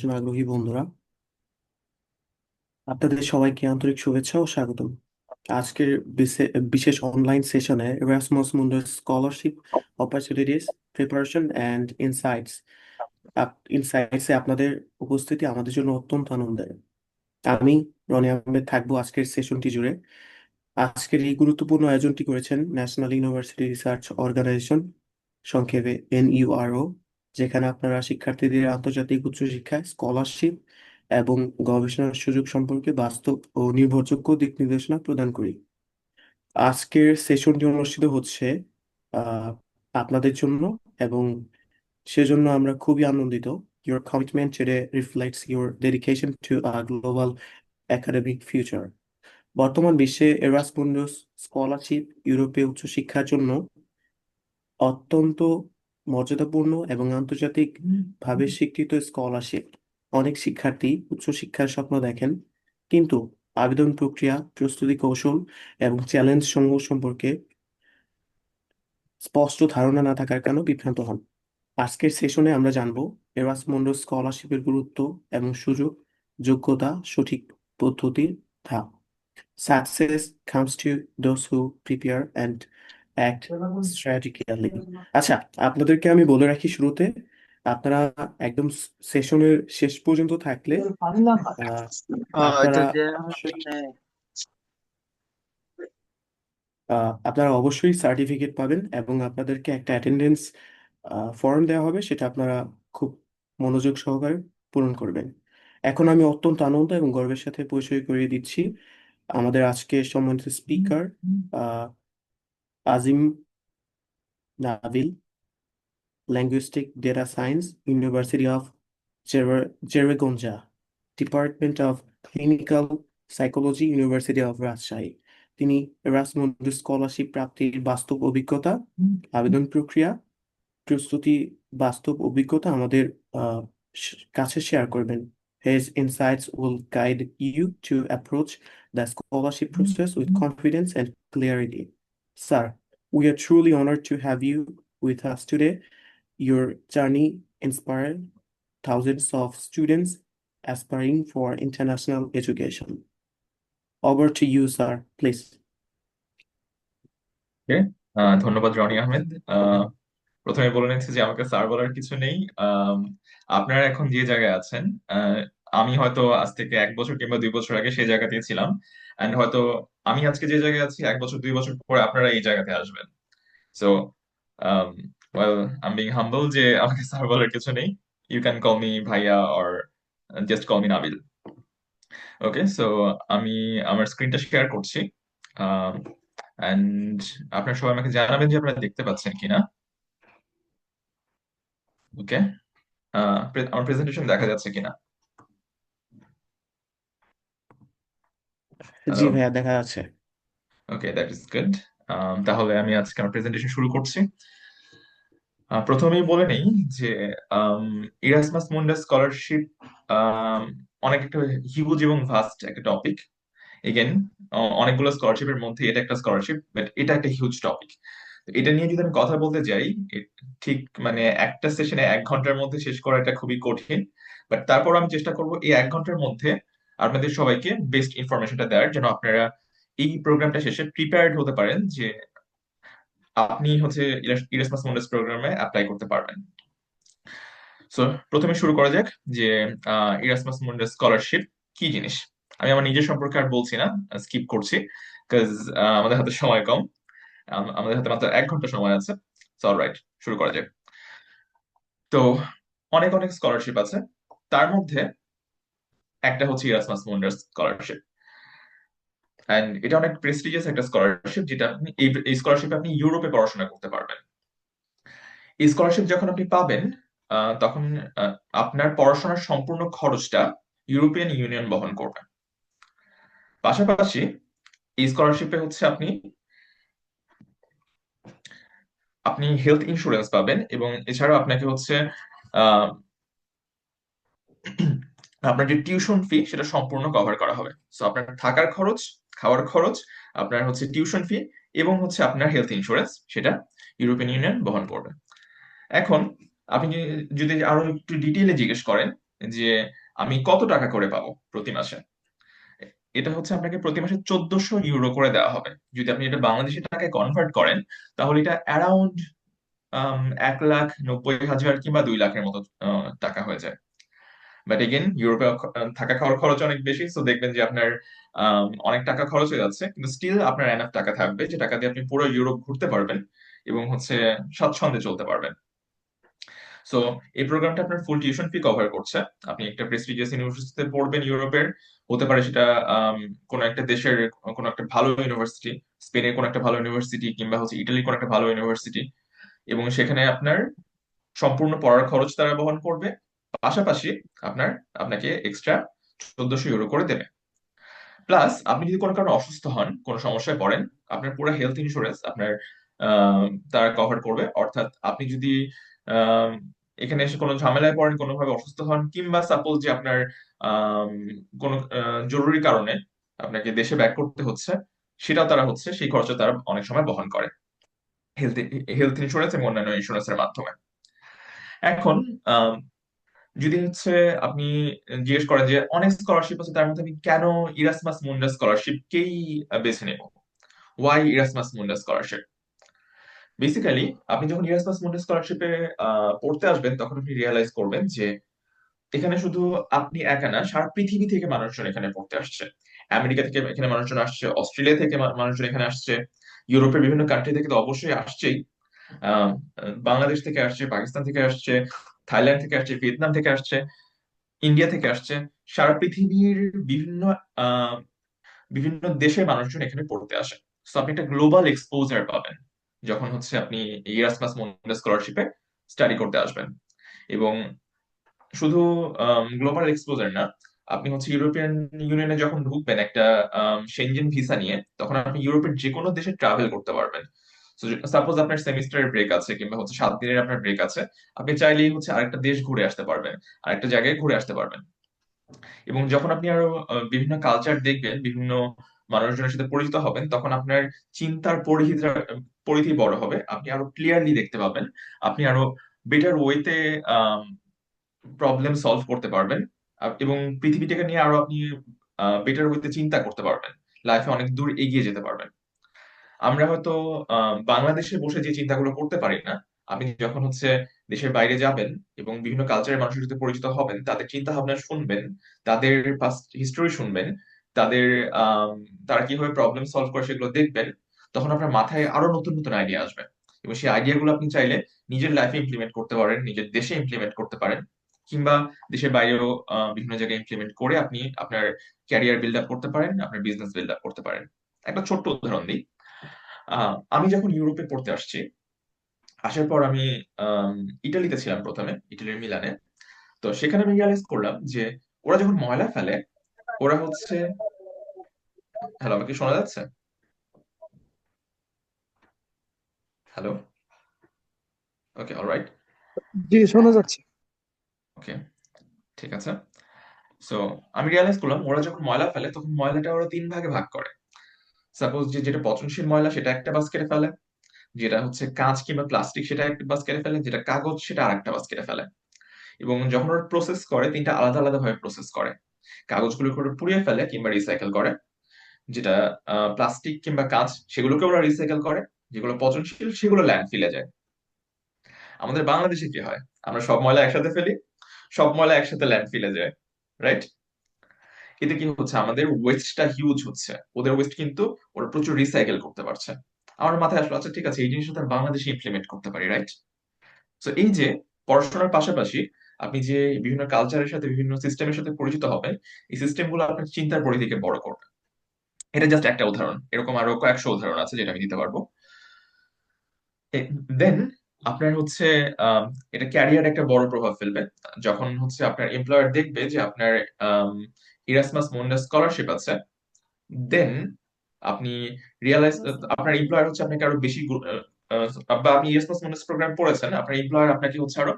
Education আগ্রহী বন্ধুরা, আপনাদের সবাইকে আন্তরিক শুভেচ্ছা ও স্বাগতম। আজকের বিশেষ অনলাইন সেশনে Erasmus Mundus scholarship opportunities preparation and ইনসাইটসে আপনাদের উপস্থিতি আমাদের জন্য অত্যন্ত আনন্দের। আমি রনি আহমেদ থাকবো আজকের সেশনটি জুড়ে। আজকের এই গুরুত্বপূর্ণ আয়োজনটি করেছেন ন্যাশনাল ইউনিভার্সিটি রিসার্চ অর্গানাইজেশন, সংক্ষেপে NURO, যেখানে আপনারা শিক্ষার্থীদের আন্তর্জাতিক উচ্চশিক্ষায় স্কলারশিপ এবং গবেষণার সুযোগ সম্পর্কে বাস্তব ও নির্ভরযোগ্য দিক নির্দেশনা প্রদান করি। আজকের সেশনটি অনুষ্ঠিত হচ্ছে আহ, আপনাদের জন্য, এবং সেজন্য আমরা খুবই আনন্দিত। Your commitment today reflects your dedication to a global academic future. বর্তমান বিশ্বে এরাসমাস স্কলারশিপ ইউরোপীয় উচ্চশিক্ষার জন্য অত্যন্ত মর্যাদাপূর্ণ এবং আন্তর্জাতিক ভাবে স্বীকৃত স্কলারশিপ। অনেক শিক্ষার্থী উচ্চশিক্ষার স্বপ্ন দেখেন, কিন্তু আবেদন প্রক্রিয়া, প্রস্তুতি কৌশল এবং চ্যালেঞ্জ সমূহ সম্পর্কে স্পষ্ট ধারণা না থাকার কারণে বিভ্রান্ত হন। আজকের সেশনে আমরা জানব এরাসমাস স্কলারশিপের গুরুত্ব এবং সুযোগ, যোগ্যতা, সঠিক পদ্ধতির ধাপ। Success comes to those who prepare and act strategically. আচ্ছা, আপনাদেরকে আমি বলে রাখি শুরুতে, আপনারা একদম সেশনের শেষ পর্যন্ত থাকলে আহ, আপনারা এটা যে অবশ্যই আপনারা অবশ্যই সার্টিফিকেট পাবেন এবং আপনাদেরকে একটা অ্যাটেন্ডেন্স ফর্ম দেওয়া হবে, সেটা আপনারা খুব মনোযোগ সহকারে পূরণ করবেন। এখন আমি অত্যন্ত আনন্দ এবং গর্বের সাথে পরিচয় করিয়ে দিচ্ছি আমাদের আজকে সম্মানিত speaker Azim Nabil, Linguistic Data Science, University of Jeregonja, Department of Clinical Psychology, University of Rajshahi। তিনি এরাসমাস স্কলারশিপ প্রাপ্তির বাস্তব অভিজ্ঞতা, আবেদন প্রক্রিয়া, প্রস্তুতি, বাস্তব অভিজ্ঞতা আমাদের কাছে শেয়ার করবেন। His insights will guide you to approach the scholarship process with confidence and clarity. Sir, we are truly honored to have you with us today. Your journey inspired thousands of students aspiring for international education. Over to you, sir, please. ওকে। ধন্যবাদ রনি আহমেদ। আহ, প্রথমে বলে নিচ্ছি যে আমাকে sir বলার কিছু নেই। আপনারা এখন যে জায়গায় আছেন, আহ, আমি হয়তো আজ থেকে 1 বছর কিংবা 2 বছর আগে সেই জায়গাতেই ছিলাম। অ্যান্ড হয়তো আমি আজকে যে জায়গায় আছি 1 বছর 2 বছর পরে আপনারা এই জায়গাতে আসবেন। So well, I am being humble যে আমাকে স্যার বলার কিছু নেই। ইউ ক্যান কল মি ভাইয়া or just call me Nabil. Okay, so আমি আমার স্ক্রিনটা শেয়ার করছি। অ্যান্ড আপনারা সবাই আমাকে জানাবেন যে আপনারা দেখতে পাচ্ছেন কিনা। ওকে, আমার প্রেজেন্টেশন দেখা যাচ্ছে কিনা। জি হ্যালো। ভাইয়া, দেখা যাচ্ছে। ওকে, দ্যাট ইজ গুড। তাহলে আমি আজকে আমার প্রেজেন্টেশন শুরু করছি। প্রথমেই বলে নেই যে ইরাসমাস মুন্ডাস স্কলারশিপ অনেক একটা হিউজ এবং ভাস্ট একটা টপিক। এগেন, অনেকগুলো স্কলারশিপের মধ্যে এটা একটা স্কলারশিপ, বাট এটা একটা হিউজ টপিক। এটা নিয়ে যদি আমি কথা বলতে যাই, ঠিক মানে একটা সেশনে 1 ঘন্টার মধ্যে শেষ করা এটা খুবই কঠিন। বাট তারপর আমি চেষ্টা করব এই 1 ঘন্টার মধ্যে আপনাদের সবাইকে বেস্ট ইনফরমেশনটা দেওয়ার, যেন আপনারা এই প্রোগ্রামটা শেষে প্রিপেয়ার্ড হতে পারেন যে আপনি হচ্ছে ইরাসমাস মুন্ডাস প্রোগ্রামে অ্যাপ্লাই করতে পারবেন। সো প্রথমে শুরু করা যাক যে ইরাসমাস মুন্ডাস স্কলারশিপ কি জিনিস। আমি আমার নিজের সম্পর্কে আর বলছি না, স্কিপ করছি, বিকজ আমাদের হাতে সময় কম। আমাদের হাতে মাত্র 1 ঘন্টা সময় আছে। অলরাইট, শুরু করা যাক। তো অনেক অনেক স্কলারশিপ আছে, তার মধ্যে একটা হচ্ছে ইরাসমাস মুন্ডাস স্কলারশিপ। এন্ড এটা অনেক প্রেস্টিজিয়াস একটা স্কলারশিপ, যেটা আপনি এই স্কলারশিপে আপনি ইউরোপে পড়াশোনা করতে পারবেন। এই স্কলারশিপ যখন আপনি পাবেন, তখন আহ, আপনার পড়াশোনার সম্পূর্ণ খরচটা ইউরোপিয়ান ইউনিয়ন বহন করবে। পাশাপাশি এই স্কলারশিপে হচ্ছে আপনি আপনি হেলথ ইন্স্যুরেন্স পাবেন, এবং এছাড়াও আপনাকে হচ্ছে আহ, আপনার যে টিউশন ফি সেটা সম্পূর্ণ কভার করা হবে। সো আপনার থাকার খরচ, খাওয়ার খরচ, আপনার হচ্ছে টিউশন ফি, এবং হচ্ছে আপনার হেলথ ইন্স্যুরেন্স, সেটা ইউরোপিয়ান ইউনিয়ন বহন করবে। এখন আপনি যদি আরো একটু ডিটেইলে জিজ্ঞেস করেন যে আমি কত টাকা করে পাবো প্রতি মাসে। এটা হচ্ছে আপনাকে প্রতি মাসে 1400 ইউরো করে দেওয়া হবে। যদি আপনি এটা বাংলাদেশি টাকায় কনভার্ট করেন, তাহলে এটা অ্যারাউন্ড 1,90,000 কিংবা 2 লাখের মতো টাকা হয়ে যায়। বাট এগেন ইউরোপে থাকা খাওয়ার খরচ অনেক বেশি, তো দেখবেন যে আপনার অনেক টাকা খরচ হয়ে যাচ্ছে, কিন্তু স্টিল আপনার এনাফ টাকা থাকবে যে টাকা দিয়ে আপনি পুরো ইউরোপ ঘুরতে পারবেন এবং হচ্ছে স্বাচ্ছন্দ্যে চলতে পারবেন। সো এই প্রোগ্রামটা আপনার ফুল টিউশন ফি কভার করছে। আপনি একটা প্রেস্টিজিয়াস ইউনিভার্সিটিতে পড়বেন ইউরোপের, হতে পারে সেটা কোনো একটা দেশের কোনো একটা ভালো ইউনিভার্সিটি, স্পেনের কোনো একটা ভালো ইউনিভার্সিটি কিংবা হচ্ছে ইটালির কোনো একটা ভালো ইউনিভার্সিটি, এবং সেখানে আপনার সম্পূর্ণ পড়ার খরচ তারা বহন করবে। পাশাপাশি আপনার আপনাকে এক্সট্রা 1400 ইউরো করে দেবে। প্লাস আপনি যদি কোনো কারণে অসুস্থ হন, কোনো সমস্যায় পড়েন, আপনার পুরো হেলথ ইন্স্যুরেন্স আপনার তারা কভার করবে। অর্থাৎ আপনি যদি আম, এখানে এসে কোনো ঝামেলায় পড়েন, কোনোভাবে অসুস্থ হন, কিংবা সাপোজ যে আপনার আম, কোনো জরুরি কারণে আপনাকে দেশে ব্যাক করতে হচ্ছে, সেটাও তারা হচ্ছে সেই খরচা তারা অনেক সময় বহন করে হেলথ হেলথ ইন্স্যুরেন্স এবং অন্যান্য ইন্স্যুরেন্সের মাধ্যমে। এখন যদি হচ্ছে আপনি জিজ্ঞেস করেন যে অনেক স্কলারশিপ আছে, তার মধ্যে আমি কেন ইরাসমাস মুন্ডাস স্কলারশিপকেই বেছে নেব, why Erasmus Mundus scholarship? Basically আপনি যখন ইরাসমাস মুন্ডাস স্কলারশিপে পড়তে আসবেন, তখন আপনি রিয়েলাইজ করবেন যে এখানে শুধু আপনি একা না, সারা পৃথিবী থেকে মানুষজন এখানে পড়তে আসছে। আমেরিকা থেকে এখানে মানুষজন আসছে, অস্ট্রেলিয়া থেকে মানুষজন এখানে আসছে, ইউরোপের বিভিন্ন কান্ট্রি থেকে তো অবশ্যই আসছেই। আহ, বাংলাদেশ থেকে আসছে, পাকিস্তান থেকে আসছে, থাইল্যান্ড থেকে আসছে, ভিয়েতনাম থেকে আসছে, ইন্ডিয়া থেকে আসছে। সারা পৃথিবীর বিভিন্ন আহ বিভিন্ন দেশের মানুষজন এখানে পড়তে আসে। তো আপনি একটা গ্লোবাল এক্সপোজার পাবেন যখন হচ্ছে আপনি ইরাসমাস মুন্ডাস স্কলারশিপে স্টাডি করতে আসবেন। এবং শুধু গ্লোবাল এক্সপোজার না, আপনি হচ্ছে ইউরোপিয়ান ইউনিয়নে যখন ঢুকবেন একটা সেনজেন ভিসা নিয়ে, তখন আপনি ইউরোপের যে কোনো দেশে ট্রাভেল করতে পারবেন। সাপোজ আপনার সেমিস্টারের ব্রেক আছে কিংবা হচ্ছে 7 দিনের আপনার ব্রেক আছে, আপনি চাইলেই হচ্ছে আরেকটা দেশ ঘুরে আসতে পারবেন, আরেকটা জায়গায় ঘুরে আসতে পারবেন। এবং যখন আপনি আরো বিভিন্ন কালচার দেখবেন, বিভিন্ন মানুষজনের সাথে পরিচিত হবেন, তখন আপনার চিন্তার পরিধি বড় হবে, আপনি আরো ক্লিয়ারলি দেখতে পাবেন, আপনি আরো বেটার ওয়েতে প্রবলেম সলভ করতে পারবেন। এবং পৃথিবীটাকে নিয়ে আরো আপনি বেটার ওয়েতে চিন্তা করতে পারবেন, লাইফে অনেক দূর এগিয়ে যেতে পারবেন। আমরা হয়তো বাংলাদেশে বসে যে চিন্তাগুলো করতে পারি না, আপনি যখন হচ্ছে দেশের বাইরে যাবেন এবং বিভিন্ন কালচারের মানুষের সাথে পরিচিত হবেন, তাদের চিন্তা ভাবনা শুনবেন, তাদের পাস্ট হিস্টোরি শুনবেন, তাদের আম, তারা কিভাবে প্রবলেম সলভ করে সেগুলো দেখবেন, তখন আপনার মাথায় আরো নতুন নতুন আইডিয়া আসবে। এবং সেই আইডিয়া গুলো আপনি চাইলে নিজের লাইফে ইমপ্লিমেন্ট করতে পারেন, নিজের দেশে ইমপ্লিমেন্ট করতে পারেন, কিংবা দেশের বাইরেও বিভিন্ন জায়গায় ইমপ্লিমেন্ট করে আপনি আপনার ক্যারিয়ার বিল্ড আপ করতে পারেন, আপনার বিজনেস বিল্ড আপ করতে পারেন। একটা ছোট্ট উদাহরণ দিই। আমি যখন ইউরোপে পড়তে আসছি, আসার পর আমি আম, ইটালিতে ছিলাম, প্রথমে ইটালির মিলানে। তো সেখানে আমি রিয়ালাইজ করলাম যে ওরা যখন ময়লা ফেলে, ওরা হচ্ছে, হ্যালো, আমাকে শোনা যাচ্ছে? হ্যালো? ওকে, অলরাইট। জি, শোনা যাচ্ছে। ওকে, ঠিক আছে। সো আমি রিয়ালাইজ করলাম ওরা যখন ময়লা ফেলে, তখন ময়লাটা ওরা 3 ভাগে ভাগ করে। সাপোজ যে যেটা পচনশীল ময়লা সেটা একটা বাস্কেটে ফেলে, যেটা হচ্ছে কাঁচ কিংবা প্লাস্টিক সেটা একটা বাস্কেটে ফেলে, যেটা কাগজ সেটা আরেকটা বাস্কেটে ফেলে। এবং যখন ওরা প্রসেস করে, 3টা আলাদা আলাদা ভাবে প্রসেস করে। কাগজগুলোকে ওরা পুড়িয়ে ফেলে কিংবা রিসাইকেল করে, যেটা প্লাস্টিক কিংবা কাঁচ সেগুলোকে ওরা রিসাইকেল করে, যেগুলো পচনশীল সেগুলো ল্যান্ডফিলে যায়। আমাদের বাংলাদেশে কি হয়, আমরা সব ময়লা একসাথে ফেলি, সব ময়লা একসাথে ল্যান্ডফিলে যায়, রাইট? এতে কি হচ্ছে, আমাদের ওয়েস্টটা হিউজ হচ্ছে, ওদের ওয়েস্ট কিন্তু ওরা প্রচুর রিসাইকেল করতে পারছে। আমার মাথায় আসলো, আচ্ছা ঠিক আছে, এই জিনিসটা তো আমি বাংলাদেশে ইমপ্লিমেন্ট করতে পারি, রাইট? তো এই যে পড়াশোনার পাশাপাশি আপনি যে বিভিন্ন কালচারের সাথে বিভিন্ন সিস্টেমের সাথে পরিচিত হবেন, এই সিস্টেম গুলো আপনার চিন্তার পরিধিকে বড় করবে। এটা জাস্ট একটা উদাহরণ, এরকম আরো কয়েকশো উদাহরণ আছে যেটা আমি দিতে পারবো। দেন আপনার হচ্ছে আম, এটা ক্যারিয়ার একটা বড় প্রভাব ফেলবে। যখন হচ্ছে আপনার এমপ্লয়ার দেখবে যে আপনার ইরাসমাস মুন্ডাস স্কলারশিপ আছে, দেন আপনি রিয়েলাইজ, আপনার এমপ্লয়ার হচ্ছে আপনাকে আরো বেশি বা আপনি ইরাসমাস মুন্ডাস প্রোগ্রাম পড়েছেন, আপনার এমপ্লয়ার আপনাকে হচ্ছে আরো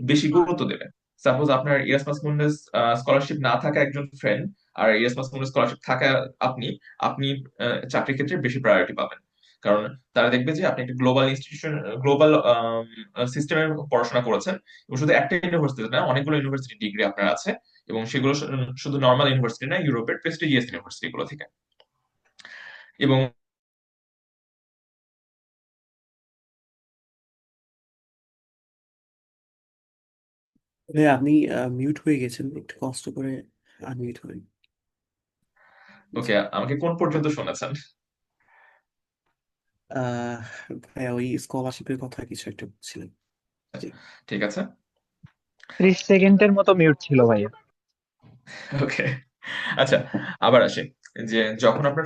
বেশি গুরুত্ব দেবে। সাপোজ আপনার ইরাসমাস মুন্ডাস স্কলারশিপ না থাকা একজন ফ্রেন্ড, আর ইরাসমাস মুন্ডাস স্কলারশিপ থাকা আপনি আপনি চাকরির ক্ষেত্রে বেশি প্রায়োরিটি পাবেন। কারণ তারা দেখবে যে আপনি একটা গ্লোবাল ইনস্টিটিউশন, গ্লোবাল সিস্টেমে পড়াশোনা করেছেন, এবং শুধু একটা ইউনিভার্সিটিতে না, অনেকগুলো ইউনিভার্সিটি ডিগ্রি আপনার আছে, এবং সেগুলো শুধু নর্মাল ইউনিভার্সিটি না, ইউরোপের প্রেস্টিজিয়াস ইউনিভার্সিটি গুলো থেকে। এবং ভাই আপনি মিউট হয়ে গেছেন, একটু কষ্ট করে আনমিউট করেন। জি। ওকে, আমাকে কোন পর্যন্ত শুনেছেন? আহ ভাইয়া ওই স্কলারশিপের কথা কিছু একটা বলছিলেন। জি। ঠিক আছে। 30 সেকেন্ডের মতো মিউট ছিল ভাইয়া। ওকে, আচ্ছা, আবার আসি যে যখন আপনার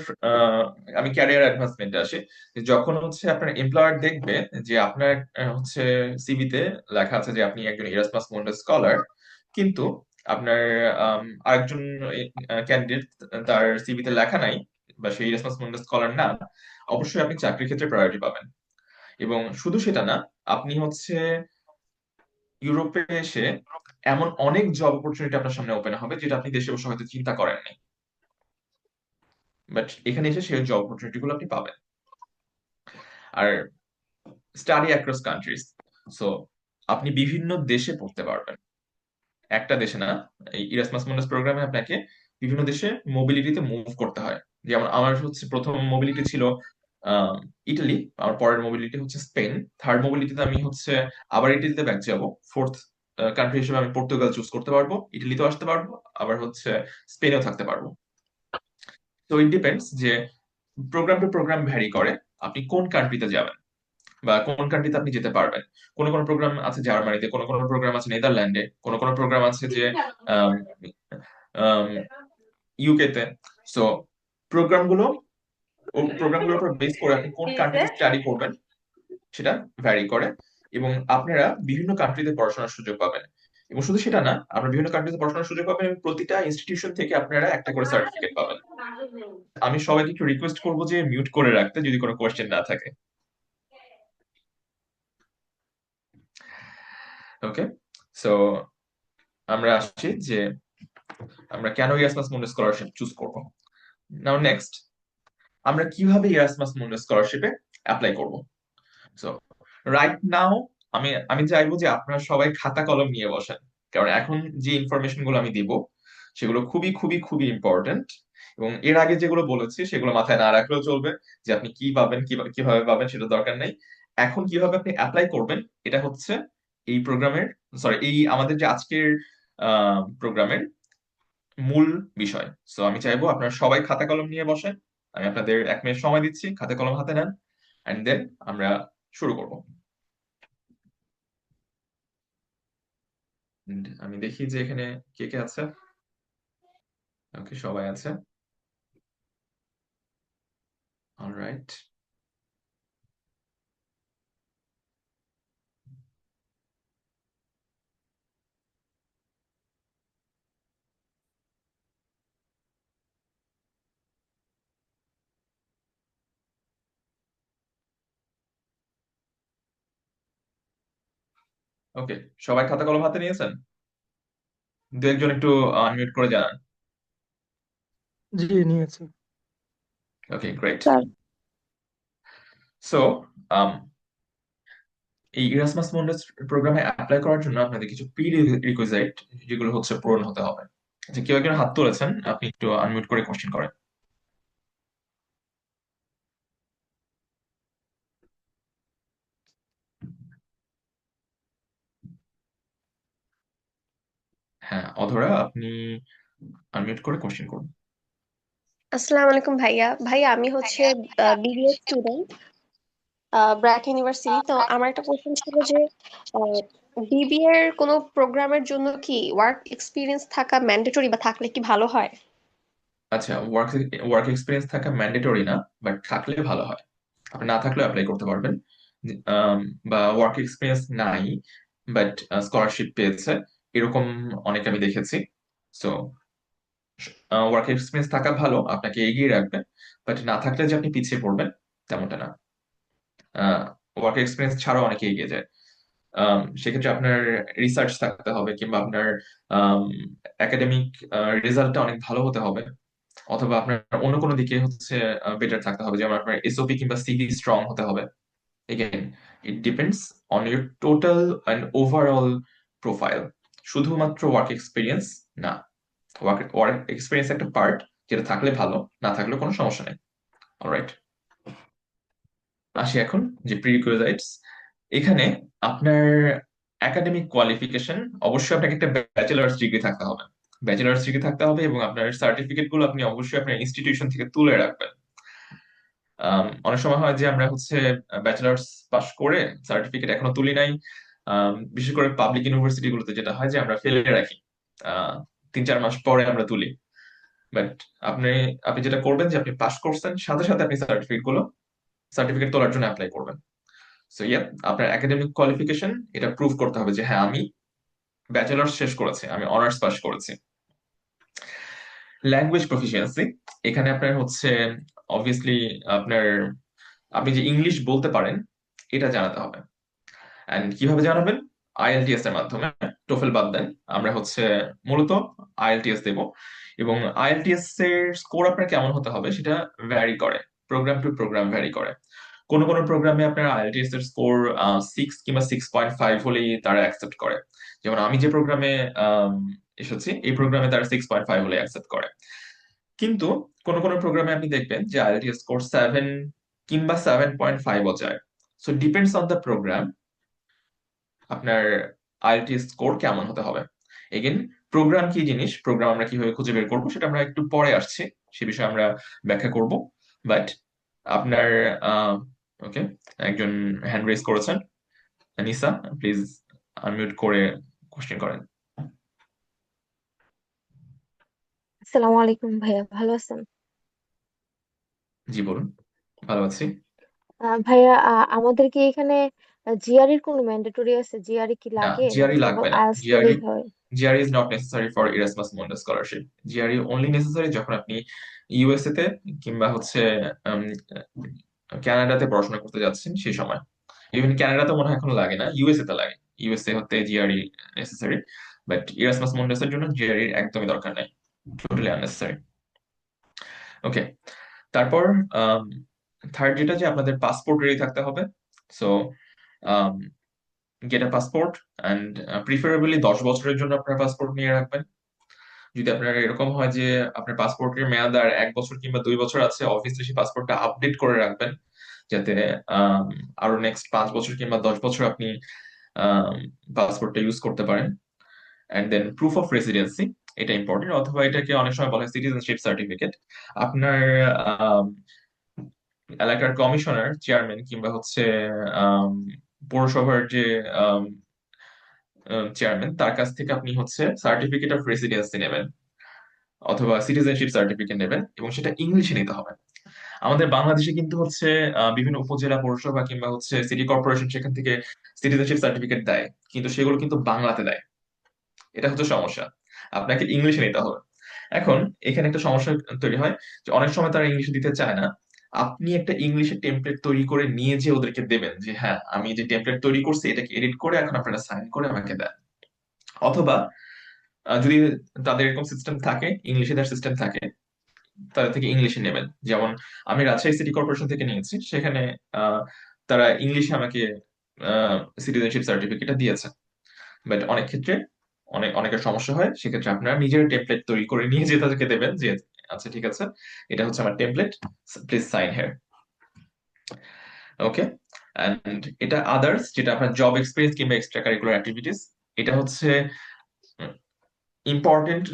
আমি ক্যারিয়ার অ্যাডভান্সমেন্টে আসি, যে যখন হচ্ছে আপনার এমপ্লয়ার দেখবে যে আপনার হচ্ছে সিভিতে লেখা আছে যে আপনি একজন ইরাসমাস মুন্ডাস স্কলার, কিন্তু আপনার আরেকজন ক্যান্ডিডেট, তার সিভিতে লেখা নাই বা সেই ইরাসমাস মুন্ডাস স্কলার না, অবশ্যই আপনি চাকরির ক্ষেত্রে প্রায়োরিটি পাবেন। এবং শুধু সেটা না, আপনি হচ্ছে ইউরোপে এসে এমন অনেক জব অপরচুনিটি আপনার সামনে ওপেন হবে যেটা আপনি দেশে বসে হয়তো চিন্তা করেননি, বাট এখানে এসে সেই জব অপরচুনিটি গুলো আপনি পাবেন। আর স্টাডি অ্যাক্রস কান্ট্রিজ, সো আপনি বিভিন্ন দেশে পড়তে পারবেন, একটা দেশে না। এই ইরাসমাস মুন্ডাস প্রোগ্রামে আপনাকে বিভিন্ন দেশে মোবিলিটিতে মুভ করতে হয়। যেমন আমার হচ্ছে প্রথম মোবিলিটি ছিল আহ, ইটালি, আমার পরের মোবিলিটি হচ্ছে স্পেন, থার্ড মোবিলিটিতে আমি হচ্ছে আবার ইটালিতে ব্যাক যাব, ফোর্থ কান্ট্রি হিসেবে আমি পর্তুগাল চুজ করতে পারবো, ইটালিতেও আসতে পারবো, আবার হচ্ছে স্পেনেও থাকতে পারবো। তো ইট ডিপেন্ডস যে প্রোগ্রাম টু প্রোগ্রাম ভ্যারি করে আপনি কোন কান্ট্রিতে যাবেন বা কোন কান্ট্রিতে আপনি যেতে পারবেন। কোন কোন প্রোগ্রাম আছে জার্মানিতে, কোন কোন প্রোগ্রাম আছে নেদারল্যান্ডে, কোন কোন প্রোগ্রাম আছে যে ইউকে তে। সো প্রোগ্রামগুলো প্রোগ্রামগুলোর উপর বেস করে আপনি কোন কান্ট্রিতে স্টাডি করবেন সেটা ভ্যারি করে, এবং আপনারা বিভিন্ন কান্ট্রিতে পড়াশোনার সুযোগ পাবেন। এবং শুধু সেটা না, আপনারা বিভিন্ন কান্ট্রিতে পড়াশোনার সুযোগ পাবেন এবং প্রতিটা ইনস্টিটিউশন থেকে আপনারা একটা করে সার্টিফিকেট পাবেন। আমি সবাইকে একটু রিকোয়েস্ট করবো যে মিউট করে রাখতে যদি কোনো কোয়েশ্চেন না থাকে। ওকে, সো আমরা আসছি যে আমরা কেন ইরাসমাস মুন্ডাস স্কলারশিপ চুজ করব। নাও নেক্সট, আমরা কিভাবে ইরাসমাস মুন্ডাস স্কলারশিপে অ্যাপ্লাই করব। সো রাইট নাও আমি আমি চাইবো যে আপনারা সবাই খাতা কলম নিয়ে বসেন, কারণ এখন যে ইনফরমেশন গুলো আমি দিব সেগুলো খুবই খুবই খুবই ইম্পর্টেন্ট। এবং এর আগে যেগুলো বলেছি সেগুলো মাথায় না রাখলেও চলবে, যে আপনি কি পাবেন, কিভাবে পাবেন সেটা দরকার নেই। এখন কিভাবে আপনি অ্যাপ্লাই করবেন এটা হচ্ছে এই প্রোগ্রামের, সরি, এই আমাদের যে আজকের প্রোগ্রামের মূল বিষয়। সো আমি চাইবো আপনারা সবাই খাতা কলম নিয়ে বসেন। আমি আপনাদের 1 মিনিট সময় দিচ্ছি, খাতা কলম হাতে নেন, এন্ড দেন আমরা শুরু করব। And আমি দেখি যে এখানে কে কে আছে। ওকে, সবাই আছে। অলরাইট, ওকে, সবাই খাতা কলম হাতে নিয়েছেন? দু একজন একটু আনমিউট করে জানান। জি, নিয়েছি। ওকে, গ্রেট। স্যার, সো এই ইরাসমাস মুন্ডাস প্রোগ্রামে অ্যাপ্লাই করার জন্য আপনাদের কিছু প্রি রিকুইজিট যেগুলো হচ্ছে পূরণ হতে হবে। আচ্ছা, কেউ একজন হাত তুলেছেন, আপনি একটু আনমিউট করে কোশ্চেন করেন। হ্যাঁ, অধরা, আপনি আনমিউট করে কোশ্চেন করুন। আসসালামু আলাইকুম ভাইয়া। ভাইয়া আমি হচ্ছে বিবিএ স্টুডেন্ট, ব্র্যাক ইউনিভার্সিটি। তো আমার একটা কোশ্চেন ছিল যে বিবিএ এর কোনো প্রোগ্রামের জন্য কি ওয়ার্ক এক্সপিরিয়েন্স থাকা ম্যান্ডেটরি, বা থাকলে কি ভালো হয়? আচ্ছা, ওয়ার্ক ওয়ার্ক এক্সপিরিয়েন্স থাকা ম্যান্ডেটরি না, বাট থাকলে ভালো হয়। আপনি না থাকলেও অ্যাপ্লাই করতে পারবেন। আম, বা ওয়ার্ক এক্সপিরিয়েন্স নাই বাট স্কলারশিপ পেয়েছে, এরকম অনেক আমি দেখেছি। সো ওয়ার্ক এক্সপিরিয়েন্স থাকা ভালো, আপনাকে এগিয়ে রাখবে, বাট না থাকলে যে আপনি পিছিয়ে পড়বেন তেমনটা না। ওয়ার্ক এক্সপিরিয়েন্স ছাড়াও অনেকে এগিয়ে যায়। সেক্ষেত্রে আপনার রিসার্চ থাকতে হবে, কিংবা আপনার একাডেমিক রেজাল্টটা অনেক ভালো হতে হবে, অথবা আপনার অন্য কোনো দিকে হচ্ছে বেটার থাকতে হবে, যেমন আপনার এসওপি কিংবা সিভি স্ট্রং হতে হবে। Again, it depends on your total and overall profile, শুধুমাত্র ওয়ার্ক এক্সপিরিয়েন্স না। ওয়ার্ক এক্সপিরিয়েন্স একটা পার্ট, যেটা থাকলে ভালো, না থাকলে কোনো সমস্যা নেই। অলরাইট, আসি এখন যে প্রিরিকুইজিটস। এখানে আপনার একাডেমিক কোয়ালিফিকেশন, অবশ্যই আপনাকে একটা ব্যাচেলার্স ডিগ্রি থাকতে হবে। ব্যাচেলার্স ডিগ্রি থাকতে হবে এবং আপনার সার্টিফিকেট গুলো আপনি অবশ্যই আপনার ইনস্টিটিউশন থেকে তুলে রাখবেন। অনেক সময় হয় যে আমরা হচ্ছে ব্যাচেলার্স পাস করে সার্টিফিকেট এখনো তুলি নাই। বিশেষ করে পাবলিক ইউনিভার্সিটি গুলোতে যেটা হয় যে আমরা ফেলে রাখি, 3-4 মাস পরে আমরা তুলি। বাট আপনি আপনি যেটা করবেন যে আপনি পাস করছেন, সাথে সাথে আপনি সার্টিফিকেট তোলার জন্য অ্যাপ্লাই করবেন। সো ইয়া, আপনার একাডেমিক কোয়ালিফিকেশন এটা প্রুভ করতে হবে যে হ্যাঁ, আমি ব্যাচেলার্স শেষ করেছি, আমি অনার্স পাস করেছি। ল্যাঙ্গুয়েজ প্রফিসিয়েন্সি, এখানে আপনার হচ্ছে অবভিয়াসলি আপনার, আপনি যে ইংলিশ বলতে পারেন এটা জানাতে হবে। এন্ড কিভাবে জানাবেন? আইএলটিএস এর মাধ্যমে। টোফেল বাদ দেন, আমরা হচ্ছে মূলত আইএলটিএস দেব। এবং আইএলটিএস এর স্কোর আপনার কেমন হতে হবে সেটা ভ্যারি করে, প্রোগ্রাম টু প্রোগ্রাম ভ্যারি করে। কোন কোন প্রোগ্রামে আপনার আইএলটিএস এর স্কোর 6 কিংবা 6.5 হলেই তারা অ্যাকসেপ্ট করে। যেমন আমি যে প্রোগ্রামে এসেছি, এই প্রোগ্রামে তারা 6.5 হলে অ্যাকসেপ্ট করে। কিন্তু কোন কোন প্রোগ্রামে আপনি দেখবেন যে আইএলটিএস স্কোর 7 কিংবা 7.5ও যায়। So depends on the program আপনার আইএলটিএস স্কোর কেমন হতে হবে। এগেন, প্রোগ্রাম কি জিনিস, প্রোগ্রাম আমরা কিভাবে খুঁজে বের করবো সেটা আমরা একটু পরে আসছি, সে বিষয়ে আমরা ব্যাখ্যা করব। বাট আপনার ওকে, একজন হ্যান্ড রেজ করেছেন, নিসা, প্লিজ আনমিউট করে কোশ্চেন করেন। আসসালামু আলাইকুম ভাইয়া, ভালো আছেন? জি বলুন। ভালো আছি। ভাইয়া, আমাদের কি এখানে জিআরই এর কোনো ম্যান্ডেটরি আছে? জিআরই কি না, লাগে জিআরই নাকি কেবল লাগবে না। আইএলটিএস জিআরই করলেই হয়? GRE is not necessary for Erasmus Mundus scholarship. GRE only necessary যখন আপনি ইউএসএ তে কিংবা হচ্ছে উম, কানাডাতে পড়াশোনা করতে যাচ্ছেন সেই সময়। ইভেন কানাডাতে মনে হয় এখনো লাগে না, ইউএসএ তে লাগে। ইউএসএ হতে GRE necessary, but Erasmus Mundus এর জন্য জিআরই একদমই দরকার নাই, টোটালি আননেসেসারি। ওকে, তারপর থার্ড যেটা, যে আপনাদের পাসপোর্ট রেডি থাকতে হবে। So get a passport, and preferably 10 বছরের জন্য আপনার পাসপোর্ট নিয়ে রাখবেন। যদি আপনার এরকম হয় যে আপনার পাসপোর্টের মেয়াদ আর 1 বছর কিংবা 2 বছর আছে, অবভিয়াসলি সেই পাসপোর্টটা আপডেট করে রাখবেন, যাতে আরো নেক্সট 5 বছর কিংবা 10 বছর আপনি পাসপোর্টটা ইউজ করতে পারেন। And then proof of residency, এটা ইম্পর্টেন্ট, অথবা এটাকে অনেক সময় বলা হয় সিটিজেনশিপ সার্টিফিকেট। আপনার আম, এলাকার কমিশনার, চেয়ারম্যান কিংবা হচ্ছে আম, পৌরসভার যে চেয়ারম্যান, তার কাছ থেকে আপনি হচ্ছে সার্টিফিকেট অফ রেসিডেন্সি নেবেন অথবা সিটিজেনশিপ সার্টিফিকেট নেবেন, এবং সেটা ইংলিশে নিতে হবে। আমাদের বাংলাদেশে কিন্তু হচ্ছে বিভিন্ন উপজেলা, পৌরসভা কিংবা হচ্ছে সিটি কর্পোরেশন সেখান থেকে সিটিজেনশিপ সার্টিফিকেট দেয়, কিন্তু সেগুলো কিন্তু বাংলাতে দেয়। এটা হচ্ছে সমস্যা, আপনাকে ইংলিশে নিতে হবে। এখন এখানে একটা সমস্যা তৈরি হয় যে অনেক সময় তারা ইংলিশে দিতে চায় না। আপনি একটা ইংলিশের টেমপ্লেট তৈরি করে নিয়ে যে ওদেরকে দেবেন যে হ্যাঁ, আমি যে টেমপ্লেট তৈরি করছি এটাকে এডিট করে এখন আপনারা সাইন করে আমাকে দেন। অথবা যদি তাদের এরকম সিস্টেম থাকে, ইংলিশে দেওয়ার সিস্টেম থাকে, তাদের থেকে ইংলিশে নেবেন। যেমন আমি রাজশাহী সিটি কর্পোরেশন থেকে নিয়েছি, সেখানে আহ, তারা ইংলিশে আমাকে সিটিজেনশিপ সার্টিফিকেটটা দিয়েছে। বাট অনেক ক্ষেত্রে অনেকের সমস্যা হয়, সেক্ষেত্রে আপনারা নিজের টেমপ্লেট তৈরি করে নিয়ে যে তাদেরকে দেবেন যে আচ্ছা ঠিক আছে, এটা হচ্ছে আমার template, please sign here. Okay, and এটা আদার্স, যেটা আপনার জব এক্সপিরিয়েন্স কিংবা এক্সট্রা কারিকুলার অ্যাক্টিভিটিস, এটা হচ্ছে ইম্পর্টেন্ট,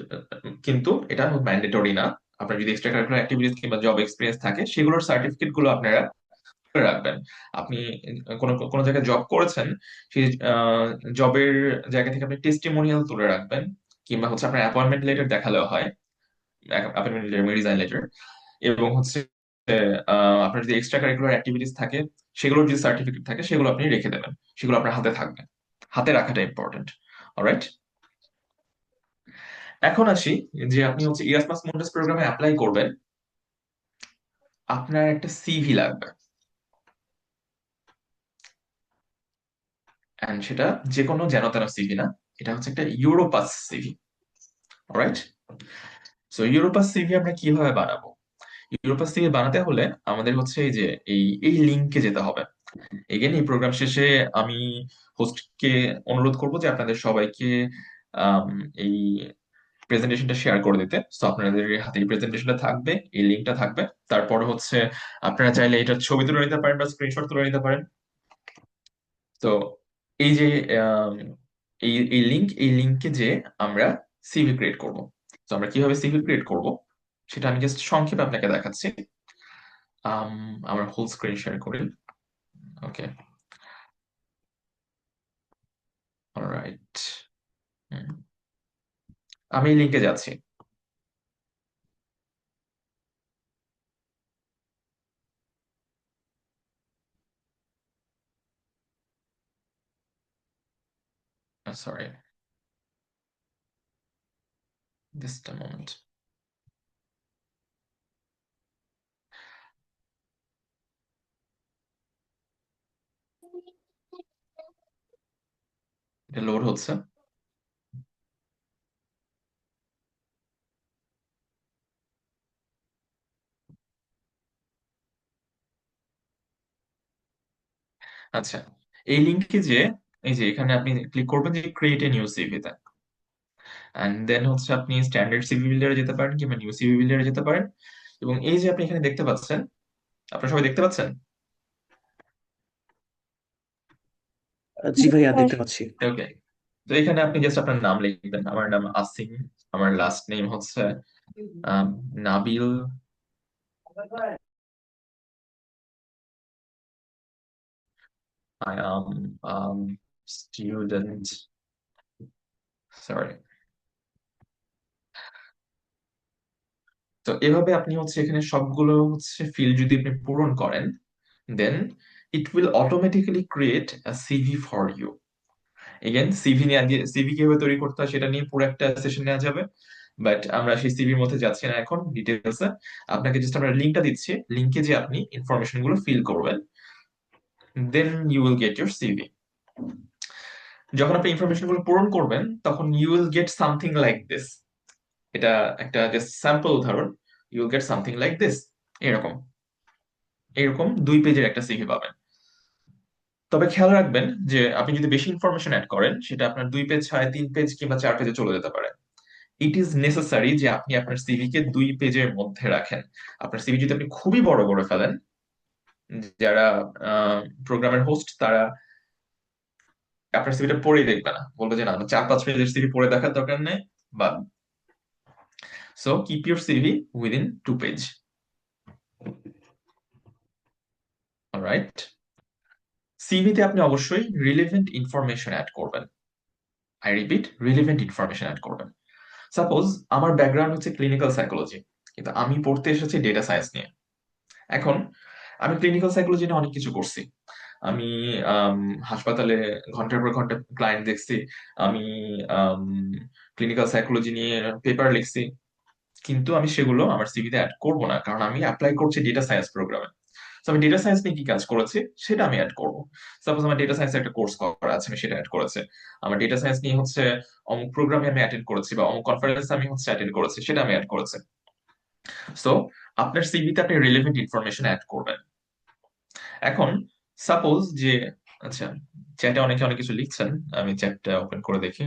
কিন্তু এটা ম্যান্ডেটরি না। আপনার যদি এক্সট্রা কারিকুলার অ্যাক্টিভিটিস কিংবা জব এক্সপিরিয়েন্স থাকে, সেগুলোর সার্টিফিকেট গুলো আপনারা করে রাখবেন। আপনি কোনো কোনো জায়গায় জব করেছেন, সেই জবের জায়গা থেকে আপনি টেস্টিমোনিয়াল তুলে রাখবেন, কিংবা হচ্ছে আপনার অ্যাপয়েন্টমেন্ট লেটার দেখালেও হয়, অ্যাপয়েন্টমেন্ট লেটার, রিজাইন লেটার। এবং হচ্ছে আপনার যদি এক্সট্রা কারিকুলার অ্যাক্টিভিটিস থাকে, সেগুলোর যদি সার্টিফিকেট থাকে, সেগুলো আপনি রেখে দেবেন, সেগুলো আপনার হাতে থাকবে। হাতে রাখাটা ইম্পর্টেন্ট। অলরাইট, এখন আসি যে আপনি হচ্ছে ইরাসমাস মুন্ডাস প্রোগ্রামে অ্যাপ্লাই করবেন, আপনার একটা সিভি লাগবে। এন্ড সেটা যে কোনো যেন তেন সিভি না, এটা হচ্ছে একটা Europass CV. Alright, so Europass CV আমরা কিভাবে বানাবো? ইউরোপাস সিভি বানাতে হলে আমাদের হচ্ছে এই যে এই লিঙ্কে যেতে হবে। এগেন এই প্রোগ্রাম শেষে আমি হোস্টকে অনুরোধ করব যে আপনাদের সবাইকে আম, এই প্রেজেন্টেশনটা শেয়ার করে দিতে। তো আপনাদের হাতে এই প্রেজেন্টেশনটা থাকবে, এই লিঙ্কটা থাকবে। তারপরে হচ্ছে আপনারা চাইলে এটার ছবি তুলে নিতে পারেন বা স্ক্রিনশট তুলে নিতে পারেন। তো এই যে আম, এই এই লিঙ্কে যে আমরা সিভি ক্রিয়েট করব। তো আমরা কিভাবে সিভি ক্রিয়েট করব সেটা আমি জাস্ট সংক্ষেপে আপনাকে দেখাচ্ছি। আম, আমরা ফুল স্ক্রিন শেয়ার করি। ওকে, অলরাইট। আমি এই লিঙ্কে যাচ্ছি। Sorry, just a moment. এটা লোড হচ্ছে। আচ্ছা, এই লিঙ্কে যে এই যে এখানে আপনি ক্লিক করবেন যে ক্রিয়েট এ নিউ সিভি তে, এন্ড দেন হচ্ছে আপনি স্ট্যান্ডার্ড সিভি বিল্ডারে যেতে পারেন কিংবা নিউ সিভি বিল্ডারে যেতে পারেন। এবং এই যে আপনি এখানে দেখতে পাচ্ছেন, আপনারা সবাই দেখতে পাচ্ছেন? জি ভাইয়া, স্যার। দেখতে পাচ্ছি। ওকে, তো এখানে আপনি জাস্ট আপনার নাম লিখবেন। আমার নাম আসিম, আমার লাস্ট নেম হচ্ছে Nabil. I am student, sorry. তো এভাবে আপনি হচ্ছে এখানে সবগুলো হচ্ছে ফিল্ড যদি আপনি পূরণ করেন, then it will automatically create a CV for you. Again CV নিয়ে আগে সিভি কিভাবে তৈরি করতে হয় সেটা নিয়ে পুরো একটা সেশন নেওয়া যাবে, বাট আমরা সেই সিভির মধ্যে যাচ্ছি না এখন ডিটেলসে। আপনাকে জাস্ট আমরা লিঙ্কটা দিচ্ছি, লিঙ্কে যে আপনি ইনফরমেশন গুলো ফিল করবেন, then you will get your CV. যখন আপনি ইনফরমেশন গুলো পূরণ করবেন তখন you will get something like this. এটা একটা জাস্ট স্যাম্পল উদাহরণ। You will get something like this, এরকম এরকম 2 পেজের একটা সিভি পাবেন। তবে খেয়াল রাখবেন যে আপনি যদি বেশি ইনফরমেশন অ্যাড করেন সেটা আপনার 2 পেজ ছাড়াই 3 পেজ কিংবা 4 পেজে চলে যেতে পারে। ইট ইজ নেসেসারি যে আপনি আপনার সিভি কে 2 পেজের মধ্যে রাখেন। আপনার সিভি যদি আপনি খুবই বড় করে ফেলেন, যারা প্রোগ্রামের হোস্ট তারা আপনার সিভিটা পড়েই দেখবে না, বলবে যে না, 4-5 পেজের সিভি পড়ে দেখার দরকার নেই, বা so keep your CV within 2 page. Alright, সিভিতে আপনি অবশ্যই রিলেভেন্ট ইনফরমেশন অ্যাড করবেন। I repeat, relevant information add করবেন। সাপোজ আমার ব্যাকগ্রাউন্ড হচ্ছে ক্লিনিক্যাল সাইকোলজি, কিন্তু আমি পড়তে এসেছি ডেটা সায়েন্স নিয়ে। এখন আমি ক্লিনিক্যাল সাইকোলজি নিয়ে অনেক কিছু করছি। আমি আম, হাসপাতালে ঘন্টার পর ঘন্টা ক্লায়েন্ট দেখছি। আমি ক্লিনিক্যাল সাইকোলজি নিয়ে পেপার লিখছি। কিন্তু আমি সেগুলো আমার সিভিতে অ্যাড করব না, কারণ আমি অ্যাপ্লাই করছি ডেটা সায়েন্স প্রোগ্রামে। তো আমি ডেটা সায়েন্স নিয়ে কি কাজ করেছি সেটা আমি অ্যাড করব। সাপোজ আমার ডেটা সায়েন্স একটা কোর্স করা আছে, আমি সেটা অ্যাড করেছি। আমার ডেটা সায়েন্স নিয়ে হচ্ছে অমুক প্রোগ্রামে আমি অ্যাটেন্ড করেছি বা অমুক কনফারেন্সে আমি হচ্ছে অ্যাটেন্ড করেছি, সেটা আমি অ্যাড করেছি। সো আপনার সিভিতে আপনি রিলেভেন্ট ইনফরমেশন অ্যাড করবেন। এখন সাপোজ যে, আচ্ছা, চ্যাটে অনেকে অনেক কিছু লিখছেন, আমি চ্যাটটা ওপেন করে দেখি।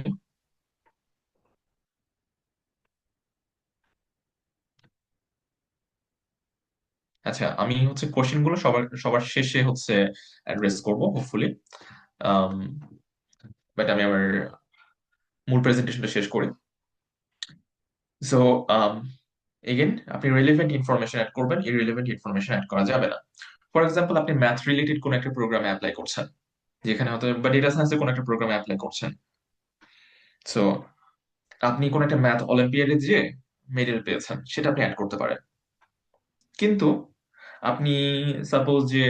আচ্ছা, আমি হচ্ছে কোশ্চেন গুলো সবার সবার শেষে হচ্ছে অ্যাড্রেস করব হোপফুলি। বাট আমি আমার মূল প্রেজেন্টেশনটা শেষ করি। সো এগেন আপনি রিলেভেন্ট ইনফরমেশন অ্যাড করবেন, ইররিলেভেন্ট ইনফরমেশন অ্যাড করা যাবে না। ফর এক্সাম্পল, আপনি ম্যাথ রিলেটেড কোন একটা প্রোগ্রামে অ্যাপ্লাই করছেন, যেখানে হয়তো বা ডেটা সায়েন্সের কোন একটা প্রোগ্রামে অ্যাপ্লাই করছেন। সো আপনি কোন একটা ম্যাথ অলিম্পিয়াডে যে মেডেল পেয়েছেন সেটা আপনি অ্যাড করতে পারেন। কিন্তু আপনি সাপোজ যে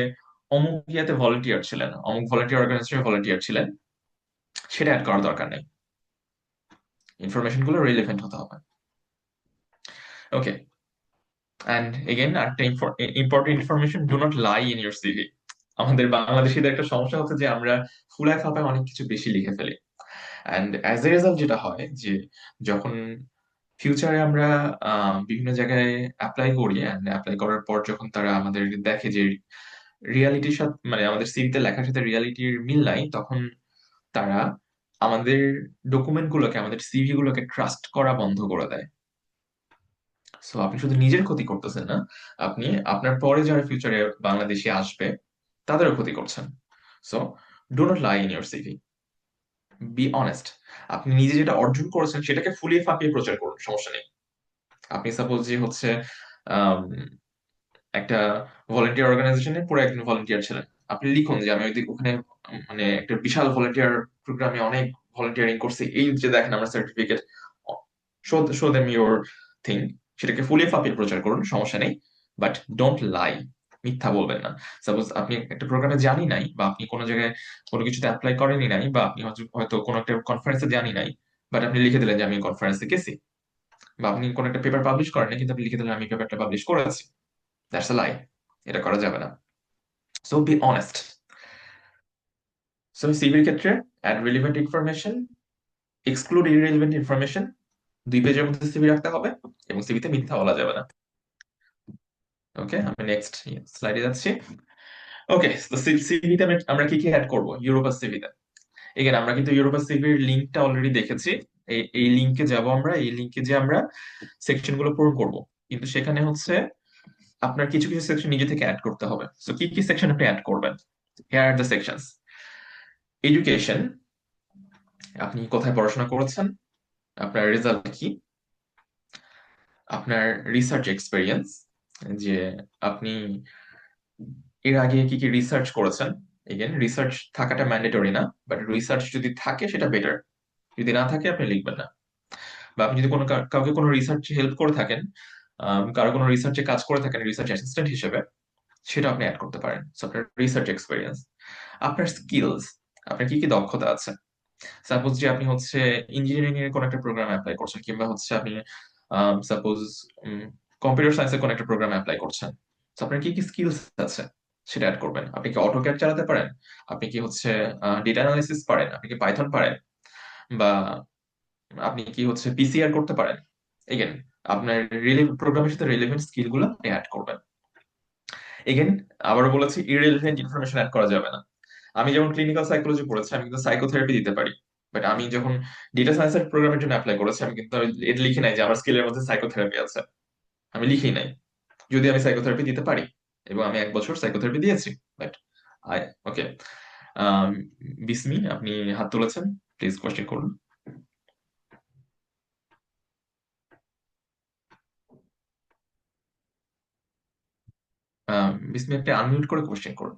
অমুক ইয়াতে ভলান্টিয়ার ছিলেন, অমুক ভলান্টিয়ার অর্গানাইজেশনে ভলান্টিয়ার ছিলেন, সেটা অ্যাড করার দরকার নেই। ইনফরমেশন গুলো রিলেভেন্ট হতে হবে। ওকে, অ্যান্ড এগেন একটা important information, do not lie in your CV. আমাদের বাংলাদেশিদের একটা সমস্যা হচ্ছে যে আমরা ফুলায় ফাপায় অনেক কিছু বেশি লিখে ফেলি, অ্যান্ড অ্যাজ এ রেজাল্ট যেটা হয় যে যখন ফিউচারে আমরা বিভিন্ন জায়গায় অ্যাপ্লাই করি, অ্যান্ড অ্যাপ্লাই করার পর যখন তারা আমাদের দেখে যে রিয়ালিটির সাথে, মানে আমাদের সিভিতে লেখার সাথে রিয়ালিটির মিল নাই, তখন তারা আমাদের ডকুমেন্ট গুলোকে, আমাদের সিভি গুলোকে ট্রাস্ট করা বন্ধ করে দেয়। সো আপনি শুধু নিজের ক্ষতি করতেছেন না, আপনি আপনার পরে যারা ফিউচারে বাংলাদেশে আসবে তাদেরও ক্ষতি করছেন। So do not lie in your CV, be honest. আপনি নিজে যেটা অর্জন করেছেন সেটাকে ফুলিয়ে ফাঁপিয়ে প্রচার করুন, সমস্যা নেই। আপনি সাপোজ যে হচ্ছে আম, একটা ভলেন্টিয়ার অর্গানাইজেশনে পুরো একজন ভলেন্টিয়ার ছিলেন, আপনি লিখুন যে আমি ওখানে মানে একটা বিশাল ভলেন্টিয়ার প্রোগ্রামে অনেক ভলেন্টিয়ারিং করছি, এই যে দেখেন আমার certificate, show them your thing. সেটাকে ফুলিয়ে ফাঁপিয়ে প্রচার করুন, সমস্যা নেই, বাট ডোন্ট লাই, মিথ্যা বলবেন না। সাপোজ আপনি একটা প্রোগ্রামে জানি নাই, বা আপনি কোনো জায়গায় কোনো কিছুতে অ্যাপ্লাই করেনি নাই, বা আপনি হয়তো কোনো একটা কনফারেন্সে জানি নাই, বাট আপনি লিখে দিলেন যে আমি কনফারেন্সে গেছি, বা আপনি কোনো একটা পেপার পাবলিশ করেন না কিন্তু আপনি লিখে দিলেন আমি পেপারটা পাবলিশ করেছি। দ্যাটস আ লাই, এটা করা যাবে না। So be honest. সো সিভির ক্ষেত্রে add relevant information, exclude irrelevant information, 2 পেজের মধ্যে সিভি রাখতে হবে, এবং সিভিতে মিথ্যা বলা যাবে না। ওকে, আমি নেক্সট স্লাইডে যাচ্ছি। ওকে, তো সিভিতে আমরা কি কি অ্যাড করব ইউরোপাস সিভিতে? এখানে আমরা কিন্তু ইউরোপাস সিভির লিঙ্কটা অলরেডি দেখেছি। এই লিঙ্কে যাব আমরা, এই লিঙ্কে যে আমরা সেকশন গুলো পূরণ করব, কিন্তু সেখানে হচ্ছে আপনার কিছু কিছু সেকশন নিজে থেকে অ্যাড করতে হবে। সো কি কি সেকশন আপনি অ্যাড করবেন? Here are the sections. Education, আপনি কোথায় পড়াশোনা করেছেন, আপনার রেজাল্ট কি, আপনার রিসার্চ এক্সপেরিয়েন্স, যে আপনি এর আগে কি কি রিসার্চ করেছেন। এগেন, রিসার্চ থাকাটা ম্যান্ডেটরি না, বাট রিসার্চ যদি থাকে সেটা বেটার, যদি না থাকে আপনি লিখবেন না। বা আপনি যদি কোনো কাউকে কোনো রিসার্চে হেল্প করে থাকেন, কারো কোনো রিসার্চে কাজ করে থাকেন রিসার্চ অ্যাসিস্ট্যান্ট হিসেবে, সেটা আপনি অ্যাড করতে পারেন। সো আপনার রিসার্চ এক্সপেরিয়েন্স, আপনার স্কিলস, আপনার কি কি দক্ষতা আছে। সাপোজ যে আপনি হচ্ছে ইঞ্জিনিয়ারিং এর কোনো একটা প্রোগ্রাম অ্যাপ্লাই করছেন, কিংবা হচ্ছে আপনি সাপোজ কম্পিউটার সায়েন্সের কোনো একটা প্রোগ্রাম অ্যাপ্লাই করছেন, তো আপনার কি কি স্কিলস আছে সেটা অ্যাড করবেন। আপনি কি অটোক্যাড চালাতে পারেন, আপনি কি হচ্ছে ডেটা অ্যানালাইসিস পারেন, আপনি কি পাইথন পারেন, বা আপনি কি হচ্ছে পিসিআর করতে পারেন। এগেন, আপনার প্রোগ্রামের সাথে রিলেভেন্ট স্কিল গুলো আপনি অ্যাড করবেন। এগেন, আবারও বলেছি, ইররিলেভেন্ট ইনফরমেশন অ্যাড করা যাবে না। আমি যেমন ক্লিনিক্যাল সাইকোলজি পড়েছি, আমি কিন্তু সাইকোথেরাপি দিতে পারি, বাট আমি যখন ডেটা সায়েন্সের প্রোগ্রামের জন্য অ্যাপ্লাই করেছি, আমি কিন্তু এটা লিখি নাই যে আমার স্কিলের মধ্যে সাইকোথেরাপি আছে, আমি লিখি নাই। যদি আমি সাইকোথেরাপি দিতে পারি, এবং আমি 1 বছর সাইকোথেরাপি দিয়েছি, বাট আই ওকে। বিসমি, আপনি হাত তুলেছেন, প্লিজ কোয়েশ্চেন করুন। বিসমি, আপনি আনমিউট করে কোয়েশ্চেন করুন।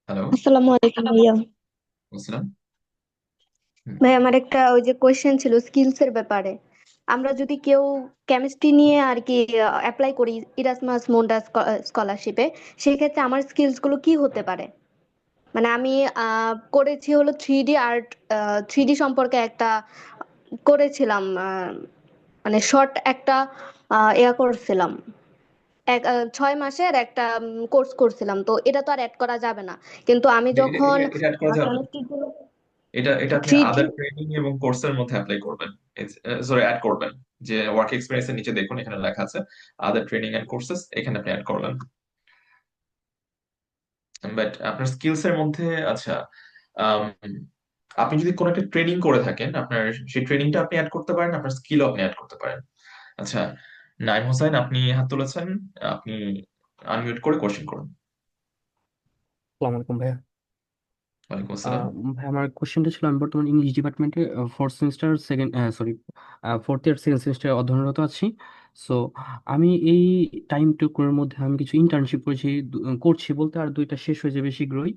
হ্যালো, আসসালামু আলাইকুম ভাইয়া। বুঝলাম। ভাই আমার একটা ওই যে কোয়েশ্চেন ছিল স্কিলস এর ব্যাপারে। আমরা যদি কেউ কেমিস্ট্রি নিয়ে আর কি অ্যাপ্লাই করি ইরাসমাস মুন্ডাস স্কলারশিপে, সেক্ষেত্রে আমার স্কিলস গুলো কি হতে পারে? মানে আমি করেছি হলো 3D আর্ট, 3D সম্পর্কে একটা করেছিলাম, মানে শর্ট একটা ইয়া করছিলাম, 6 মাসের একটা কোর্স করছিলাম, তো এটা তো আর অ্যাড করা যাবে না। কিন্তু আমি যখন এটা অ্যাড করা যাবে না। কেমিস্ট্রি গুলো এটা আপনি 3D, আদার ট্রেনিং এবং কোর্সের মধ্যে অ্যাপ্লাই করবেন, সরি অ্যাড করবেন। যে ওয়ার্ক এক্সপিরিয়েন্স এর নিচে দেখুন, এখানে লেখা আছে আদার ট্রেনিং এন্ড কোর্সেস, এখানে আপনি অ্যাড করবেন। বাট আপনার স্কিলস এর মধ্যে, আচ্ছা, আম, আপনি যদি কোনো একটা ট্রেনিং করে থাকেন, আপনার সেই ট্রেনিংটা আপনি অ্যাড করতে পারেন, আপনার স্কিলও আপনি অ্যাড করতে পারেন। আচ্ছা, নাইম হোসেন, আপনি হাত তুলেছেন, আপনি আনমিউট করে কোশ্চেন করুন। আসসালামু আলাইকুম ভাইয়া। ওয়ালাইকুম আসসালাম। ভাই, আমার কোশ্চেনটা ছিল, আমি বর্তমানে ইংলিশ ডিপার্টমেন্টে fourth semester second sorry fourth year second সেমিস্টারে অধ্যয়নরত আছি। সো আমি এই টাইমটুকুর মধ্যে আমি কিছু ইন্টার্নশিপ করছি বলতে, আর দুইটা শেষ হয়ে যাবে শীঘ্রই।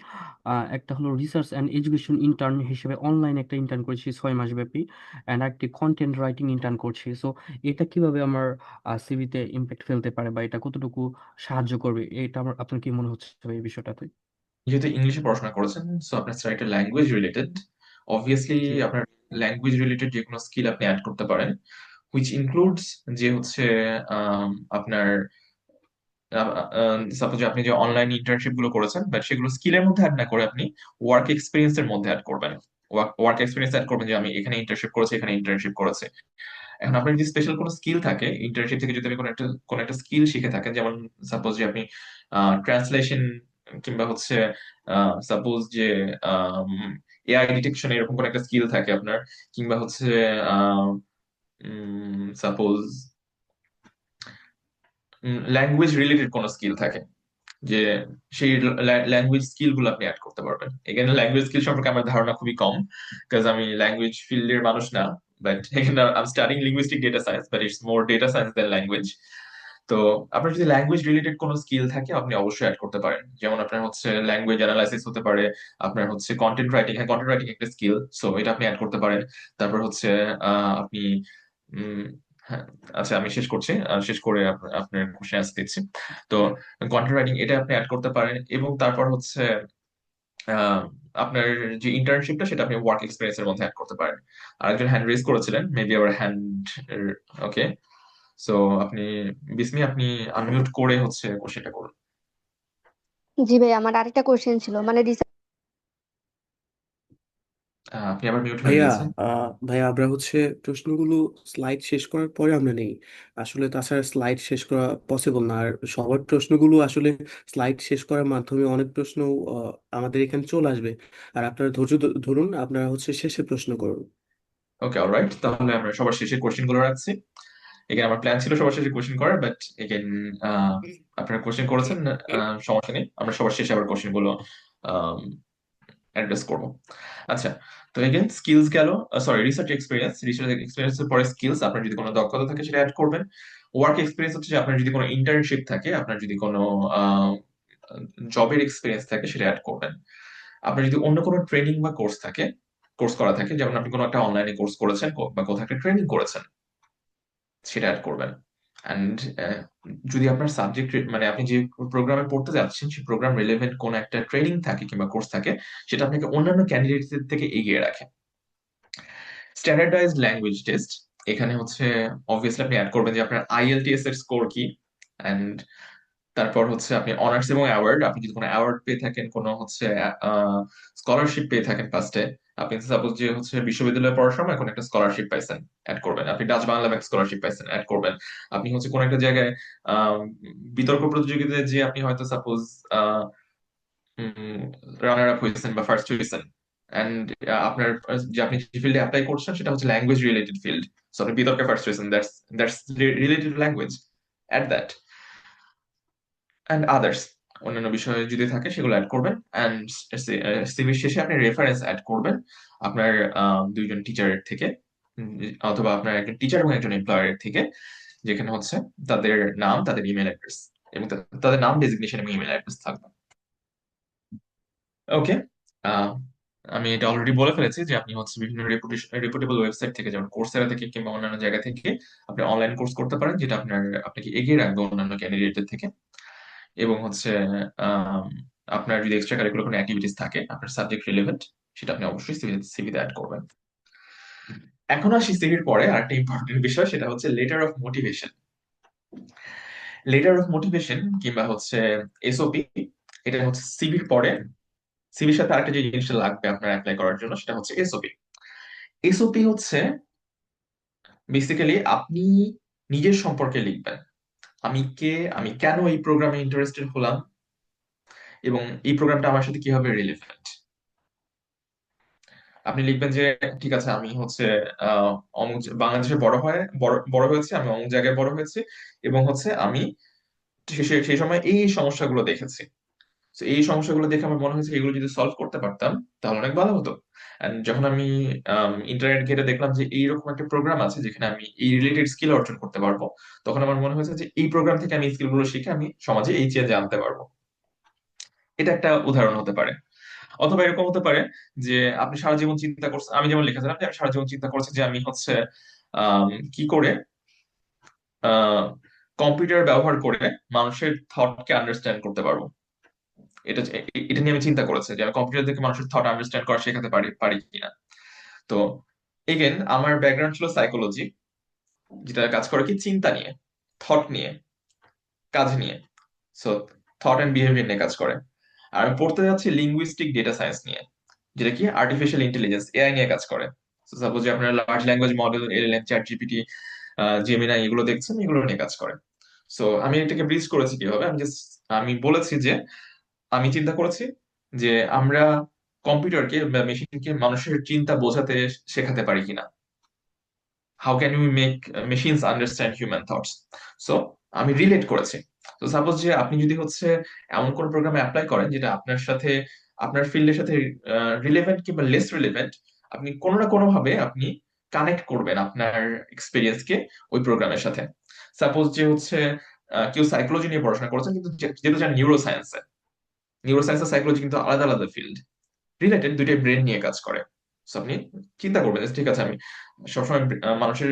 একটা হলো রিসার্চ অ্যান্ড এডুকেশন ইন্টার্ন হিসেবে অনলাইন একটা ইন্টার্ন করেছি 6 মাস ব্যাপী, অ্যান্ড একটি কন্টেন্ট রাইটিং ইন্টার্ন করছি। সো এটা কিভাবে আমার সিভিতে ইম্প্যাক্ট ফেলতে পারে, বা এটা কতটুকু সাহায্য করবে, এটা আমার, আপনার কি মনে হচ্ছে ভাই এই বিষয়টাতে? যেহেতু ইংলিশে পড়াশোনা করেছেন, সো আপনার একটা ল্যাঙ্গুয়েজ রিলেটেড, অবভিয়াসলি জি। আপনার ল্যাঙ্গুয়েজ রিলেটেড যে কোনো স্কিল আপনি অ্যাড করতে পারেন, হুইচ ইনক্লুডস যে হচ্ছে আপনার সাপোজ আপনি যে অনলাইন ইন্টার্নশিপ গুলো করেছেন, বাট সেগুলো স্কিলের মধ্যে অ্যাড না করে আপনি ওয়ার্ক এক্সপিরিয়েন্স এর মধ্যে অ্যাড করবেন। ওয়ার্ক এক্সপিরিয়েন্স অ্যাড করবেন যে আমি এখানে ইন্টার্নশিপ করেছি, এখানে ইন্টার্নশিপ করেছি। এখন আপনার যদি স্পেশাল কোনো স্কিল থাকে ইন্টার্নশিপ থেকে, যদি আপনি কোনো একটা স্কিল শিখে থাকেন, যেমন সাপোজ যে আপনি ট্রান্সলেশন, কিংবা হচ্ছে সাপোজ যে এআই ডিটেকশন, এরকম কোনো একটা স্কিল থাকে আপনার, কিংবা হচ্ছে সাপোজ ল্যাঙ্গুয়েজ রিলেটেড কোনো স্কিল থাকে, যে সেই ল্যাঙ্গুয়েজ স্কিল গুলো আপনি অ্যাড করতে পারবেন। এখানে ল্যাঙ্গুয়েজ স্কিল সম্পর্কে আমার ধারণা খুবই কম, বিকজ আমি ল্যাঙ্গুয়েজ ফিল্ডের মানুষ না। বাট এখানে I am studying linguistic data science, but it's more data science than language. তো আপনার যদি ল্যাঙ্গুয়েজ রিলেটেড কোনো স্কিল থাকে আপনি অবশ্যই অ্যাড করতে পারেন। যেমন আপনার হচ্ছে ল্যাঙ্গুয়েজ অ্যানালাইসিস হতে পারে, আপনার হচ্ছে কন্টেন্ট রাইটিং, হ্যাঁ কন্টেন্ট রাইটিং একটা স্কিল, সো এটা আপনি অ্যাড করতে পারেন। তারপর হচ্ছে আপনি উম, হ্যাঁ, আচ্ছা আমি শেষ করছি, শেষ করে আপনার কোশ্চেন আনসার দিচ্ছি। তো কন্টেন্ট রাইটিং এটা আপনি অ্যাড করতে পারেন, এবং তারপর হচ্ছে আহ, আপনার যে ইন্টার্নশিপটা সেটা আপনি ওয়ার্ক এক্সপিরিয়েন্স এর মধ্যে অ্যাড করতে পারেন। আরেকজন হ্যান্ড রেজ করেছিলেন, মেবি আবার হ্যান্ড, ওকে। সো আপনি বিসমি, আপনি আনমিউট করে হচ্ছে কোশ্চেনটা করুন। জি ভাই, আমার আরেকটা কোশ্চেন ছিল, মানে আপনি আবার মিউট হয়ে ভাইয়া গিয়েছেন। ভাইয়া আমরা হচ্ছে প্রশ্নগুলো স্লাইড শেষ করার পরে আমরা নেই। আসলে তাছাড়া স্লাইড শেষ করা পসিবল না। আর সবার প্রশ্নগুলো আসলে স্লাইড শেষ করার মাধ্যমে অনেক প্রশ্ন আমাদের এখানে চলে আসবে। আর আপনারা ধৈর্য ধরুন, আপনারা হচ্ছে শেষে প্রশ্ন করুন। ওকে, অলরাইট, তাহলে আমরা সবার শেষে কোশ্চেন গুলো রাখছি। এখানে আমার প্ল্যান ছিল সবার শেষে কোশ্চেন করার, বাট এগেন আপনারা কোশ্চেন করেছেন, সমস্যা নেই, আমরা সবার শেষে আবার কোশ্চেন গুলো অ্যাড্রেস করবো। আচ্ছা, তো এগেন স্কিলস গেল, সরি রিসার্চ এক্সপিরিয়েন্স, এর পরে স্কিলস, আপনার যদি কোনো দক্ষতা থাকে সেটা অ্যাড করবেন। ওয়ার্ক এক্সপিরিয়েন্স হচ্ছে যে আপনার যদি কোনো ইন্টার্নশিপ থাকে, আপনার যদি কোনো জবের এক্সপিরিয়েন্স থাকে সেটা অ্যাড করবেন। আপনার যদি অন্য কোনো ট্রেনিং বা কোর্স করা থাকে, যেমন আপনি কোনো একটা অনলাইনে কোর্স করেছেন বা কোথাও একটা ট্রেনিং করেছেন, সেটা অ্যাড করবেন। অ্যান্ড যদি আপনার সাবজেক্ট, মানে আপনি যে প্রোগ্রামে পড়তে যাচ্ছেন সেই প্রোগ্রাম রিলেভেন্ট কোন একটা ট্রেনিং থাকে কিংবা কোর্স থাকে, সেটা আপনাকে অন্যান্য ক্যান্ডিডেটদের থেকে এগিয়ে রাখে। স্ট্যান্ডার্ডাইজড ল্যাঙ্গুয়েজ টেস্ট, এখানে হচ্ছে অবভিয়াসলি আপনি অ্যাড করবেন যে আপনার আইএলটিএস এর স্কোর কি। অ্যান্ড তারপর হচ্ছে আপনি অনার্স এবং অ্যাওয়ার্ড, আপনি যদি কোনো অ্যাওয়ার্ড পেয়ে থাকেন, কোনো হচ্ছে স্কলারশিপ পেয়ে থাকেন ফার্স্টে, আপনি সাপোজ যে হচ্ছে বিশ্ববিদ্যালয়ে পড়ার সময় কোনো একটা স্কলারশিপ পাইছেন, অ্যাড করবেন। আপনি ডাচ বাংলা ব্যাংক স্কলারশিপ পাইছেন, অ্যাড করবেন। আপনি হচ্ছে কোনো একটা জায়গায় আহ বিতর্ক প্রতিযোগিতায় যে আপনি হয়তো সাপোজ রানার আপ হয়েছেন বা ফার্স্ট হয়েছেন, অ্যান্ড আপনার যে আপনি যে ফিল্ডে অ্যাপ্লাই করছেন সেটা হচ্ছে ল্যাঙ্গুয়েজ রিলেটেড ফিল্ড, সো আপনি বিতর্কে ফার্স্ট হয়েছেন, that's related language, at that. And others, অন্যান্য বিষয় যদি থাকে সেগুলো অ্যাড করবেন। অ্যান্ড সিভির শেষে আপনি রেফারেন্স অ্যাড করবেন আপনার দুইজন টিচারের থেকে, অথবা আপনার একজন টিচার এবং একজন এমপ্লয়ারের থেকে, যেখানে হচ্ছে তাদের নাম, তাদের ইমেল অ্যাড্রেস, এবং তাদের নাম, ডেজিগনেশন এবং ইমেল অ্যাড্রেস থাকবে। ওকে, আমি এটা অলরেডি বলে ফেলেছি যে আপনি হচ্ছে বিভিন্ন রেপুটেবল ওয়েবসাইট থেকে, যেমন কোর্সেরা থেকে কিংবা অন্যান্য জায়গা থেকে আপনি অনলাইন কোর্স করতে পারেন, যেটা আপনাকে এগিয়ে রাখবে অন্যান্য ক্যান্ডিডেটদের থেকে। এবং হচ্ছে আম, আপনার যদি এক্সট্রা কারিকুলার কোনো অ্যাক্টিভিটিস থাকে আপনার সাবজেক্ট রিলেভেন্ট, সেটা আপনি অবশ্যই সিভিতে অ্যাড করবেন। এখন আসি সিভির পরে আরেকটা ইম্পর্টেন্ট বিষয়, সেটা হচ্ছে letter of motivation. Letter of motivation কিংবা হচ্ছে এসওপি, এটা হচ্ছে সিভির পরে। সিভির সাথে আরেকটা যে জিনিসটা লাগবে আপনার অ্যাপ্লাই করার জন্য, সেটা হচ্ছে এসওপি। এসওপি হচ্ছে বেসিক্যালি আপনি নিজের সম্পর্কে লিখবেন। আমি কে, আমি কেন এই প্রোগ্রামে ইন্টারেস্টেড হলাম, এবং এই প্রোগ্রামটা আমার সাথে কিভাবে রিলেভেন্ট। আপনি লিখবেন যে ঠিক আছে, আমি হচ্ছে অমুক বাংলাদেশে বড় হয়েছে, আমি অমুক জায়গায় বড় হয়েছি, এবং হচ্ছে আমি সেই সময় এই সমস্যাগুলো দেখেছি। তো এই সমস্যাগুলো দেখে আমার মনে হয়েছে এগুলো যদি সলভ করতে পারতাম তাহলে অনেক ভালো হতো। এন্ড যখন আমি ইন্টারনেট ঘেটে দেখলাম যে এইরকম একটা প্রোগ্রাম আছে যেখানে আমি এই রিলেটেড স্কিল অর্জন করতে পারবো, তখন আমার মনে হয়েছে যে এই প্রোগ্রাম থেকে আমি স্কিলগুলো শিখে আমি সমাজে এই চেঞ্জ আনতে পারবো। এটা একটা উদাহরণ হতে পারে। অথবা এরকম হতে পারে যে আপনি সারা জীবন চিন্তা করছেন, আমি যেমন লিখেছিলাম যে আমি সারা জীবন চিন্তা করছি যে আমি হচ্ছে কি করে কম্পিউটার ব্যবহার করে মানুষের থটকে আন্ডারস্ট্যান্ড করতে পারবো। এটা এটা নিয়ে আমি চিন্তা করেছি যে আমি কম্পিউটার থেকে মানুষের থট আন্ডারস্ট্যান্ড করা শেখাতে পারি কিনা। তো এগেন আমার ব্যাকগ্রাউন্ড ছিল সাইকোলজি, যেটা কাজ করে কি চিন্তা নিয়ে, থট নিয়ে, কাজ নিয়ে। সো থট অ্যান্ড বিহেভিয়ার নিয়ে কাজ করে। আর আমি পড়তে যাচ্ছি লিঙ্গুইস্টিক ডেটা সায়েন্স নিয়ে, যেটা কি আর্টিফিশিয়াল ইন্টেলিজেন্স, এআই নিয়ে কাজ করে। সাপোজ যে আপনারা large language model, LLM, chat GPT, Gemini এগুলো দেখছেন, এগুলো নিয়ে কাজ করে। সো আমি এটাকে ব্রিজ করেছি কিভাবে, আমি বলেছি যে আমি চিন্তা করেছি যে আমরা কম্পিউটারকে বা মেশিনকে মানুষের চিন্তা বোঝাতে শেখাতে পারি কিনা। How can you make machines understand human thoughts. So আমি রিলেট করেছি। তো সাপোজ যে আপনি যদি হচ্ছে এমন কোন প্রোগ্রামে অ্যাপ্লাই করেন যেটা আপনার সাথে, আপনার ফিল্ডের সাথে রিলেভেন্ট কিংবা লেস রিলেভেন্ট, আপনি কোনো না কোনো ভাবে আপনি কানেক্ট করবেন আপনার এক্সপিরিয়েন্সকে ওই প্রোগ্রামের সাথে। সাপোজ যে হচ্ছে কেউ সাইকোলজি নিয়ে পড়াশোনা করেছেন, কিন্তু যেহেতু যান নিউরো সায়েন্সে, নিউরো সায়েন্স আর সাইকোলজি কিন্তু আলাদা আলাদা ফিল্ড, রিলেটেড, দুইটাই ব্রেন নিয়ে কাজ করে। So আপনি চিন্তা করবেন যে ঠিক আছে, আমি সবসময় মানুষের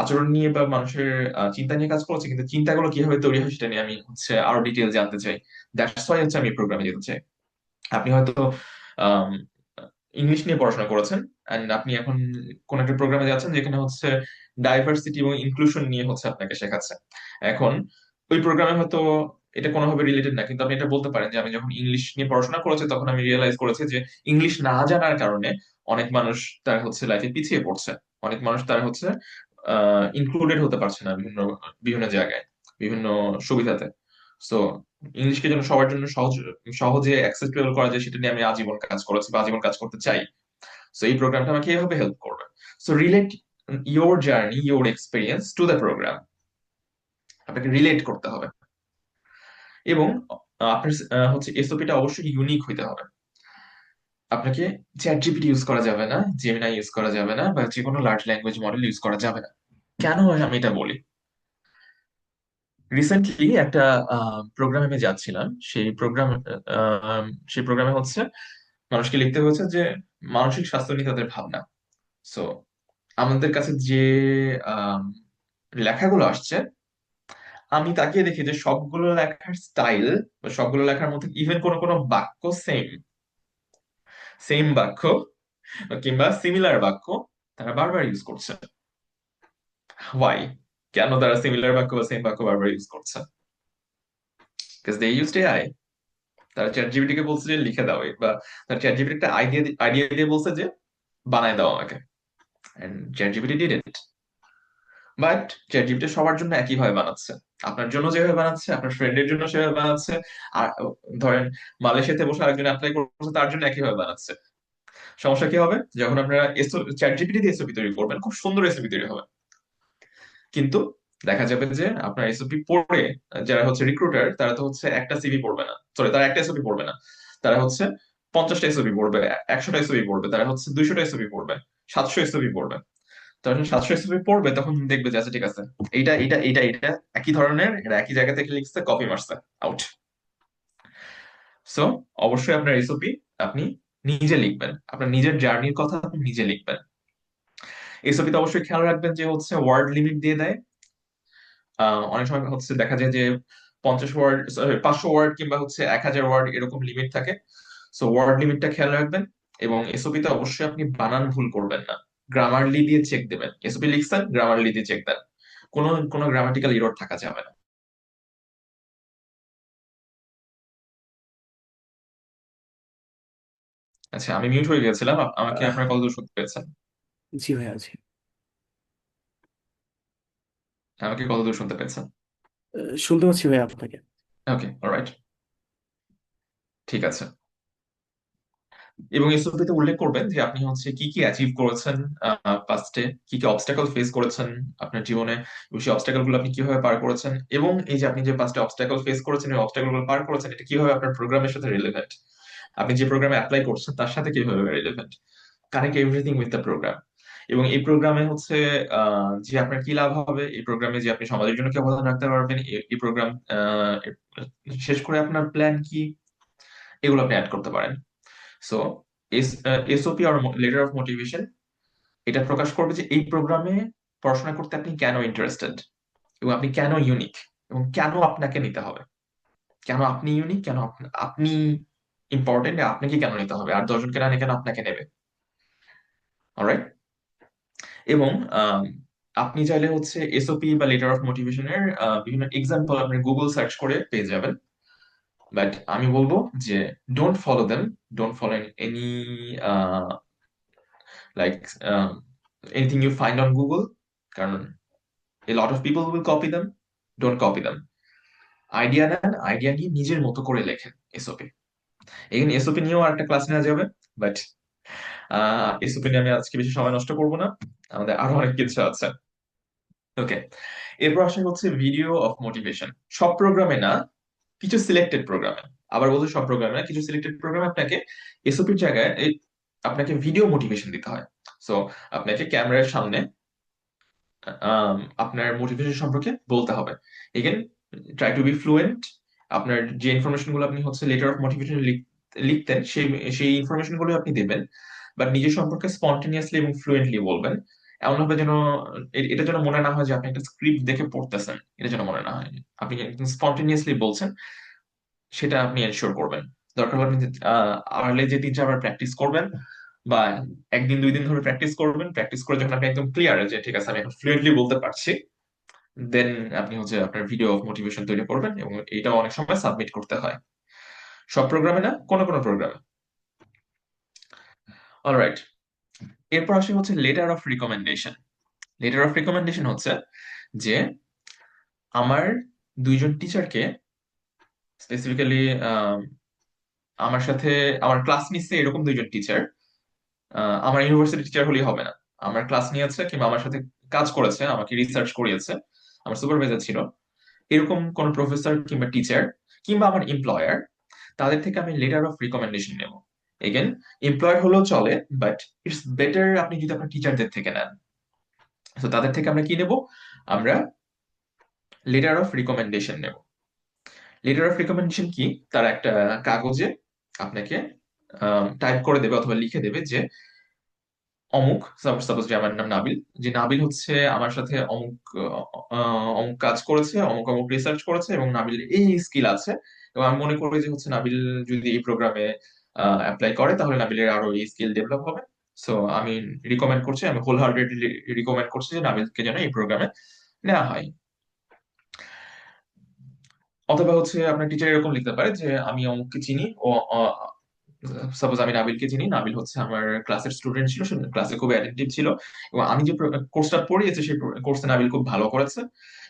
আচরণ নিয়ে বা মানুষের চিন্তা নিয়ে কাজ করছি, কিন্তু চিন্তাগুলো কিভাবে তৈরি হয় সেটা নিয়ে আমি হচ্ছে আরো ডিটেল জানতে চাই। দ্যাটস ওয়াই হচ্ছে আমি প্রোগ্রামে যেতে চাই। আপনি হয়তো ইংলিশ নিয়ে পড়াশোনা করেছেন, এন্ড আপনি এখন কোন একটা প্রোগ্রামে যাচ্ছেন যেখানে হচ্ছে ডাইভার্সিটি এবং ইনক্লুশন নিয়ে হচ্ছে আপনাকে শেখাচ্ছে। এখন ওই প্রোগ্রামে হয়তো এটা কোনোভাবে রিলেটেড না, কিন্তু আপনি এটা বলতে পারেন যে আমি যখন ইংলিশ নিয়ে পড়াশোনা করেছি তখন আমি রিয়েলাইজ করেছি যে ইংলিশ না জানার কারণে অনেক মানুষ তার হচ্ছে লাইফে পিছিয়ে পড়ছে, অনেক মানুষ তার হচ্ছে ইনক্লুডেড হতে পারছে না বিভিন্ন বিভিন্ন জায়গায়, বিভিন্ন সুবিধাতে। সো ইংলিশকে যেন সবার জন্য সহজে অ্যাক্সেসিবল করা যায় সেটা নিয়ে আমি আজীবন কাজ করেছি বা আজীবন কাজ করতে চাই। সো এই প্রোগ্রামটা আমাকে এভাবে হেল্প করবে। So relate your journey, your experience to the program. আপনাকে রিলেট করতে হবে, এবং আপনার হচ্ছে এসওপিটা অবশ্যই ইউনিক হইতে হবে। আপনাকে চ্যাট জিপিটি ইউজ করা যাবে না, জেমিনাই ইউজ করা যাবে না, বা যে কোনো লার্জ ল্যাঙ্গুয়েজ মডেল ইউজ করা যাবে না। কেন আমি এটা বলি? রিসেন্টলি একটা প্রোগ্রামে আমি যাচ্ছিলাম, সেই প্রোগ্রামে হচ্ছে মানুষকে লিখতে হয়েছে যে মানসিক স্বাস্থ্য নিয়ে তাদের ভাবনা। সো আমাদের কাছে যে আম, লেখাগুলো আসছে, আমি তাকিয়ে দেখি যে সবগুলো লেখার স্টাইল বা সবগুলো লেখার মধ্যে ইভেন কোনো কোনো বাক্য সেম, সেম বাক্য কিংবা সিমিলার বাক্য তারা বারবার ইউজ করছে। হোয়াই? কেন তারা সিমিলার বাক্য বা সেম বাক্য বারবার ইউজ করছে? Because they used AI. তারা চ্যাট জিপিটি কে বলছে যে লিখে দাও, বা তারা চ্যাট জিপিটি একটা আইডিয়া আইডিয়া দিয়ে বলছে যে বানায় দাও আমাকে, and ChatGPT did it. But ChatGPT সবার জন্য একই ভাবে বানাচ্ছে, আপনার জন্য যেভাবে বানাচ্ছে, আপনার ফ্রেন্ডের জন্য সেভাবে বানাচ্ছে, আর ধরেন মালয়েশিয়াতে বসে আরেকজন অ্যাপ্লাই করছে তার জন্য একই ভাবে বানাচ্ছে। সমস্যা কি হবে? যখন আপনারা চ্যাট জিপিটি দিয়ে এসওপি তৈরি করবেন, খুব সুন্দর এসওপি তৈরি হবে, কিন্তু দেখা যাবে যে আপনার এসওপি পড়ে যারা হচ্ছে রিক্রুটার, তারা তো হচ্ছে একটা সিভি পড়বে না, সরি তারা একটা এসওপি পড়বে না, তারা হচ্ছে 50টা এসওপি পড়বে, 100টা এসওপি পড়বে, তারা হচ্ছে 200টা এসওপি পড়বে, 700 এসওপি পড়বে। তখন 700 এসওপি পড়বে, তখন দেখবে যে আচ্ছা ঠিক আছে, এইটা এটা এটা এটা একই ধরনের, এরা একই জায়গা থেকে লিখছে, কপি মারছে, আউট। সো অবশ্যই আপনার এসওপি আপনি নিজে লিখবেন, আপনার নিজের জার্নির কথা আপনি নিজে লিখবেন। এসওপি তে অবশ্যই খেয়াল রাখবেন যে হচ্ছে ওয়ার্ড লিমিট দিয়ে দেয়। অনেক সময় হচ্ছে দেখা যায় যে 50 ওয়ার্ড, 500 ওয়ার্ড কিংবা হচ্ছে 1000 ওয়ার্ড এরকম লিমিট থাকে। সো ওয়ার্ড লিমিটটা খেয়াল রাখবেন, এবং এসওপি তে অবশ্যই আপনি বানান ভুল করবেন না, গ্রামারলি দিয়ে চেক দেবেন। এসওপি লিখছেন, গ্রামারলি দিয়ে চেক দেন, কোনো কোনো গ্রামাটিক্যাল এরর থাকা যাবে না। আচ্ছা, আমি মিউট হয়ে গেছিলাম, আমাকে আহ, আপনারা কতদূর শুনতে পেয়েছেন? জি ভাই আছি। আমাকে কতদূর শুনতে পেয়েছেন? শুনতে পাচ্ছি ভাই আপনাকে। ওকে, অলরাইট, ঠিক আছে। এবং এসওপি তে উল্লেখ করবেন যে আপনি হচ্ছে কি কি অ্যাচিভ করেছেন পাস্টে, কি কি অবস্টাকল ফেস করেছেন আপনার জীবনে, এবং সেই অবস্টাকল গুলো আপনি কিভাবে পার করেছেন, এবং এই যে আপনি যে পাস্টে অবস্টাকল ফেস করেছেন, এই অবস্টাকল গুলো পার করেছেন, এটা কিভাবে আপনার প্রোগ্রামের সাথে রিলেভেন্ট, আপনি যে প্রোগ্রামে অ্যাপ্লাই করছেন তার সাথে কিভাবে relevant, connect everything with the program. এবং এই প্রোগ্রামে হচ্ছে যে আপনার কি লাভ হবে, এই প্রোগ্রামে যে আপনি সমাজের জন্য কি অবদান রাখতে পারবেন, এই প্রোগ্রাম শেষ করে আপনার প্ল্যান কি, এগুলো আপনি অ্যাড করতে পারেন। সো এসওপি আর লেটার অফ মোটিভেশন এটা প্রকাশ করবে যে এই প্রোগ্রামে পড়াশোনা করতে আপনি কেন ইন্টারেস্টেড, এবং আপনি কেন ইউনিক, এবং কেন আপনাকে নিতে হবে, কেন আপনি ইউনিক, কেন আপনি ইম্পর্টেন্ট, আপনাকে কেন নিতে হবে, আর 10জনকে না নিয়ে কেন আপনাকে নেবে। অলরাইট। এবং আপনি চাইলে হচ্ছে এসওপি বা লেটার অফ মোটিভেশনের বিভিন্ন এক্সাম্পল আপনি গুগল সার্চ করে পেয়ে যাবেন। বাট আমি বলবো যে don't follow them, don't follow any like anything you find on Google, কারণ a lot of people will copy them. Don't copy them. Idea নেন, আইডিয়া নিয়ে নিজের মতো করে লেখেন এসওপি। এখানে এসওপি নিয়েও আরেকটা ক্লাস নেওয়া যাবে, বাট এসওপি নিয়ে আমি আজকে বেশি সময় নষ্ট করব না, আমাদের আরো অনেক কিছু আছে। ওকে, এরপর আসে হচ্ছে ভিডিও অফ মোটিভেশন। সব প্রোগ্রামে না, কিছু সিলেক্টেড প্রোগ্রামে, আবার বলতে সব প্রোগ্রামে না, কিছু সিলেক্টেড প্রোগ্রামে আপনাকে এসওপির জায়গায় আপনাকে ভিডিও মোটিভেশন দিতে হয়। সো আপনাকে ক্যামেরার সামনে আপনার মোটিভেশন সম্পর্কে বলতে হবে। Again, try to be fluent. আপনার যে ইনফরমেশন গুলো আপনি হচ্ছে লেটার অফ মোটিভেশন লিখতেন, সেই সেই ইনফরমেশন গুলো আপনি দেবেন, বাট নিজের সম্পর্কে স্পন্টেনিয়াসলি এবং ফ্লুয়েন্টলি বলবেন। এমন ভাবে যেন এটা যেন মনে না হয় যে আপনি একটা স্ক্রিপ্ট দেখে পড়তেছেন, এটা যেন মনে না হয়। আপনি স্পন্টেনিয়াসলি বলছেন, সেটা আপনি এনশিওর করবেন। দরকার হলে আপনি আর্লি যে 3-4 বার প্র্যাকটিস করবেন, বা 1 দিন 2 দিন ধরে প্র্যাকটিস করবেন। প্র্যাকটিস করে যখন আপনি একদম ক্লিয়ার যে ঠিক আছে আমি এখন ফ্লুয়েন্টলি বলতে পারছি, দেন আপনি হচ্ছে আপনার ভিডিও অফ মোটিভেশন তৈরি করবেন, এবং এটা অনেক সময় সাবমিট করতে হয়। সব প্রোগ্রামে না, কোনো কোনো প্রোগ্রামে। অলরাইট, এরপর আসে হচ্ছে letter of recommendation. Letter of recommendation হচ্ছে যে আমার 2জন টিচারকে স্পেসিফিক্যালি আমার সাথে আমার ক্লাস নিচ্ছে এরকম 2জন টিচার, আমার ইউনিভার্সিটি টিচার হলেই হবে না, আমার ক্লাস নিয়েছে কিংবা আমার সাথে কাজ করেছে, আমাকে রিসার্চ করিয়েছে, আমার সুপারভাইজার ছিল, এরকম কোন প্রফেসর কিংবা টিচার কিংবা আমার এমপ্লয়ার, তাদের থেকে আমি লেটার অফ রিকমেন্ডেশন নেব। এগেন, এমপ্লয়ার হলেও চলে, বাট ইটস বেটার আপনি যদি আপনার টিচারদের থেকে নেন। তো তাদের থেকে আমরা কি নেব? আমরা লেটার অফ রিকমেন্ডেশন নেব। লেটার অফ রিকমেন্ডেশন কি? তারা একটা কাগজে আপনাকে টাইপ করে দেবে অথবা লিখে দেবে যে অমুক, সাপোজ যে আমার নাম নাবিল, যে নাবিল হচ্ছে আমার সাথে অমুক অমুক কাজ করেছে, অমুক অমুক রিসার্চ করেছে, এবং নাবিল এই স্কিল আছে, এবং আমি মনে করি যে হচ্ছে নাবিল যদি এই প্রোগ্রামে অ্যাপ্লাই করে তাহলে নাবিলের আরো এই স্কিল ডেভেলপ হবে। সো আমি রিকমেন্ড করছি, আমি হোল হার্টেডলি রিকমেন্ড করছি যে নাবিলকে যেন এই প্রোগ্রামে নেওয়া হয়। অথবা হচ্ছে আপনার টিচার এরকম লিখতে পারে যে আমি অমুককে চিনি, ও সাপোজ আমি নাবিলকে চিনি, নাবিল হচ্ছে আমার ক্লাসের স্টুডেন্ট ছিল, ক্লাসে খুব অ্যাটেন্টিভ ছিল, এবং আমি যে কোর্সটা পড়িয়েছি সেই কোর্সে নাবিল খুব ভালো করেছে,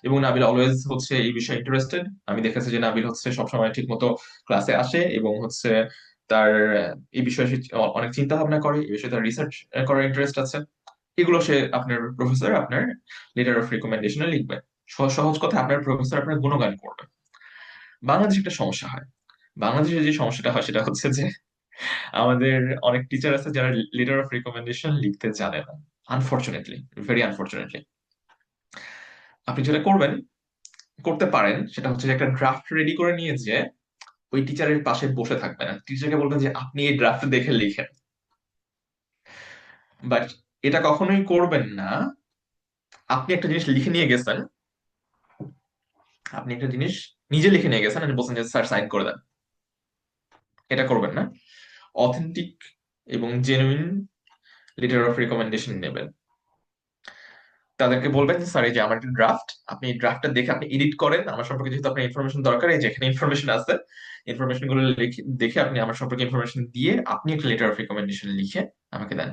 এবং নাবিল অলওয়েজ হচ্ছে এই বিষয়ে ইন্টারেস্টেড। আমি দেখেছি যে নাবিল হচ্ছে সবসময় ঠিক মতো ক্লাসে আসে, এবং হচ্ছে তার এই বিষয়ে সে অনেক চিন্তা ভাবনা করে, এই বিষয়ে তার রিসার্চ করার ইন্টারেস্ট আছে। এগুলো সে আপনার প্রফেসর আপনার লেটার অফ রিকমেন্ডেশনে লিখবে। সহজ কথা, আপনার প্রফেসর আপনার গুণগান করবে। বাংলাদেশে একটা সমস্যা হয়, বাংলাদেশে যে সমস্যাটা হয় সেটা হচ্ছে যে আমাদের অনেক টিচার আছে যারা লেটার অফ রিকমেন্ডেশন লিখতে জানে না, আনফরচুনেটলি, ভেরি আনফরচুনেটলি। আপনি যেটা করবেন, করতে পারেন, সেটা হচ্ছে যে একটা ড্রাফট রেডি করে নিয়ে যে ওই টিচারের পাশে বসে থাকবেন, টিচারকে বলবেন যে আপনি এই ড্রাফট দেখে লিখেন। বাট এটা কখনোই করবেন না আপনি একটা জিনিস লিখে নিয়ে গেছেন, আপনি একটা জিনিস নিজে লিখে নিয়ে গেছেন আর বলছেন যে স্যার সাইন করে দেন। এটা করবেন না। অথেন্টিক এবং জেনুইন লেটার অফ রিকমেন্ডেশন নেবেন। তাদেরকে বলবেন যে স্যার এই যে আমার একটা ড্রাফট, আপনি এই ড্রাফটটা দেখে আপনি এডিট করেন, আমার সম্পর্কে যেহেতু আপনার ইনফরমেশন দরকার, এই যে এখানে ইনফরমেশন আছে, ইনফরমেশন গুলো দেখে আপনি আমার সম্পর্কে ইনফরমেশন দিয়ে আপনি একটা লেটার অফ রিকমেন্ডেশন লিখে আমাকে দেন।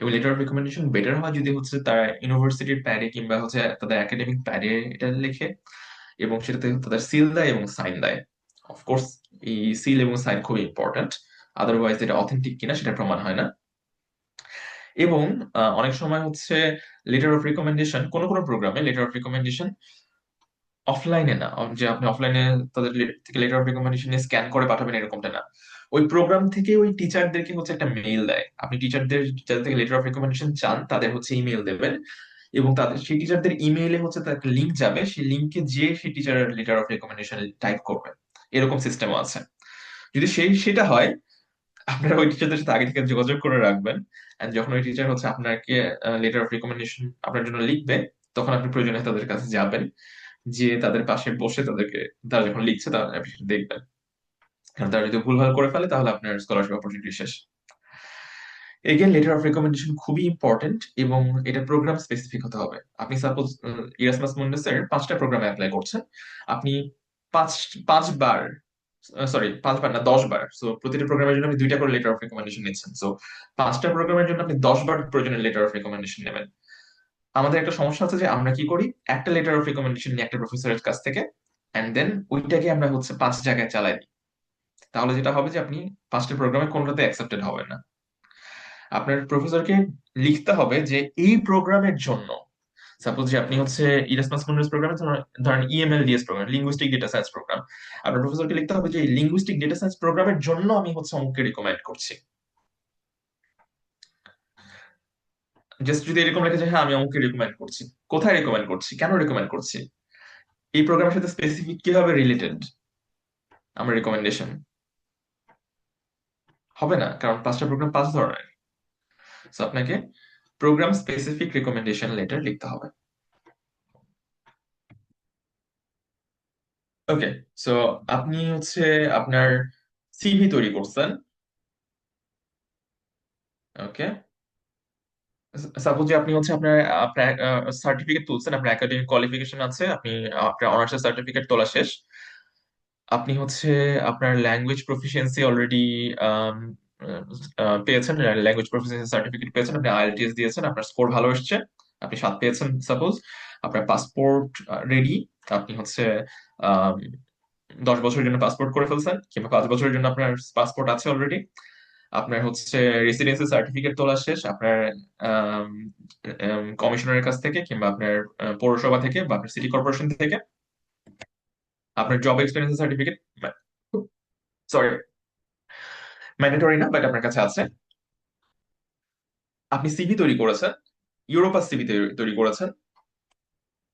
এবং লেটার অফ রিকমেন্ডেশন বেটার হয় যদি হচ্ছে তারা ইউনিভার্সিটির প্যাডে কিংবা হচ্ছে তাদের একাডেমিক প্যাডে এটা লিখে, এবং সেটাতে তাদের সিল দেয় এবং সাইন দেয়। অফকোর্স এই সিল এবং সাইন খুবই ইম্পর্টেন্ট, আদারওয়াইজ এটা অথেন্টিক কিনা সেটা প্রমাণ হয় না। এবং অনেক সময় হচ্ছে লেটার অফ রিকমেন্ডেশন কোন কোন প্রোগ্রামে লেটার অফ রিকমেন্ডেশন অফলাইনে না, যে আপনি অফলাইনে তাদের থেকে লেটার অফ রিকমেন্ডেশন স্ক্যান করে পাঠাবেন এরকমটা না, ওই প্রোগ্রাম থেকে ওই টিচারদেরকে হচ্ছে একটা মেইল দেয়। আপনি টিচারদের যাদের থেকে লেটার অফ রিকমেন্ডেশন চান তাদের হচ্ছে ইমেল দেবেন, এবং তাদের সেই টিচারদের ইমেইলে হচ্ছে তার একটা লিঙ্ক যাবে, সেই লিঙ্কে যে সেই টিচারের লেটার অফ রিকমেন্ডেশন টাইপ করবে, এরকম সিস্টেমও আছে। যদি সেটা হয়, আপনারা ওই টিচারদের সাথে আগে থেকে যোগাযোগ করে রাখবেন, এন্ড যখন ওই টিচার হচ্ছে আপনাকে লেটার অফ রিকমেন্ডেশন আপনার জন্য লিখবে, তখন আপনি প্রয়োজনে তাদের কাছে যাবেন, যে তাদের পাশে বসে তারা যখন লিখছে তারা আপনি সেটা দেখবেন, কারণ তারা যদি ভুলভাল করে ফেলে তাহলে আপনার স্কলারশিপ অপরচুনিটি শেষ। এগেন, লেটার অফ রিকমেন্ডেশন খুবই ইম্পর্টেন্ট, এবং এটা প্রোগ্রাম স্পেসিফিক হতে হবে। আপনি সাপোজ ইরাসমাস মুন্ডাসের 5টা প্রোগ্রামে অ্যাপ্লাই করছেন, আপনি পাঁচবার সরি 5 বার না 10 বার, সো প্রতিটা প্রোগ্রামের জন্য আপনি 2টা করে লেটার অফ রেকমেন্ডেশন নিচ্ছেন, সো 5টা প্রোগ্রামের জন্য আপনি 10 বার প্রয়োজনীয় লেটার অফ রেকমেন্ডেশন নেবেন। আমাদের একটা সমস্যা আছে যে আমরা কি করি, একটা লেটার অফ রেকমেন্ডেশন নিয়ে একটা প্রফেসরের কাছ থেকে, এন্ড দেন ওইটাকে আমরা হচ্ছে 5 জায়গায় চালাই দিই। তাহলে যেটা হবে যে আপনি 5টা প্রোগ্রামে কোনোটাতে অ্যাকসেপ্টেড হবেন না। আপনার প্রফেসরকে লিখতে হবে যে এই প্রোগ্রামের জন্য, সাপোজ যে আপনি হচ্ছে ইরাসমাস মুন্ডাস প্রোগ্রামে ধরেন EMLDS programme, linguistic data science programme, আপনার প্রফেসরকে লিখতে হবে যে এই লিঙ্গুইস্টিক ডেটা সায়েন্স প্রোগ্রামের জন্য আমি হচ্ছে অঙ্ককে রিকমেন্ড করছি। জাস্ট যদি এরকম লেখে যে হ্যাঁ আমি অঙ্ককে রিকমেন্ড করছি, কোথায় রিকমেন্ড করছি, কেন রিকমেন্ড করছি, এই প্রোগ্রামের সাথে স্পেসিফিক কিভাবে রিলেটেড আমার রিকমেন্ডেশন হবে না, কারণ 5টা প্রোগ্রাম 5 ধরনের। সো আপনাকে প্রোগ্রাম স্পেসিফিক রিকমেন্ডেশন লেটার লিখতে হবে। ওকে, সো আপনি হচ্ছে আপনার সিভি তৈরি করছেন। ওকে, সাপোজ যে আপনি হচ্ছে আপনার আপনার সার্টিফিকেট তুলছেন, আপনার একাডেমিক কোয়ালিফিকেশন আছে, আপনি আপনার অনার্সের সার্টিফিকেট তোলা শেষ, আপনি হচ্ছে আপনার ল্যাঙ্গুয়েজ প্রফিসিয়েন্সি অলরেডি পেয়েছেন, ল্যাঙ্গুয়েজ প্রফিসিয়েন্সি সার্টিফিকেট পেয়েছেন, আপনি আইএলটিএস দিয়েছেন, আপনার স্কোর ভালো এসেছে, আপনি 7 পেয়েছেন সাপোজ, আপনার পাসপোর্ট রেডি, আপনি হচ্ছে আম, 10 বছরের জন্য পাসপোর্ট করে ফেলছেন, কিংবা 5 বছরের জন্য আপনার পাসপোর্ট আছে অলরেডি, আপনার হচ্ছে রেসিডেন্সি সার্টিফিকেট তোলা শেষ, আপনার কমিশনারের কাছ থেকে কিংবা আপনার পৌরসভা থেকে বা আপনার সিটি কর্পোরেশন থেকে আপনার job experience certificate, sorry mandatory না বাট আপনার কাছে আছে, আপনি সিভি তৈরি করেছেন, ইউরোপাস সিভি তৈরি করেছেন,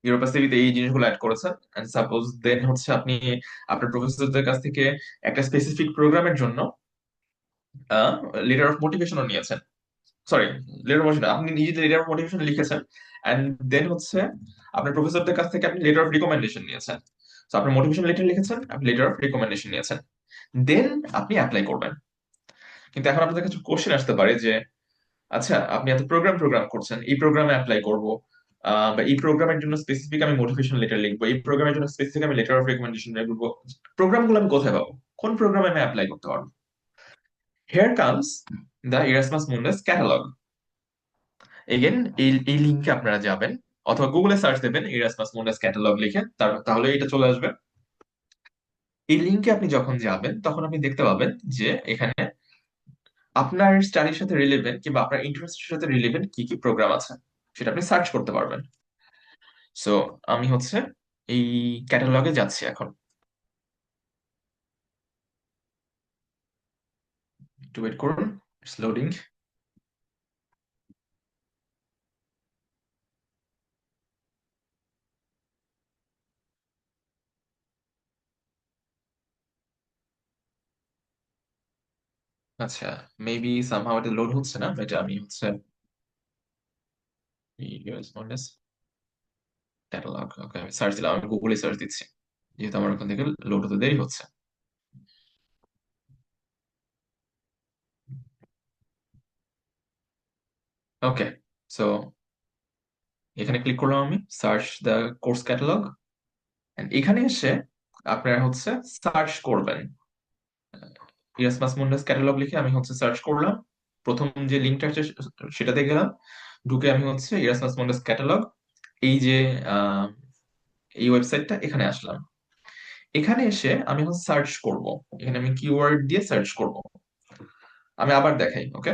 ইউরোপাস সিভিতে এই জিনিসগুলো অ্যাড করেছেন, এন্ড সাপোজ দেন হচ্ছে আপনি আপনার প্রফেসরদের কাছ থেকে একটা স্পেসিফিক প্রোগ্রামের জন্য লেটার অফ মোটিভেশনও নিয়েছেন, সরি লেটার মোটিভেশন আপনি নিজে লেটার অফ মোটিভেশন লিখেছেন, এন্ড দেন হচ্ছে আপনার প্রফেসরদের কাছ থেকে আপনি লেটার অফ রিকমেন্ডেশন নিয়েছেন। তো আপনার মোটিভেশন লেটার লিখেছেন, আপনি লেটার অফ রিকমেন্ডেশন নিয়েছেন, দেন আপনি অ্যাপ্লাই করবেন। কিন্তু এখন আপনাদের কাছে কোশ্চেন আসতে পারে যে আচ্ছা আপনি এত প্রোগ্রাম প্রোগ্রাম করছেন, এই প্রোগ্রামে অ্যাপ্লাই করব, বা এই প্রোগ্রামের জন্য স্পেসিফিক আমি মোটিভেশন লেটার লিখবো, এই প্রোগ্রামের জন্য স্পেসিফিক আমি লেটার অফ রিকমেন্ডেশন লিখবো, প্রোগ্রামগুলো আমি কোথায় পাবো, কোন প্রোগ্রামে আমি অ্যাপ্লাই করতে পারবো? Here comes the Erasmus Mundus catalogue. Again এই লিঙ্কে আপনারা যাবেন অথবা গুগলে সার্চ দেবেন ইরাসমাস মুন্ডাস ক্যাটালগ লিখে, তাহলে এটা চলে আসবে। এই লিঙ্কে আপনি যখন যাবেন তখন আপনি দেখতে পাবেন যে এখানে আপনার স্টাডির সাথে রিলেভেন্ট কিংবা আপনার ইন্টারেস্টের সাথে রিলেভেন্ট কি কি প্রোগ্রাম আছে সেটা আপনি সার্চ করতে পারবেন। সো আমি হচ্ছে এই ক্যাটালগে যাচ্ছি এখন, একটু ওয়েট করুন, ইটস লোডিং। আচ্ছা, মেবি সামহাও এটা লোড হচ্ছে না, এটা আমি হচ্ছে ক্যাটালগ, ওকে আমি সার্চ দিলাম, আমি গুগলে সার্চ দিচ্ছি যেহেতু আমার ওখান থেকে লোড হতে দেরি হচ্ছে। ওকে, সো এখানে ক্লিক করলাম, আমি সার্চ দ্য কোর্স ক্যাটালগ, এখানে এসে আপনারা হচ্ছে সার্চ করবেন ইরাসমাস মুন্ডাস ক্যাটালগ লিখে, আমি হচ্ছে সার্চ করলাম, প্রথম যে লিঙ্কটা আছে সেটাতে গেলাম, ঢুকে আমি হচ্ছে ইরাসমাস মুন্ডাস ক্যাটালগ এই যে আহ, এই ওয়েবসাইটটা, এখানে আসলাম। এখানে এসে আমি এখন সার্চ করব, এখানে আমি কিওয়ার্ড দিয়ে সার্চ করব। আমি আবার দেখাই, ওকে,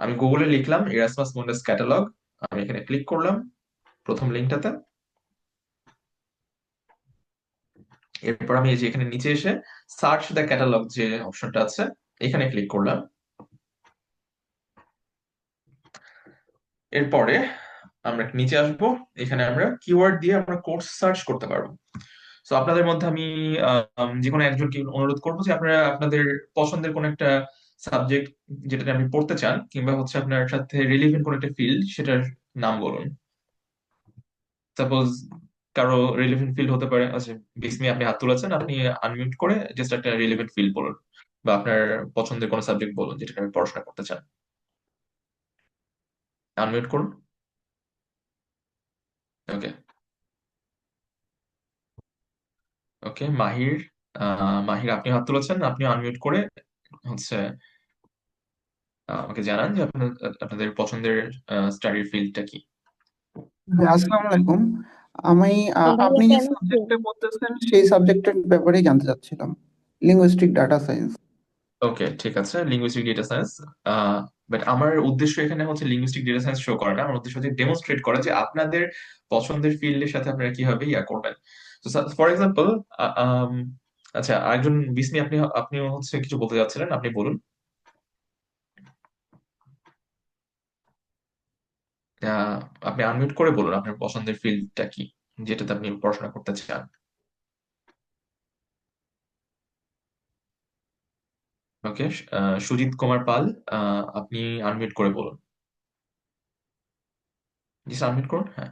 আমি গুগলে লিখলাম ইরাসমাস মুন্ডাস ক্যাটালগ, আমি এখানে ক্লিক করলাম প্রথম লিঙ্কটাতে, এরপর আমি এই যে এখানে নিচে এসে সার্চ দ্য ক্যাটালগ যে অপশনটা আছে এখানে ক্লিক করলাম। এরপরে আমরা নিচে আসবো, এখানে আমরা কিওয়ার্ড দিয়ে আমরা কোর্স সার্চ করতে পারবো। তো আপনাদের মধ্যে আমি যে কোনো একজনকে অনুরোধ করবো যে আপনারা আপনাদের পছন্দের কোন একটা সাবজেক্ট যেটা আপনি পড়তে চান কিংবা হচ্ছে আপনার সাথে রিলেভেন্ট কোন একটা ফিল্ড সেটার নাম বলুন। সাপোজ কারো রিলেভেন্ট ফিল্ড হতে পারে, আচ্ছা বিসমি আপনি হাত তুলেছেন, আপনি আনমিউট করে জাস্ট একটা রিলেভেন্ট ফিল্ড বলুন বা আপনার পছন্দের কোনো সাবজেক্ট বলুন যেটা আপনি পড়াশোনা করতে চান, আনমিউট করুন। ওকে, ওকে মাহির মাহির, আপনি হাত তুলেছেন, আপনি আনমিউট করে হচ্ছে আমাকে জানান যে আপনাদের পছন্দের স্টাডির ফিল্ডটা কি। হ্যাঁ, আসসালামু আলাইকুম। আমি ভাইয়া আপনি যে কেমিস্ট্রি। সাবজেক্টটা পড়তেছেন সেই সাবজেক্টের ব্যাপারেই জানতে চাচ্ছিলাম, লিঙ্গুইস্টিক ডাটা সায়েন্স। ওকে, ঠিক আছে, লিঙ্গুইস্টিক ডেটা সায়েন্স। বাট আমার উদ্দেশ্য এখানে হচ্ছে লিঙ্গুইস্টিক ডেটা সায়েন্স শো করা না, আমার উদ্দেশ্য হচ্ছে ডেমনস্ট্রেট করা যে আপনাদের পছন্দের ফিল্ডের সাথে আপনারা কিভাবে করবেন। তো ফর এক্সাম্পল, আচ্ছা, আরেকজন বিসমি, আপনি হচ্ছে কিছু বলতে যাচ্ছিলেন, আপনি বলুন। আহ, আপনি আনমিউট করে বলুন আপনার পছন্দের ফিল্ডটা কি, যেটাতে আপনি পড়াশোনা করতে চান। ওকে, সুজিত কুমার পাল, আপনি আনমিউট করে বলুন। জি, আনমিউট করুন, হ্যাঁ।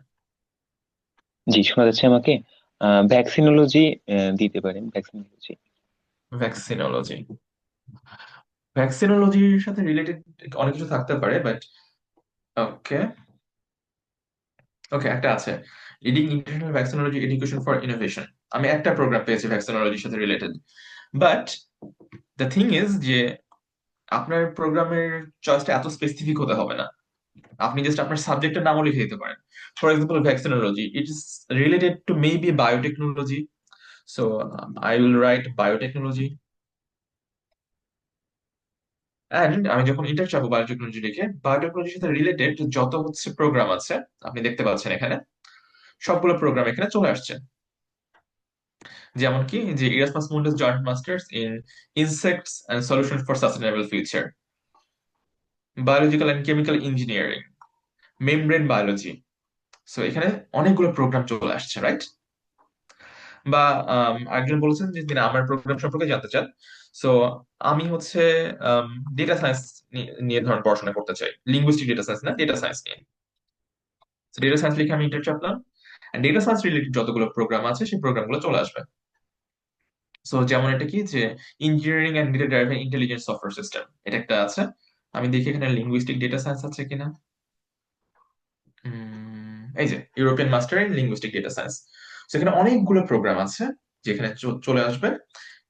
জি, শোনা যাচ্ছে আমাকে? ভ্যাকসিনোলজি দিতে পারেন, ভ্যাকসিনোলজি। ভ্যাকসিনোলজি, ভ্যাকসিনোলজির সাথে রিলেটেড অনেক কিছু থাকতে পারে, বাট ওকে। ওকে, একটা আছে, leading international vaccinology education for innovation. আমি একটা প্রোগ্রাম পেয়েছি ভ্যাকসিনোলজির সাথে related, but the thing is যে আপনার প্রোগ্রামের চয়েসটা এত স্পেসিফিক হতে হবে না, আপনি জাস্ট আপনার সাবজেক্টের নামও লিখে দিতে পারেন। For example, vaccinology, it is related to maybe biotechnology, so I will write biotechnology. And আমি যখন ইন্টার চাপবো বায়োটেকনোলজি লিখে, বায়োটেকনোলজির সাথে রিলেটেড যত হচ্ছে প্রোগ্রাম আছে আপনি দেখতে পাচ্ছেন এখানে, সবগুলো প্রোগ্রাম এখানে চলে আসছে। যেমন কি, যে Erasmus Mundus joint masters in insects and solution for sustainable future, biological and chemical engineering, membrane biology. So এখানে অনেকগুলো প্রোগ্রাম চলে আসছে, রাইট? বা একজন বলেছেন যে তিনি আমার প্রোগ্রাম সম্পর্কে জানতে চান। সো আমি হচ্ছে ডেটা সায়েন্স নিয়ে ধরুন পড়াশোনা করতে চাই, লিঙ্গুইস্টিক ডেটা সায়েন্স না, ডেটা সায়েন্স নিয়ে। ডেটা সায়েন্স লিখে আমি ইন্টার চাপলাম, ডেটা সায়েন্স রিলেটেড যতগুলো প্রোগ্রাম আছে সেই প্রোগ্রামগুলো চলে আসবে। সো যেমন এটা কি, যে engineering and data driven intelligent software system, এটা একটা আছে। আমি দেখি এখানে লিঙ্গুইস্টিক ডেটা সায়েন্স আছে কিনা। এই যে European master in linguistic data science. সেখানে অনেকগুলো প্রোগ্রাম আছে যেখানে চলে আসবে,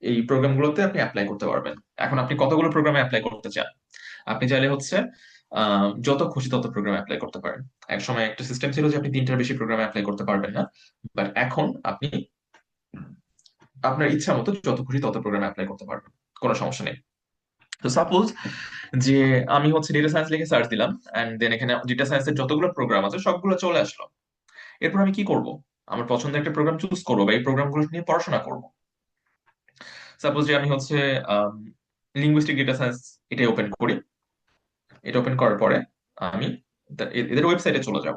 এই প্রোগ্রামগুলোতে আপনি অ্যাপ্লাই করতে পারবেন। এখন আপনি কতগুলো প্রোগ্রামে অ্যাপ্লাই করতে চান? আপনি চাইলে হচ্ছে যত খুশি তত প্রোগ্রাম অ্যাপ্লাই করতে পারেন। এক সময় একটা সিস্টেম ছিল যে আপনি 3টার বেশি প্রোগ্রামে অ্যাপ্লাই করতে পারবেন না, বাট এখন আপনি আপনার ইচ্ছা মতো যত খুশি তত প্রোগ্রামে অ্যাপ্লাই করতে পারবেন, কোনো সমস্যা নেই। তো সাপোজ যে আমি হচ্ছে ডেটা সায়েন্স লিখে সার্চ দিলাম, এন্ড দেন এখানে ডেটা সায়েন্সের যতগুলো প্রোগ্রাম আছে সবগুলো চলে আসলো। এরপর আমি কি করব? আমার পছন্দের একটা প্রোগ্রাম চুজ করবো বা এই প্রোগ্রামগুলো নিয়ে পড়াশোনা করব। সাপোজ যে আমি হচ্ছে লিঙ্গুইস্টিক ডেটা সায়েন্স এটা ওপেন করি। এটা ওপেন করার পরে আমি এদের ওয়েবসাইটে চলে যাব।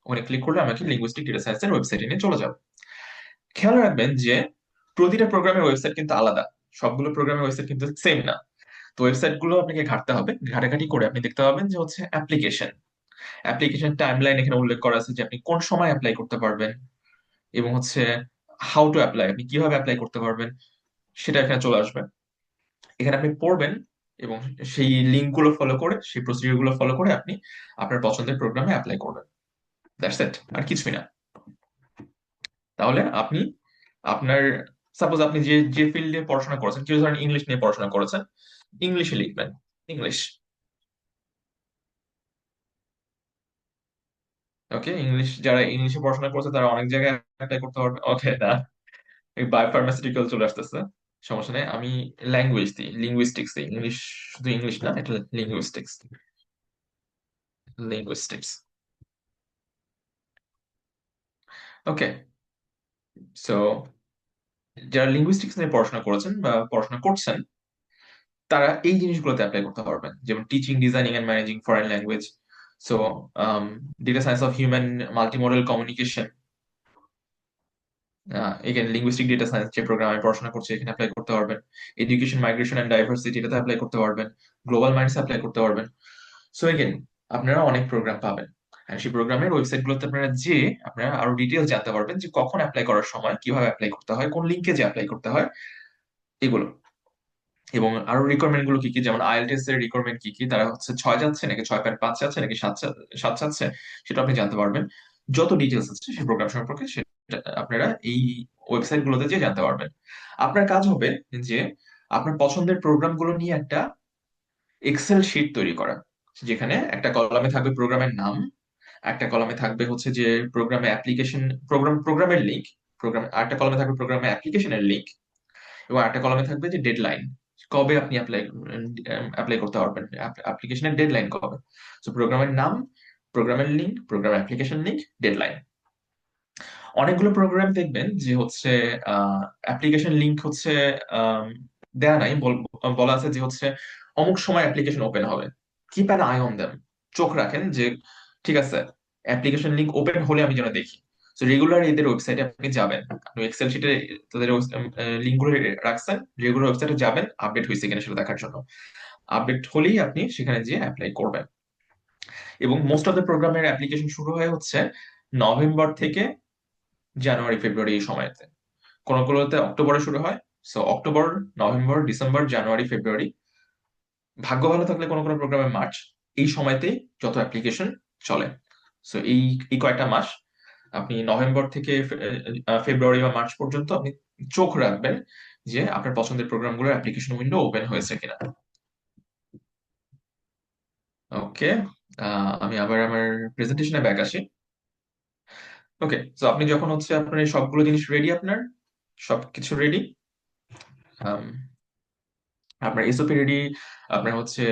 ওখানে ক্লিক করলে আমাকে লিঙ্গুইস্টিক ডেটা সায়েন্সের ওয়েবসাইটে নিয়ে চলে যাব। খেয়াল রাখবেন যে প্রতিটা প্রোগ্রামের ওয়েবসাইট কিন্তু আলাদা, সবগুলো প্রোগ্রামের ওয়েবসাইট কিন্তু সেম না। তো ওয়েবসাইট গুলো আপনাকে ঘাটতে হবে, ঘাটাঘাটি করে আপনি দেখতে পাবেন যে হচ্ছে অ্যাপ্লিকেশন টাইমলাইন এখানে উল্লেখ করা আছে যে আপনি কোন সময় অ্যাপ্লাই করতে পারবেন, এবং হচ্ছে হাউ টু অ্যাপ্লাই, আপনি কিভাবে অ্যাপ্লাই করতে পারবেন সেটা এখানে চলে আসবে। এখানে আপনি পড়বেন এবং সেই লিঙ্ক গুলো ফলো করে, সেই প্রসিডিউর গুলো ফলো করে আপনি আপনার পছন্দের প্রোগ্রামে অ্যাপ্লাই করবেন। দ্যাটস ইট, আর কিছুই না। তাহলে আপনি আপনার, সাপোজ আপনি যে যে ফিল্ডে পড়াশোনা করেছেন, কেউ ধরেন ইংলিশ নিয়ে পড়াশোনা করেছেন, ইংলিশে লিখবেন ইংলিশ। ওকে, ইংলিশ, যারা ইংলিশে পড়াশোনা করছে তারা অনেক জায়গায় অ্যাপ্লাই করতে পারবে। ওকে, না, এই বায়োফার্মাসিউটিক্যাল চলে আসতেছে, সমস্যা নেই। আমি ল্যাঙ্গুয়েজ দিই, লিঙ্গুইস্টিক্স দিই, ইংলিশ শুধু ইংলিশ না, এটা লিঙ্গুইস্টিক্স। লিঙ্গুইস্টিক্স, ওকে। সো যারা লিঙ্গুইস্টিক্স নিয়ে পড়াশোনা করেছেন বা পড়াশোনা করছেন, তারা এই জিনিসগুলোতে অ্যাপ্লাই করতে পারবেন, যেমন teaching, designing and managing foreign language. So data science of human multimodal communication, এখানে লিঙ্গুইস্টিক ডেটা সায়েন্স যে প্রোগ্রামে পড়াশোনা করছে এখানে অ্যাপ্লাই করতে পারবেন। এডুকেশন, মাইগ্রেশন এন্ড ডাইভার্সিটি, এটাতে অ্যাপ্লাই করতে পারবেন। গ্লোবাল মাইন্ডস অ্যাপ্লাই করতে পারবেন। সো এগেন আপনারা অনেক প্রোগ্রাম পাবেন, আর সেই প্রোগ্রামের ওয়েবসাইট গুলোতে আপনারা যে আপনারা আরো ডিটেলস জানতে পারবেন যে কখন অ্যাপ্লাই করার সময় কিভাবে অ্যাপ্লাই করতে হয়, কোন লিঙ্কে যে অ্যাপ্লাই করতে হয়, এগুলো। এবং আরো রিকোয়ারমেন্ট গুলো কি কি, যেমন আইএলটিএস এর রিকোয়ারমেন্ট কি কি, তারা হচ্ছে 6 যাচ্ছে নাকি 6.5 যাচ্ছে নাকি 7 যাচ্ছে, সেটা আপনি জানতে পারবেন। যত ডিটেলস আছে সেই প্রোগ্রাম সম্পর্কে সেটা আপনারা এই ওয়েবসাইট গুলোতে যে জানতে পারবেন। আপনার কাজ হবে যে আপনার পছন্দের প্রোগ্রামগুলো নিয়ে একটা এক্সেল শিট তৈরি করা, যেখানে একটা কলামে থাকবে প্রোগ্রামের নাম, একটা কলামে থাকবে হচ্ছে যে প্রোগ্রামে অ্যাপ্লিকেশন প্রোগ্রামের লিঙ্ক, আরেকটা কলামে থাকবে প্রোগ্রামে অ্যাপ্লিকেশনের লিঙ্ক, এবং আরেকটা কলামে থাকবে যে ডেডলাইন, কবে আপনি অ্যাপ্লাই করতে পারবেন, অ্যাপ্লিকেশনের ডেডলাইন কবে। তো প্রোগ্রামের নাম, প্রোগ্রামের link, program application link, deadline. অনেকগুলো প্রোগ্রাম দেখবেন যে হচ্ছে অ্যাপ্লিকেশন লিঙ্ক হচ্ছে আম, দেয়া নাই, বলা আছে যে হচ্ছে অমুক সময় অ্যাপ্লিকেশন ওপেন হবে, keep an I on them, চোখ রাখেন যে ঠিক আছে অ্যাপ্লিকেশন লিঙ্ক ওপেন হলে আমি যেন দেখি। তো রেগুলার এদের ওয়েবসাইটে আপনি যাবেন, আপনি এক্সেল শিটে তাদের লিঙ্কগুলো রাখছেন, রেগুলার ওয়েবসাইটে যাবেন আপডেট হয়েছে কিনা সেটা দেখার জন্য। আপডেট হলেই আপনি সেখানে গিয়ে অ্যাপ্লাই করবেন। এবং মোস্ট অফ দ্য প্রোগ্রামের অ্যাপ্লিকেশন শুরু হয় হচ্ছে নভেম্বর থেকে জানুয়ারি ফেব্রুয়ারি এই সময়তে, কোনগুলোতে অক্টোবরে শুরু হয়। সো অক্টোবর, নভেম্বর, ডিসেম্বর, জানুয়ারি, ফেব্রুয়ারি, ভাগ্য ভালো থাকলে কোনো কোনো প্রোগ্রামে মার্চ, এই সময়তেই যত অ্যাপ্লিকেশন চলে। সো এই কয়েকটা মাস আপনি নভেম্বর থেকে ফেব্রুয়ারি বা মার্চ পর্যন্ত আপনি চোখ রাখবেন যে আপনার পছন্দের প্রোগ্রামগুলোর অ্যাপ্লিকেশন উইন্ডো ওপেন হয়েছে কিনা। ওকে, আমি আবার আমার প্রেজেন্টেশনে ব্যাক আসি। ওকে, তো আপনি যখন হচ্ছে আপনার এই সবগুলো জিনিস রেডি, আপনার সবকিছু রেডি, আপনার এসওপি রেডি, আপনার হচ্ছে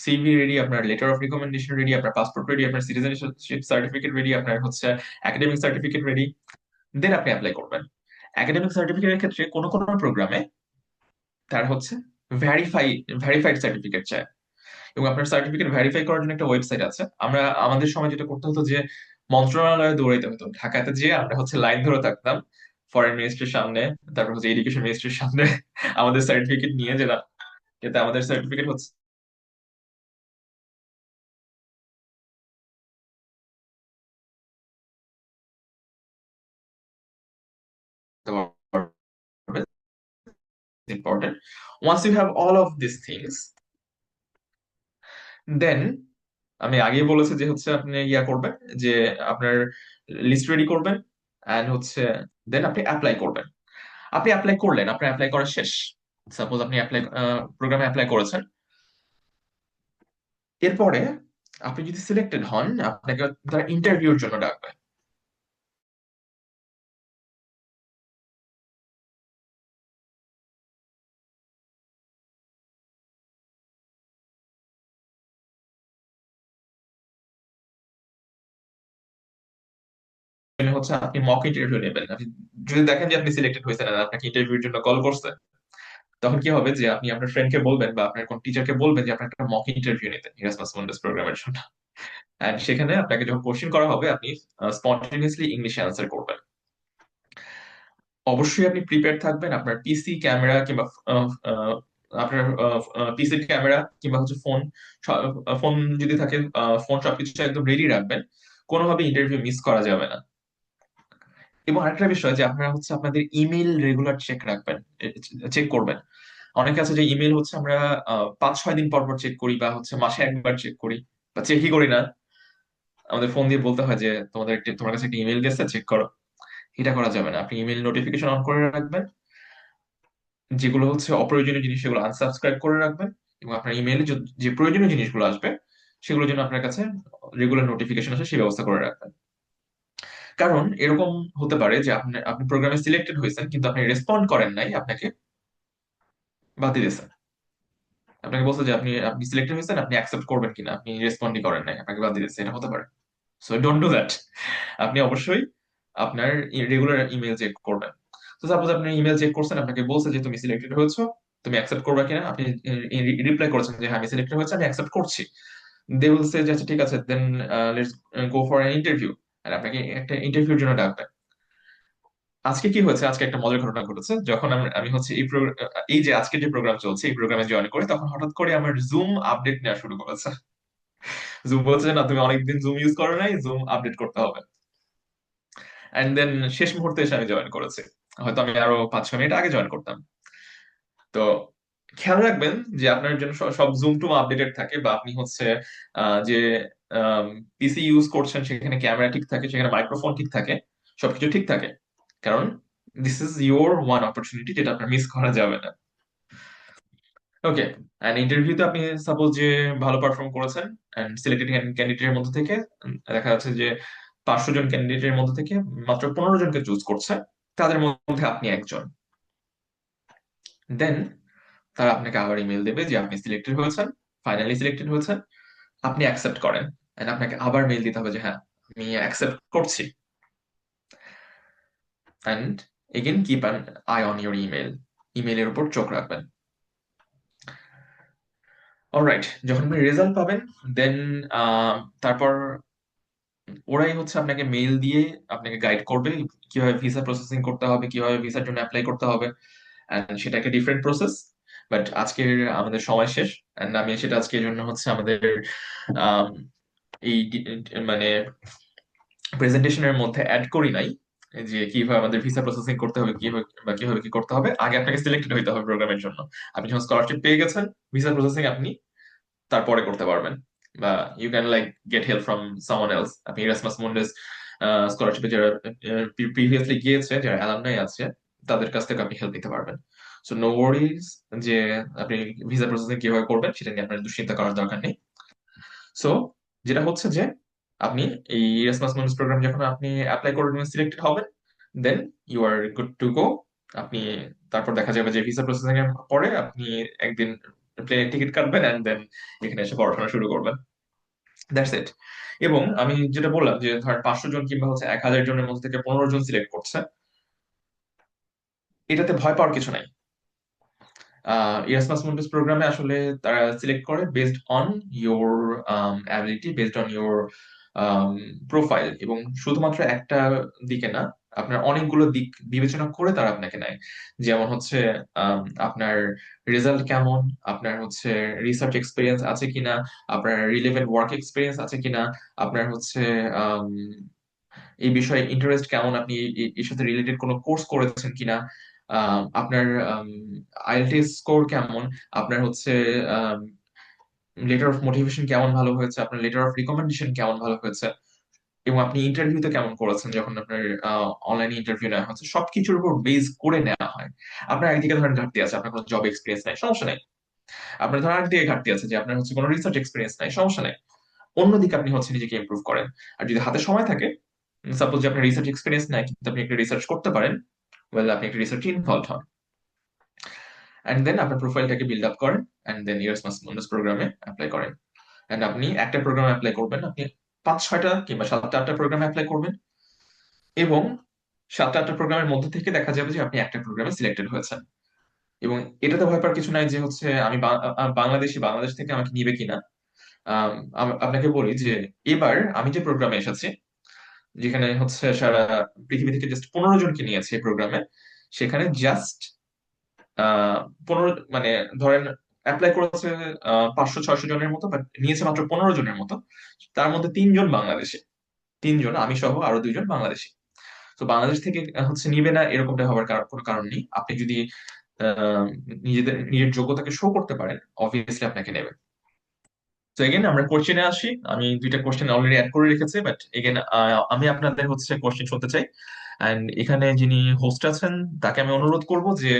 সিভি রেডি, আপনার লেটার অফ রিকমেন্ডেশন রেডি, আপনার পাসপোর্ট রেডি, আপনার সিটিজেনশিপ সার্টিফিকেট রেডি, আপনার হচ্ছে একাডেমিক সার্টিফিকেট রেডি, দেন আপনি অ্যাপ্লাই করবেন। একাডেমিক সার্টিফিকেটের ক্ষেত্রে কোনো কোনো প্রোগ্রামে তার হচ্ছে ভেরিফাইড সার্টিফিকেট চায়, এবং আপনার সার্টিফিকেট ভেরিফাই করার জন্য একটা ওয়েবসাইট আছে। আমাদের সময় যেটা করতে হতো যে মন্ত্রণালয়ে দৌড়াইতে হতো, ঢাকাতে যেয়ে আমরা হচ্ছে লাইন ধরে থাকতাম ফরেন মিনিস্ট্রির সামনে, তারপর হচ্ছে এডুকেশন মিনিস্ট্রির সামনে আমাদের সার্টিফিকেট নিয়ে যেতাম, যাতে আমাদের সার্টিফিকেট হচ্ছে important. Once you have all of these things, then আমি আগেই বলেছি যে হচ্ছে আপনি ইয়া করবেন, যে আপনার লিস্ট রেডি করবেন, এন্ড হচ্ছে দেন আপনি অ্যাপ্লাই করবেন। আপনি অ্যাপ্লাই করলেন, আপনার অ্যাপ্লাই করা শেষ। সাপোজ আপনি প্রোগ্রামে অ্যাপ্লাই করেছেন, এরপরে আপনি যদি সিলেক্টেড হন, আপনাকে তারা ইন্টারভিউর জন্য ডাকবে। মানে হচ্ছে আপনি মক ইন্টারভিউ নেবেন। আপনি যদি দেখেন যে আপনি সিলেক্টেড হয়েছেন আর আপনাকে ইন্টারভিউর জন্য কল করছে, তখন কি হবে যে আপনি আপনার ফ্রেন্ডকে বলবেন বা আপনার কোন টিচারকে বলবেন যে আপনার একটা মক ইন্টারভিউ নিতে ইরাসমাস মুন্ডাস প্রোগ্রামের জন্য। এন্ড সেখানে আপনাকে যখন কোশ্চেন করা হবে, আপনি স্পন্টেনিয়াসলি ইংলিশে অ্যান্সার করবেন। অবশ্যই আপনি প্রিপেয়ার থাকবেন, আপনার পিসি ক্যামেরা কিংবা আপনার পিসির ক্যামেরা কিংবা হচ্ছে ফোন, ফোন যদি থাকে ফোন সবকিছু একদম রেডি রাখবেন, কোনোভাবে ইন্টারভিউ মিস করা যাবে না। এবং আরেকটা বিষয় যে আপনারা হচ্ছে আপনাদের ইমেল রেগুলার চেক রাখবেন, চেক করবেন। অনেকে আছে যে ইমেল হচ্ছে আমরা 5-6 দিন পর পর চেক করি, বা হচ্ছে মাসে একবার চেক করি, বা চেকই করি না, আমাদের ফোন দিয়ে বলতে হয় যে তোমার কাছে একটা ইমেল গেছে, চেক করো। এটা করা যাবে না, আপনি ইমেল নোটিফিকেশন অন করে রাখবেন, যেগুলো হচ্ছে অপ্রয়োজনীয় জিনিস সেগুলো আনসাবস্ক্রাইব করে রাখবেন, এবং আপনার ইমেইলে যে প্রয়োজনীয় জিনিসগুলো আসবে সেগুলোর জন্য আপনার কাছে রেগুলার নোটিফিকেশন আসে সেই ব্যবস্থা করে রাখবেন। কারণ এরকম হতে পারে যে আপনি প্রোগ্রামে সিলেক্টেড হয়েছেন কিন্তু আপনি রেসপন্ড করেন নাই, আপনাকে বাদ দিয়ে দিয়েছেন। আপনাকে বলছে যে আপনি আপনি সিলেক্টেড হয়েছেন, আপনি অ্যাকসেপ্ট করবেন কিনা, আপনি রেসপন্ডই করেন নাই, আপনাকে বাদ দিয়ে দিয়েছে, এটা হতে পারে। So don't do that. আপনি অবশ্যই আপনার রেগুলার ইমেল চেক করবেন। তো সাপোজ আপনি ইমেল চেক করছেন, আপনাকে বলছে যে তুমি সিলেক্টেড হয়েছো, তুমি অ্যাকসেপ্ট করবে কিনা, আপনি রিপ্লাই করেছেন যে হ্যাঁ আমি সিলেক্টেড হয়েছে, আমি অ্যাকসেপ্ট করছি। দে উইল সে যে আচ্ছা ঠিক আছে, then let's go for an interview, আর আপনাকে একটা ইন্টারভিউর জন্য ডাকবে। আজকে কি হয়েছে, আজকে একটা মজার ঘটনা ঘটেছে। যখন আমি হচ্ছে এই যে আজকে যে প্রোগ্রাম চলছে এই প্রোগ্রামে জয়েন করি, তখন হঠাৎ করে আমার জুম আপডেট নেওয়া শুরু করেছে। জুম বলছে যে না তুমি অনেকদিন জুম ইউজ করো নাই, জুম আপডেট করতে হবে। এন্ড দেন শেষ মুহূর্তে এসে আমি জয়েন করেছি, হয়তো আমি আরো 5-6 মিনিট আগে জয়েন করতাম। তো খেয়াল রাখবেন যে আপনার জন্য সব জুম টুম আপডেটেড থাকে, বা আপনি হচ্ছে যে পিসি ইউজ করছেন সেখানে ক্যামেরা ঠিক থাকে, সেখানে মাইক্রোফোন ঠিক থাকে, সবকিছু ঠিক থাকে। কারণ this is your one opportunity, যেটা আপনার মিস করা যাবে না। ওকে, অ্যান্ড ইন্টারভিউতে আপনি সাপোজ যে ভালো পারফর্ম করেছেন, অ্যান্ড সিলেক্টেড ক্যান্ডিডেটের মধ্যে থেকে দেখা যাচ্ছে যে 500 জন ক্যান্ডিডেটের মধ্যে থেকে মাত্র 15 জনকে চুজ করছে, তাদের মধ্যে আপনি একজন। দেন তারা আপনাকে আবার ইমেল দেবে যে আপনি সিলেক্টেড হয়েছেন, ফাইনালি সিলেক্টেড হয়েছেন, আপনি অ্যাকসেপ্ট করেন, এন্ড আপনাকে আবার মেইল দিতে হবে যে হ্যাঁ আমি অ্যাকসেপ্ট করছি। And again keep an I on your email, ইমেলের উপর চোখ রাখবেন। অলরাইট, যখন আপনি রেজাল্ট পাবেন দেন তারপর ওরাই হচ্ছে আপনাকে মেইল দিয়ে আপনাকে গাইড করবে কিভাবে ভিসা প্রসেসিং করতে হবে, কিভাবে ভিসার জন্য অ্যাপ্লাই করতে হবে। এন্ড সেটা একটা ডিফারেন্ট প্রসেস, বাট আজকে আমাদের সময় শেষ, এন্ড আমি সেটা আজকে এই জন্য হচ্ছে আমাদের আম, এই মানে প্রেজেন্টেশনের মধ্যে অ্যাড করি নাই যে কিভাবে আমাদের ভিসা প্রসেসিং করতে হবে, কিভাবে বা কিভাবে কি করতে হবে। আগে আপনাকে সিলেক্টেড হইতে হবে প্রোগ্রামের জন্য। আপনি যখন স্কলারশিপ পেয়ে গেছেন, ভিসা প্রসেসিং আপনি তারপরে করতে পারবেন, বা you can like get help from someone else. আপনি ইরাসমাস মুন্ডাস স্কলারশিপে যারা প্রিভিয়াসলি গিয়েছে, যারা অ্যালামনাই আছে, তাদের কাছ থেকে আপনি হেল্প নিতে পারবেন। সো নো ওয়ারিজ যে আপনি ভিসা প্রসেসিং কিভাবে করবেন সেটা নিয়ে আপনার দুশ্চিন্তা করার দরকার নেই। সো যেটা হচ্ছে যে আপনি এই ইরাসমাস মুন্ডাস প্রোগ্রাম যখন আপনি অ্যাপ্লাই করবেন, সিলেক্টেড হবেন, then you are good to go. আপনি তারপর দেখা যাবে যে ভিসা প্রসেসিং এর পরে আপনি একদিন প্লেনের টিকিট কাটবেন, এন্ড দেন এখানে এসে পড়াশোনা শুরু করবেন। That's it. এবং আমি যেটা বললাম যে ধরেন 500 জন কিংবা হচ্ছে 1000 জনের মধ্যে থেকে 15 জন সিলেক্ট করছে, এটাতে ভয় পাওয়ার কিছু নাই। ইরাসমাস মুন্ডাস প্রোগ্রামে আসলে তারা সিলেক্ট করে based on your ability, based on your profile, এবং শুধুমাত্র একটা দিকে না, আপনার অনেকগুলো দিক বিবেচনা করে তারা আপনাকে নেয়। যেমন হচ্ছে আপনার রেজাল্ট কেমন, আপনার হচ্ছে রিসার্চ এক্সপিরিয়েন্স আছে কিনা, আপনার রিলেভেন্ট ওয়ার্ক এক্সপিরিয়েন্স আছে কিনা, আপনার হচ্ছে আম, এই বিষয়ে ইন্টারেস্ট কেমন, আপনি এর সাথে রিলেটেড কোনো কোর্স করেছেন কিনা, আপনার আইএলটিএস স্কোর কেমন, আপনার হচ্ছে লেটার অফ মোটিভেশন কেমন ভালো হয়েছে, আপনার লেটার অফ রিকমেন্ডেশন কেমন ভালো হয়েছে, এবং আপনি ইন্টারভিউতে কেমন করেছেন যখন আপনার অনলাইনে ইন্টারভিউ নেওয়া হচ্ছে, সবকিছুর উপর বেস করে নেওয়া হয়। আপনার একদিকে ধরেন ঘাটতি আছে, আপনার কোনো জব এক্সপিরিয়েন্স নাই, সমস্যা নাই। আপনার ধরেন আরেকদিকে ঘাটতি আছে যে আপনার হচ্ছে কোনো রিসার্চ এক্সপিরিয়েন্স নাই, সমস্যা নাই। অন্যদিকে আপনি হচ্ছে নিজেকে ইমপ্রুভ করেন। আর যদি হাতে সময় থাকে, সাপোজ যে আপনার রিসার্চ এক্সপিরিয়েন্স নাই কিন্তু আপনি একটা রিসার্চ করতে পারেন, ওয়েল আপনি একটা রিসার্চ ইনভলভ হন, এন্ড দেন আপনার প্রোফাইলটাকে বিল্ড আপ করেন, এন্ড দেন ইরাসমাস মুন্ডাস প্রোগ্রামে অ্যাপ্লাই করেন। এন্ড আপনি একটা প্রোগ্রামে অ্যাপ্লাই করবেন, আপনি 5-6টা কিংবা 7-8টা প্রোগ্রামে অ্যাপ্লাই করবেন, এবং 7-8টা প্রোগ্রামের মধ্যে থেকে দেখা যাবে যে আপনি একটা প্রোগ্রামে সিলেক্টেড হয়েছেন। এবং এটাতে ভয় পাওয়ার কিছু নাই যে হচ্ছে আমি বাংলাদেশি, বাংলাদেশ থেকে আমাকে নিবে কিনা। আপনাকে বলি যে এবার আমি যে প্রোগ্রামে এসেছি, যেখানে হচ্ছে সারা পৃথিবী থেকে জাস্ট 15 জনকে নিয়েছে এই প্রোগ্রামে, সেখানে জাস্ট 15 মানে ধরেন অ্যাপ্লাই করেছে 500-600 জনের মতো, বাট নিয়েছে মাত্র 15 জনের মতো। তার মধ্যে 3 জন বাংলাদেশি, 3 জন, আমি সহ আরো 2 জন বাংলাদেশি। তো বাংলাদেশ থেকে হচ্ছে নিবে না এরকমটা হওয়ার কোনো কারণ নেই। আপনি যদি নিজের যোগ্যতাকে শো করতে পারেন, অবভিয়াসলি আপনাকে নেবে। তো এগেন আমরা কোশ্চেনে আসি। আমি 2টা কোশ্চেন অলরেডি অ্যাড করে রেখেছি, বাট এগেন আমি আপনাদের হচ্ছে কোশ্চেন শুনতে চাই। এন্ড এখানে যিনি হোস্ট আছেন তাকে আমি অনুরোধ করব যে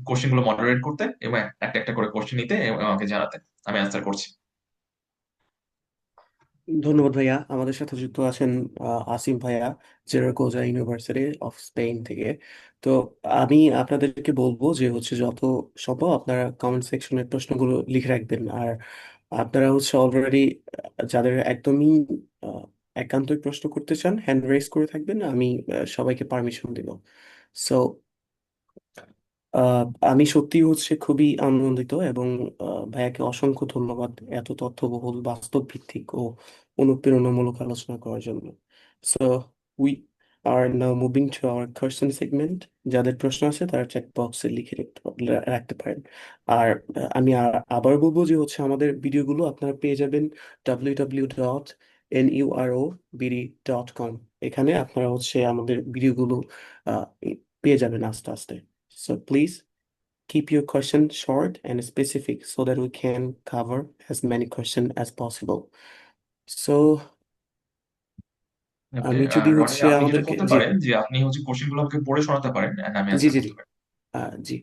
কোশ্চেন গুলো মডারেট করতে এবং একটা একটা করে কোশ্চেন নিতে এবং আমাকে জানাতে। আমি অ্যান্সার করছি। ধন্যবাদ ভাইয়া। আমাদের সাথে যুক্ত আছেন আসিম ভাইয়া, জেরাগোজা ইউনিভার্সিটি অফ স্পেন থেকে। তো আমি আপনাদেরকে বলবো যে হচ্ছে যত সম্ভব আপনারা কমেন্ট সেকশনে প্রশ্নগুলো লিখে রাখবেন। আর আপনারা হচ্ছে অলরেডি যাদের একদমই আহ, একান্তই প্রশ্ন করতে চান, হ্যান্ড রেজ করে থাকবেন, আমি সবাইকে পারমিশন দিব। সো আহ, আমি সত্যি হচ্ছে খুবই আনন্দিত এবং ভাইয়াকে অসংখ্য ধন্যবাদ এত তথ্যবহুল, বাস্তব ভিত্তিক ও অনুপ্রেরণামূলক আলোচনা করার জন্য। So we are now moving to our question segment. যাদের প্রশ্ন আছে তারা চ্যাট বক্সে লিখে রাখতে পারেন। আর আমি আবার বলবো যে হচ্ছে আমাদের ভিডিওগুলো আপনারা পেয়ে যাবেন www.nurobd.com। এখানে আপনারা হচ্ছে আমাদের ভিডিওগুলো আহ, পেয়ে যাবেন আস্তে আস্তে। So please keep your question short and specific so that we can cover as many questions as possible. So ওকে, আমি যদি রনি হচ্ছে আপনি যেটা আমাদেরকে করতে জি পারেন যে আপনি হচ্ছে কোশ্চেনগুলো আমাকে পড়ে শোনাতে পারেন এন্ড আমি জি অ্যান্সার জি জি করতে পারি। জি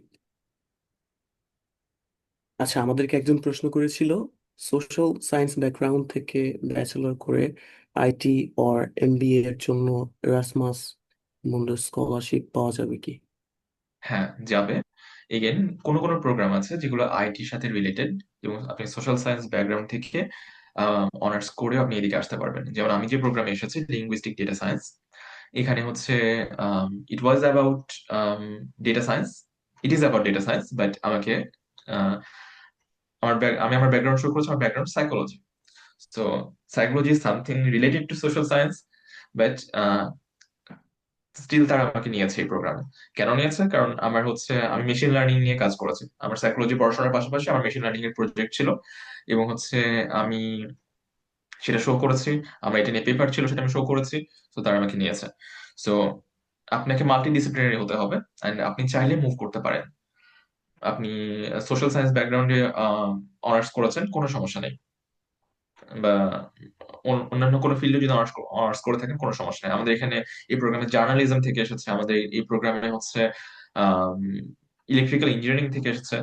আচ্ছা, আমাদেরকে একজন প্রশ্ন করেছিল সোশ্যাল সায়েন্স ব্যাকগ্রাউন্ড থেকে ব্যাচেলর করে আইটি অর এমবিএ এর জন্য এরাসমাস মুন্ডাস স্কলারশিপ পাওয়া যাবে কি? হ্যাঁ, যাবে। এগেন কোন কোন প্রোগ্রাম আছে যেগুলো আইটির সাথে রিলেটেড এবং আপনি সোশ্যাল সায়েন্স ব্যাকগ্রাউন্ড থেকে অনার্স করেও আপনি এদিকে আসতে পারবেন। যেমন আমি যে প্রোগ্রামে এসেছি লিঙ্গুইস্টিক ডেটা সায়েন্স, এখানে হচ্ছে it was about data science, it is about data science, but আমাকে আহ, আমি আমার ব্যাকগ্রাউন্ড শুরু করেছি, আমার background psychology. So psychology is something related to social science, but still তারা আমাকে নিয়েছে এই প্রোগ্রামে। কেন নিয়েছে? কারণ আমার হচ্ছে আমি মেশিন লার্নিং নিয়ে কাজ করেছি, আমার সাইকোলজি পড়াশোনার পাশাপাশি আমার মেশিন লার্নিং এর প্রজেক্ট ছিল, এবং হচ্ছে আমি সেটা শো করেছি, আমার এটা নিয়ে পেপার ছিল সেটা আমি শো করেছি, তো তারা আমাকে নিয়েছে। সো আপনাকে মাল্টি ডিসিপ্লিনারি হতে হবে এন্ড আপনি চাইলে মুভ করতে পারেন। আপনি সোশ্যাল সায়েন্স ব্যাকগ্রাউন্ডে অনার্স করেছেন, কোনো সমস্যা নেই, বা অন্যান্য কোনো ফিল্ডে যদি অনার্স অনার্স করে থাকেন কোনো সমস্যা নেই। আমাদের এখানে এই প্রোগ্রামে জার্নালিজম থেকে এসেছে, আমাদের এই প্রোগ্রামে হচ্ছে ইলেকট্রিক্যাল ইঞ্জিনিয়ারিং থেকে এসেছে,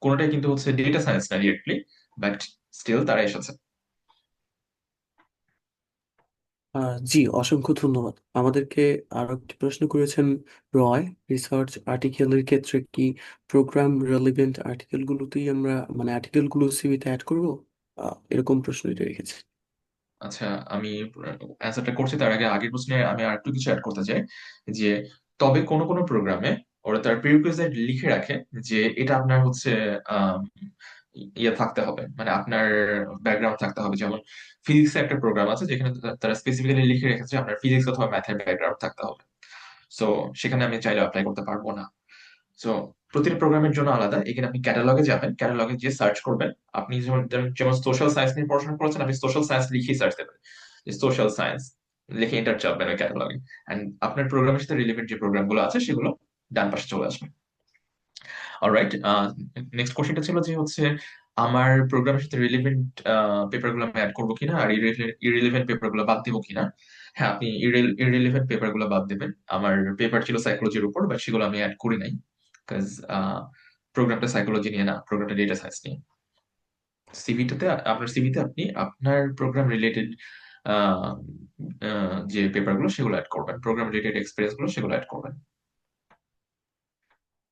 কোনোটাই কিন্তু হচ্ছে ডেটা সায়েন্স না ডিরেক্টলি, বাট স্টিল তারা এসেছে। জি, অসংখ্য ধন্যবাদ। আমাদেরকে আরো একটি প্রশ্ন করেছেন রয়, রিসার্চ আর্টিকেলের ক্ষেত্রে কি প্রোগ্রাম রেলিভেন্ট আর্টিকেলগুলোতেই আমরা মানে আর্টিকেলগুলো সিভিতে অ্যাড করব? এরকম প্রশ্ন এটা রেখেছে। আচ্ছা, আমি অ্যান্সারটা করছি তার আগে আগের প্রশ্নে আমি আর একটু কিছু অ্যাড করতে চাই, যে তবে কোন কোন প্রোগ্রামে ওরা তার প্রিরিকুইজিট লিখে রাখে যে এটা আপনার হচ্ছে আম, ইয়ে থাকতে হবে, মানে আপনার ব্যাকগ্রাউন্ড থাকতে হবে। যেমন ফিজিক্স একটা প্রোগ্রাম আছে যেখানে তারা স্পেসিফিক্যালি লিখে রেখেছে আপনার ফিজিক্স অথবা ম্যাথের ব্যাকগ্রাউন্ড থাকতে হবে। সো সেখানে আমি চাইলে অ্যাপ্লাই করতে পারবো না। সো প্রতিটি প্রোগ্রামের জন্য আলাদা। এখানে আপনি ক্যাটালগে যাবেন, ক্যাটালগে গিয়ে সার্চ করবেন। আপনি যেমন যেমন সোশ্যাল সায়েন্স নিয়ে পড়াশোনা করেছেন, আপনি সোশ্যাল সায়েন্স লিখেই সার্চ দেবেন, যে সোশ্যাল সায়েন্স লিখে এন্টার চাপবেন ওই ক্যাটালগে, এন্ড আপনার প্রোগ্রামের সাথে রিলেভেন্ট যে প্রোগ্রামগুলো আছে সেগুলো ডান পাশে চলে আসবে। অলরাইট, নেক্সট কোশ্চেনটা ছিল যে হচ্ছে আমার প্রোগ্রামের সাথে রিলেভেন্ট পেপারগুলো আমি অ্যাড করবো কিনা আর ইরিলেভেন্ট পেপারগুলো বাদ দিব কিনা। হ্যাঁ, আপনি ইরিলেভেন্ট পেপারগুলো বাদ দেবেন। আমার পেপার ছিল সাইকোলজির উপর, বাট সেগুলো আমি অ্যাড করি নাই, বিকজ প্রোগ্রামটা সাইকোলজি নিয়ে না, প্রোগ্রামটা ডেটা সায়েন্স নিয়ে। সিভিটাতে আপনার সিভিতে আপনি আপনার প্রোগ্রাম রিলেটেড যে পেপারগুলো সেগুলো অ্যাড করবেন, প্রোগ্রাম রিলেটেড এক্সপিরিয়েন্স গুলো সেগুলো অ্যাড করবেন।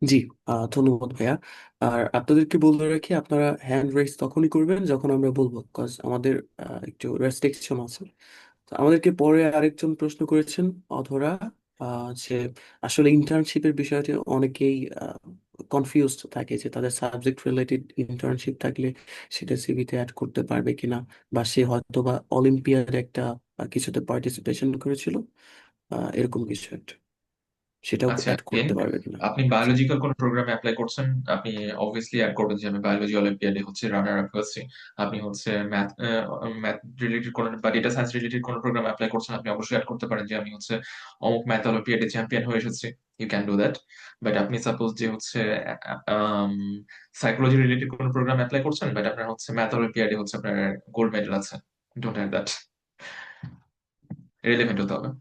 জি, ধন্যবাদ ভাইয়া। আর আপনাদেরকে বলে রাখি, আপনারা হ্যান্ড রেইজ তখনই করবেন যখন আমরা বলবো, বিকজ আমাদের একটু রেস্ট্রিকশন আছে। তো আমাদেরকে পরে আরেকজন প্রশ্ন করেছেন অধরা, যে আসলে ইন্টার্নশিপের বিষয়টি অনেকেই কনফিউজড থাকে যে তাদের সাবজেক্ট রিলেটেড ইন্টার্নশিপ থাকলে সেটা সিভিতে অ্যাড করতে পারবে কিনা, বা সে হয়তো বা অলিম্পিয়াড একটা কিছুতে পার্টিসিপেশন করেছিল, এরকম কিছু একটা, সেটাও আচ্ছা, অ্যাড again, করতে পারবে কিনা। আপনি জি বায়োলজিক্যাল কোন প্রোগ্রামে অ্যাপ্লাই করছেন, আপনি অবভিয়াসলি অ্যাড করবেন যে আমি বায়োলজি অলিম্পিয়াডে হচ্ছে রানার আপ হয়েছি। আপনি হচ্ছে ম্যাথ ম্যাথ রিলেটেড কোন বা ডেটা সায়েন্স রিলেটেড কোন প্রোগ্রামে অ্যাপ্লাই করছেন, আপনি অবশ্যই অ্যাড করতে পারেন যে আমি হচ্ছে অমুক ম্যাথ অলিম্পিয়াডে চ্যাম্পিয়ন হয়ে এসেছি। You can do that. But আপনি সাপোজ যে হচ্ছে সাইকোলজি রিলেটেড কোন প্রোগ্রাম অ্যাপ্লাই করছেন, বাট আপনার হচ্ছে ম্যাথ অলিম্পিয়াডে হচ্ছে আপনার গোল্ড মেডেল আছে, ডোন্ট হ্যাভ দ্যাট। রিলেভেন্ট হতে হবে।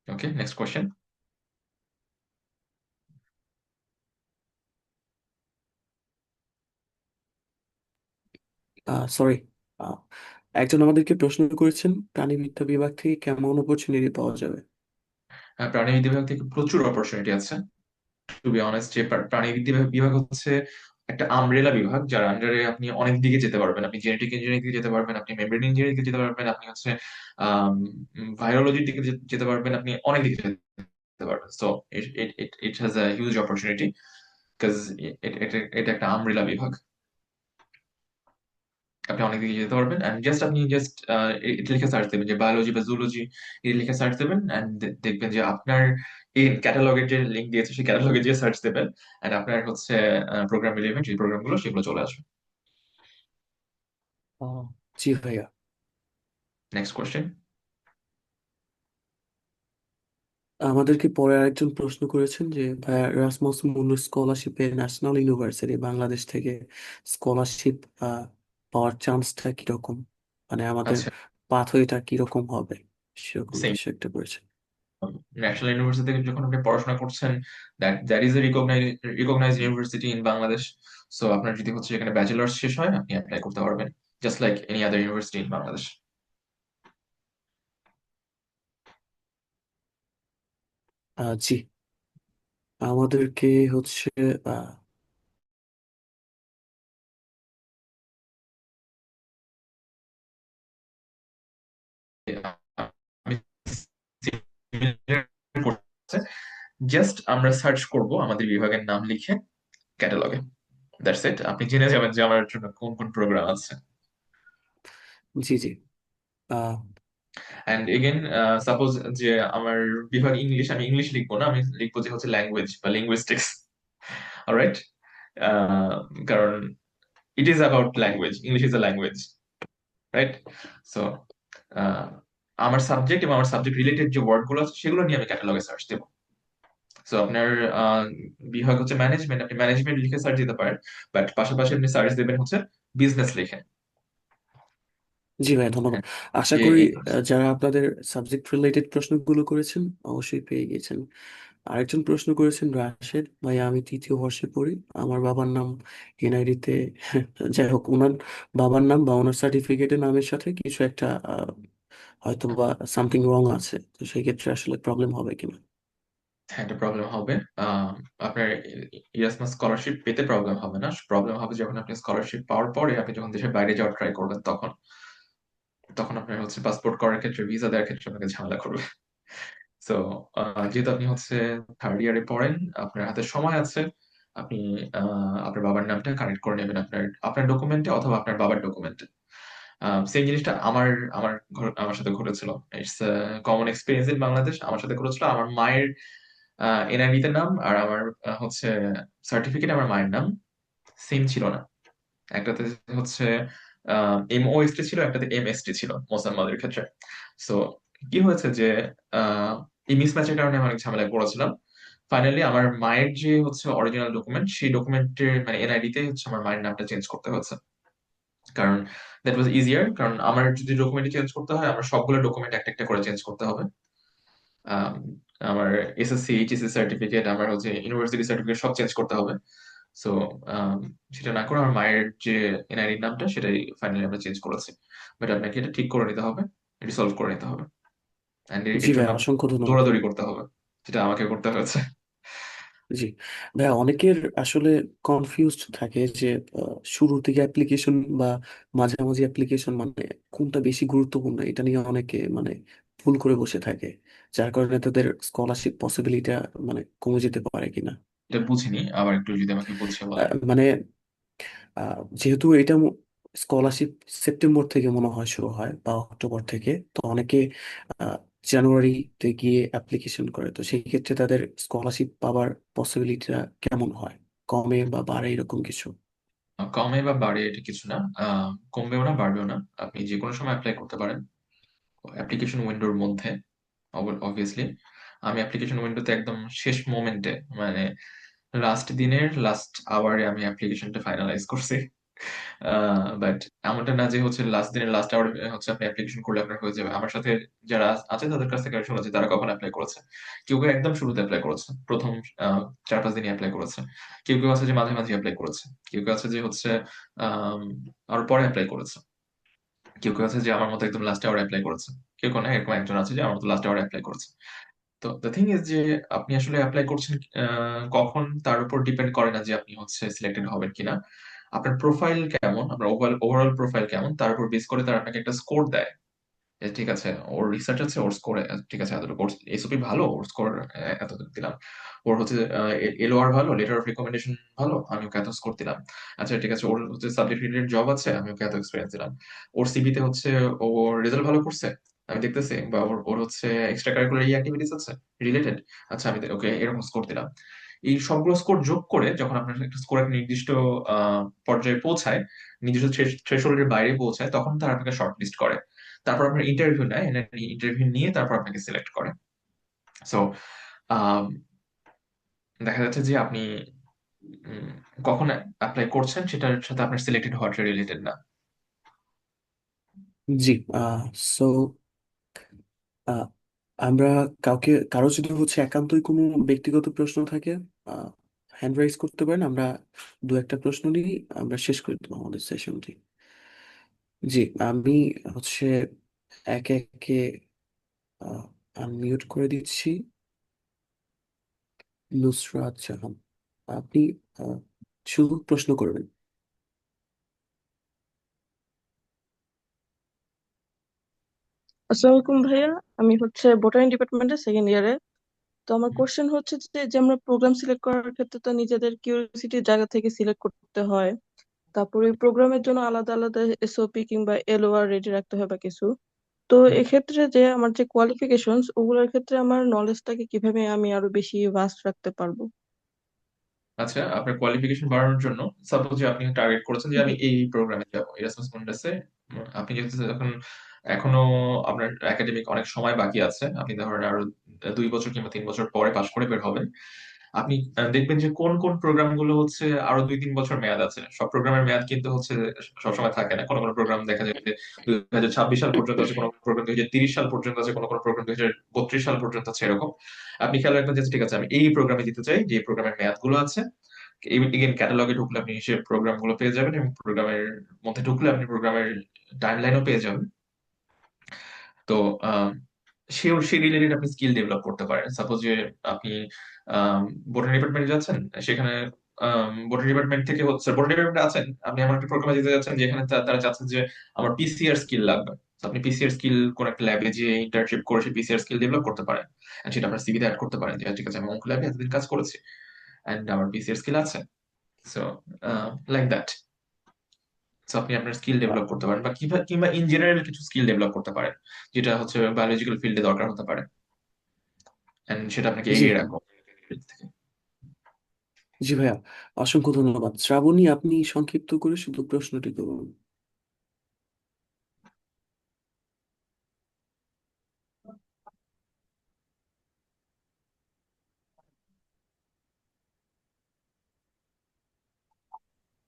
ওকে, নেক্সট কোয়েশ্চেন। সরি, একজন আমাদেরকে প্রশ্ন করেছেন প্রাণীবিদ্যা বিভাগ থেকে কেমন অপরচুনিটি পাওয়া যাবে। প্রাণীবিদ্যা বিভাগ থেকে প্রচুর অপরচুনিটি আছে। টু বি অনেস্ট, যে প্রাণীবিদ্যা বিভাগ হচ্ছে একটা আমব্রেলা বিভাগ যার আন্ডারে আপনি অনেক দিকে যেতে পারবেন। আপনি জেনেটিক ইঞ্জিনিয়ারিং দিকে যেতে পারবেন, আপনি মেমব্রেন ইঞ্জিনিয়ারিং দিকে যেতে পারবেন, আপনি হচ্ছে ভাইরোলজির দিকে যেতে পারবেন, আপনি অনেক দিকে যেতে পারবেন। So it has a huge opportunity, because এটা একটা আমব্রেলা বিভাগ। আপনি অনেক দিকে যেতে পারবেন, এন্ড জাস্ট আপনি জাস্ট এটা লিখে সার্চ দেবেন যে বায়োলজি বা জুলজি, এটা লিখে সার্চ দেবেন এন্ড দেখবেন যে আপনার এই ক্যাটালগের যে লিঙ্ক দিয়েছে সেই ক্যাটালগে যে সার্চ দেবেন, এন্ড আপনার হচ্ছে প্রোগ্রাম রিলেভেন্ট যে প্রোগ্রামগুলো সেগুলো চলে আসবে। আহ, জি ভাইয়া। Next question. আমাদেরকে পরে আরেকজন প্রশ্ন করেছেন যে ভাইয়া, রাসমস মুন্ডু স্কলারশিপে ন্যাশনাল ইউনিভার্সিটি বাংলাদেশ থেকে স্কলারশিপ পাওয়ার চান্সটা কিরকম, মানে আমাদের আচ্ছা, পাথওয়েটা কিরকম হবে, সেরকম সেম কিছু একটা করেছে। ন্যাশনাল ইউনিভার্সিটি থেকে যখন আপনি পড়াশোনা করছেন, that is a recognized university in Bangladesh. So আপনার যদি হচ্ছে এখানে ব্যাচেলার্স শেষ হয়, আপনি অ্যাপ্লাই করতে পারবেন just like any other university in Bangladesh. জি, আমাদেরকে হচ্ছে আহ, আমি জাস্ট আমরা সার্চ করব আমাদের বিভাগের নাম লিখে ক্যাটালগে, দ্যাটস ইট। আপনি জেনে যাবেন যে আমার জন্য কোন কোন প্রোগ্রাম আছে। জি জি। আহ, অ্যান্ড এগেন, সাপোজ যে আমার বিভাগ ইংলিশ, আমি ইংলিশ লিখবো না, আমি লিখবো যে হচ্ছে ল্যাঙ্গুয়েজ বা লিঙ্গুইস্টিক্স। অলরাইট, কারণ ইট is about language, English is a language, right? So আমার সাবজেক্ট এবং আমার সাবজেক্ট রিলেটেড যে ওয়ার্ড গুলো আছে সেগুলো নিয়ে আমি ক্যাটালগে সার্চ দেবো। সো আপনার বিভাগ হচ্ছে ম্যানেজমেন্ট, আপনি ম্যানেজমেন্ট লিখে সার্চ দিতে পারেন, বাট পাশাপাশি আপনি সার্চ দেবেন হচ্ছে বিজনেস লিখে। জি ভাই, ধন্যবাদ। আশা এই করি এই যারা আপনাদের সাবজেক্ট রিলেটেড প্রশ্নগুলো করেছেন অবশ্যই পেয়ে গেছেন। আরেকজন প্রশ্ন করেছেন রাশেদ ভাই, আমি 3য় বর্ষে পড়ি, আমার বাবার নাম এনআইডিতে যাই হোক, ওনার বাবার নাম বা ওনার সার্টিফিকেটের নামের সাথে কিছু একটা হয়তো বা সামথিং রং আছে, তো সেই ক্ষেত্রে আসলে প্রবলেম হবে কিনা? হ্যাঁ, একটা প্রবলেম হবে। আপনার ইরাসমাস স্কলারশিপ পেতে প্রবলেম হবে না, প্রবলেম হবে যখন আপনি স্কলারশিপ পাওয়ার পরে আপনি যখন দেশের বাইরে যাওয়ার ট্রাই করবেন, তখন তখন আপনার হচ্ছে পাসপোর্ট করার ক্ষেত্রে, ভিসা দেওয়ার ক্ষেত্রে আপনাকে ঝামেলা করবে। সো যেহেতু আপনি হচ্ছে থার্ড ইয়ারে পড়েন, আপনার হাতে সময় আছে, আপনি আপনার বাবার নামটা কানেক্ট করে নেবেন আপনার আপনার ডকুমেন্টে অথবা আপনার বাবার ডকুমেন্টে। সেম জিনিসটা আমার আমার আমার সাথে ঘটেছিল। It's common experience in Bangladesh. আমার সাথে ঘটেছিল, আমার মায়ের এনআইডি তে নাম আর আমার হচ্ছে সার্টিফিকেট আমার মায়ের নাম সেম ছিল না। একটাতে হচ্ছে এমওএসটি ছিল, একটাতে এমএসটি ছিল মোসাম্মদের ক্ষেত্রে। সো কি হয়েছে যে আহ, এই মিসম্যাচের কারণে আমি অনেক ঝামেলায় পড়েছিলাম। ফাইনালি আমার মায়ের যে হচ্ছে অরিজিনাল ডকুমেন্ট, সেই ডকুমেন্টের মানে এনআইডি তে হচ্ছে আমার মায়ের নামটা চেঞ্জ করতে হয়েছে, কারণ দ্যাট ওয়াজ ইজিয়ার। কারণ আমার যদি ডকুমেন্ট চেঞ্জ করতে হয়, আমার সবগুলো ডকুমেন্ট একটা একটা করে চেঞ্জ করতে হবে। আম, আমার এসএসসি এইচএসসি সার্টিফিকেট, আমার হচ্ছে ইউনিভার্সিটি সার্টিফিকেট সব চেঞ্জ করতে হবে। সো সেটা না করে আমার মায়ের যে এনআইডি নামটা সেটাই ফাইনালি আমরা চেঞ্জ করেছি। বাট আপনাকে এটা ঠিক করে নিতে হবে, রিসলভ করে নিতে হবে, অ্যান্ড জি এর ভাই, জন্য অসংখ্য ধন্যবাদ। দৌড়াদৌড়ি করতে হবে, যেটা আমাকে করতে হয়েছে। জি ভাই, অনেকের আসলে কনফিউজড থাকে যে শুরুর দিকে অ্যাপ্লিকেশন বা মাঝামাঝি অ্যাপ্লিকেশন মানে কোনটা বেশি গুরুত্বপূর্ণ, এটা নিয়ে অনেকে মানে ভুল করে বসে থাকে, যার কারণে তাদের স্কলারশিপ পসিবিলিটা মানে কমে যেতে পারে কিনা। এটা বুঝিনি, আবার একটু যদি আমাকে বুঝিয়ে বলেন। মানে যেহেতু এটা স্কলারশিপ সেপ্টেম্বর থেকে মনে হয় শুরু হয় বা অক্টোবর থেকে, তো অনেকে আহ, জানুয়ারিতে গিয়ে অ্যাপ্লিকেশন করে, তো সেই ক্ষেত্রে তাদের স্কলারশিপ পাওয়ার পসিবিলিটিটা কেমন হয়, কমে বা বাড়ে এরকম কিছু? কমে বা বাড়ে এটা কিছু না, কমবেও না বাড়বেও না, আপনি যে কোনো সময় অ্যাপ্লাই করতে পারেন অ্যাপ্লিকেশন উইন্ডোর মধ্যে। অবভিয়াসলি আমি অ্যাপ্লিকেশন উইন্ডোতে একদম শেষ মোমেন্টে, মানে লাস্ট দিনের লাস্ট আওয়ারে আমি অ্যাপ্লিকেশনটা ফাইনালাইজ করছি। বাট এমনটা না যে হচ্ছে লাস্ট দিনের লাস্ট আওয়ার হচ্ছে আপনি অ্যাপ্লিকেশন করলে আপনার হয়ে যাবে। আমার সাথে যারা আছে তাদের কাছ থেকে আমি শুনেছি তারা কখন অ্যাপ্লাই করেছে। কেউ কেউ একদম শুরুতে অ্যাপ্লাই করেছে, প্রথম 4-5 দিনই অ্যাপ্লাই করেছে। কেউ কেউ আছে যে মাঝে মাঝে অ্যাপ্লাই করেছে। কেউ কেউ আছে যে হচ্ছে আহ আরো পরে অ্যাপ্লাই করেছে। কেউ কেউ আছে যে আমার মতো একদম লাস্ট আওয়ার অ্যাপ্লাই করেছে। কেউ কেউ না, এরকম একজন আছে যে আমার মতো লাস্ট আওয়ার অ্যাপ্লাই করেছে। তো দ্য থিং ইজ যে আপনি আসলে অ্যাপ্লাই করছেন কখন তার উপর ডিপেন্ড করে না যে আপনি হচ্ছে সিলেক্টেড হবেন কিনা। আপনার প্রোফাইল কেমন, আপনার ওভারঅল প্রোফাইল কেমন, তার উপর বেস করে তারা আপনাকে একটা স্কোর দেয়। ঠিক আছে, ওর রিসার্চ আছে, ওর স্কোর ঠিক আছে এতটুকু, ওর এসওপি ভালো, ওর স্কোর এত দিলাম। ওর হচ্ছে এলওআর ভালো, লেটার অফ রিকমেন্ডেশন ভালো, আমি ওকে এত স্কোর দিলাম। আচ্ছা ঠিক আছে, ওর হচ্ছে সাবজেক্ট রিলেটেড জব আছে, আমি ওকে এত এক্সপিরিয়েন্স দিলাম। ওর সিভিতে হচ্ছে ওর রেজাল্ট ভালো করছে, আমি দেখতেছি, বা ওর ওর হচ্ছে এক্সট্রা কারিকুলার এই অ্যাক্টিভিটিস আছে রিলেটেড, আচ্ছা আমি ওকে এরকম স্কোর দিলাম। এই সবগুলো স্কোর যোগ করে যখন আপনার একটা স্কোর একটা নির্দিষ্ট পর্যায়ে পৌঁছায়, নির্দিষ্ট থ্রেশহোল্ডের বাইরে পৌঁছায়, তখন তারা আপনাকে শর্ট লিস্ট করে। তারপর আপনার ইন্টারভিউ নেয়, ইন্টারভিউ নিয়ে তারপর আপনাকে সিলেক্ট করে। সো দেখা যাচ্ছে যে আপনি উম, কখন অ্যাপ্লাই করছেন সেটার সাথে আপনার সিলেক্টেড হওয়াটা রিলেটেড না। জি। সো আমরা কারো যদি একান্তই কোনো ব্যক্তিগত প্রশ্ন থাকে হ্যান্ড রাইজ করতে পারেন, আমরা দু একটা প্রশ্ন নিয়ে আমরা শেষ করে দেবো আমাদের সেশনটি। জি, আমি হচ্ছে একে একে আনমিউট করে দিচ্ছি। নুসরাত জাহান, আপনি আহ, শুধু প্রশ্ন করবেন। আসসালামু আলাইকুম ভাইয়া। আমি বোটানি ডিপার্টমেন্টের সেকেন্ড ইয়ারে। তো আমার কোশ্চেন হচ্ছে যে আমরা প্রোগ্রাম সিলেক্ট করার ক্ষেত্রে তো নিজেদের কিউরিওসিটির জায়গা থেকে সিলেক্ট করতে হয়। তারপরে ওই প্রোগ্রামের জন্য আলাদা আলাদা এসওপি কিংবা এলওআর রেডি রাখতে হয় বা কিছু। তো এক্ষেত্রে যে আমার যে কোয়ালিফিকেশনস ওগুলোর ক্ষেত্রে আমার নলেজটাকে কিভাবে আমি আরো বেশি ভাস্ট রাখতে পারবো? আচ্ছা, আপনার কোয়ালিফিকেশন বাড়ানোর জন্য সাপোজ যে আপনি টার্গেট করেছেন যে জি। আমি এই প্রোগ্রামে যাব এরাসমাস মুন্ডাসে। আপনি যেহেতু এখন এখনো আপনার একাডেমিক অনেক সময় বাকি আছে, আপনি ধরেন আরো 2 বছর কিংবা 3 বছর পরে পাশ করে বের হবেন। আপনি দেখবেন যে কোন কোন প্রোগ্রাম গুলো আরো 2-3 বছর মেয়াদ আছে। সব প্রোগ্রামের মেয়াদ কিন্তু সবসময় থাকে না। কোনো কোনো প্রোগ্রাম দেখা যায় যে 2026 সাল পর্যন্ত আছে, কোনো প্রোগ্রাম 2030 সাল পর্যন্ত আছে, কোনো কোনো প্রোগ্রাম 2032 সাল পর্যন্ত আছে, এরকম। আপনি খেয়াল রাখবেন যে ঠিক আছে আমি এই প্রোগ্রামে দিতে চাই, যে প্রোগ্রামের মেয়াদ গুলো আছে। ইভেন ক্যাটালগে ঢুকলে আপনি সে প্রোগ্রাম গুলো পেয়ে যাবেন, এবং প্রোগ্রামের মধ্যে ঢুকলে আপনি প্রোগ্রামের টাইম লাইনও পেয়ে যাবেন। তো আহ, সে রিলেটেড আপনি স্কিল ডেভেলপ করতে পারেন। সাপোজ যে আপনি বোটানি ডিপার্টমেন্টে যাচ্ছেন, সেখানে বোটানি ডিপার্টমেন্ট থেকে বোটানি ডিপার্টমেন্টে আছেন, আপনি এমন একটা প্রোগ্রামে যেতে যাচ্ছেন যেখানে তারা চাচ্ছেন যে আমার পিসিআর স্কিল লাগবে। তো আপনি পিসিআর স্কিল কোন একটা ল্যাবে যে ইন্টার্নশিপ করে সে পিসিআর স্কিল ডেভেলপ করতে পারেন, and সেটা আপনার সিভিতে অ্যাড করতে পারেন যে ঠিক আছে আমি অঙ্ক ল্যাবে এতদিন কাজ করেছি এন্ড আমার পিসিআর স্কিল আছে। So like that. সো আপনি আপনার স্কিল ডেভেলপ করতে পারেন, বা কিংবা ইন জেনারেল কিছু স্কিল ডেভেলপ করতে পারেন যেটা বায়োলজিক্যাল ফিল্ডে দরকার হতে পারে, এন্ড সেটা আপনাকে জি, এগিয়ে রাখবো থেকে। জি ভাইয়া, অসংখ্য ধন্যবাদ। শ্রাবণী, আপনি সংক্ষিপ্ত করে শুধু প্রশ্নটি করুন।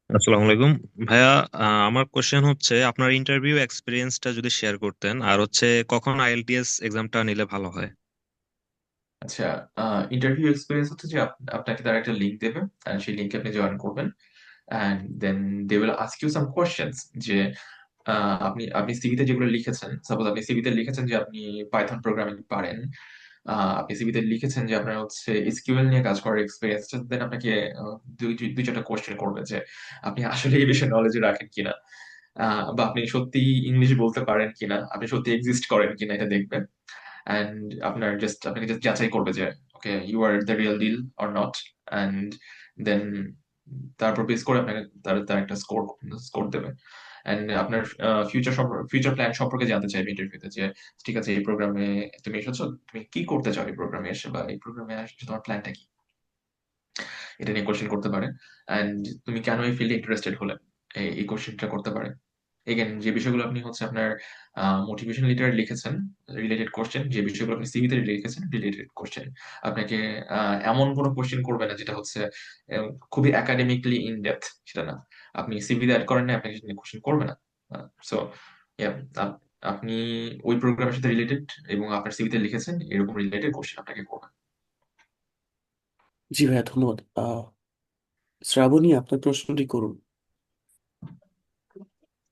আসসালামু আলাইকুম ভাইয়া। আমার কোশ্চেন হচ্ছে আপনার ইন্টারভিউ এক্সপিরিয়েন্সটা যদি শেয়ার করতেন, আর হচ্ছে কখন আইএলটিএস এক্সামটা নিলে ভালো হয়। আচ্ছা, ইন্টারভিউ এক্সপিরিয়েন্স হচ্ছে যে আপনাকে তারা একটা লিঙ্ক দেবে, and সেই লিঙ্কে আপনি জয়েন করবেন, and then they will ask you some questions। যে আপনি সিভিতে যেগুলো লিখেছেন, সাপোজ আপনি সিভিতে লিখেছেন যে আপনি পাইথন প্রোগ্রামিং পারেন, আপনি সিভিতে লিখেছেন যে আপনার এসকিউএল নিয়ে কাজ করার এক্সপিরিয়েন্স, দেন আপনাকে দুই চারটা কোয়েশ্চেন করবে যে আপনি আসলে এই বিষয়ে নলেজ রাখেন কিনা, বা আপনি সত্যি ইংলিশ বলতে পারেন কিনা, আপনি সত্যি এক্সিস্ট করেন কিনা, এটা দেখবেন। অ্যান্ড আপনাকে জাস্ট যাচাই করবে যে okay you are the real deal or not. And then তারপর বেস করে আপনাকে তার একটা স্কোর স্কোর দেবে। অ্যান্ড আপনার ফিউচার প্ল্যান সম্পর্কে জানতে চাইবে ইন্টারভিউতে, যে ঠিক আছে এই প্রোগ্রামে তুমি এসেছো, তুমি কি করতে চাও এই প্রোগ্রামে এসে, বা এই প্রোগ্রামে আসছে তোমার প্ল্যানটা কি, এটা নিয়ে কোশ্চেন করতে পারে। অ্যান্ড তুমি কেন এই ফিল্ডে ইন্টারেস্টেড হলে, এই কোশ্চেনটা করতে পারে। এগেন যে বিষয়গুলো আপনি আপনার মোটিভেশন লেটার লিখেছেন, রিলেটেড কোশ্চেন, যে বিষয়গুলো আপনি সিভিতে লিখেছেন রিলেটেড কোশ্চেন। আপনাকে এমন কোনো কোশ্চেন করবে না যেটা খুবই একাডেমিকলি ইন ডেপথ, সেটা না। আপনি সিভিতে অ্যাড করেন না, আপনাকে সেটা কোশ্চেন করবে না। সো আপনি ওই প্রোগ্রামের সাথে রিলেটেড এবং আপনার সিভিতে লিখেছেন এরকম রিলেটেড কোশ্চেন আপনাকে করবে। জি ভাইয়া, ধন্যবাদ। শ্রাবণী, আপনার প্রশ্নটি করুন।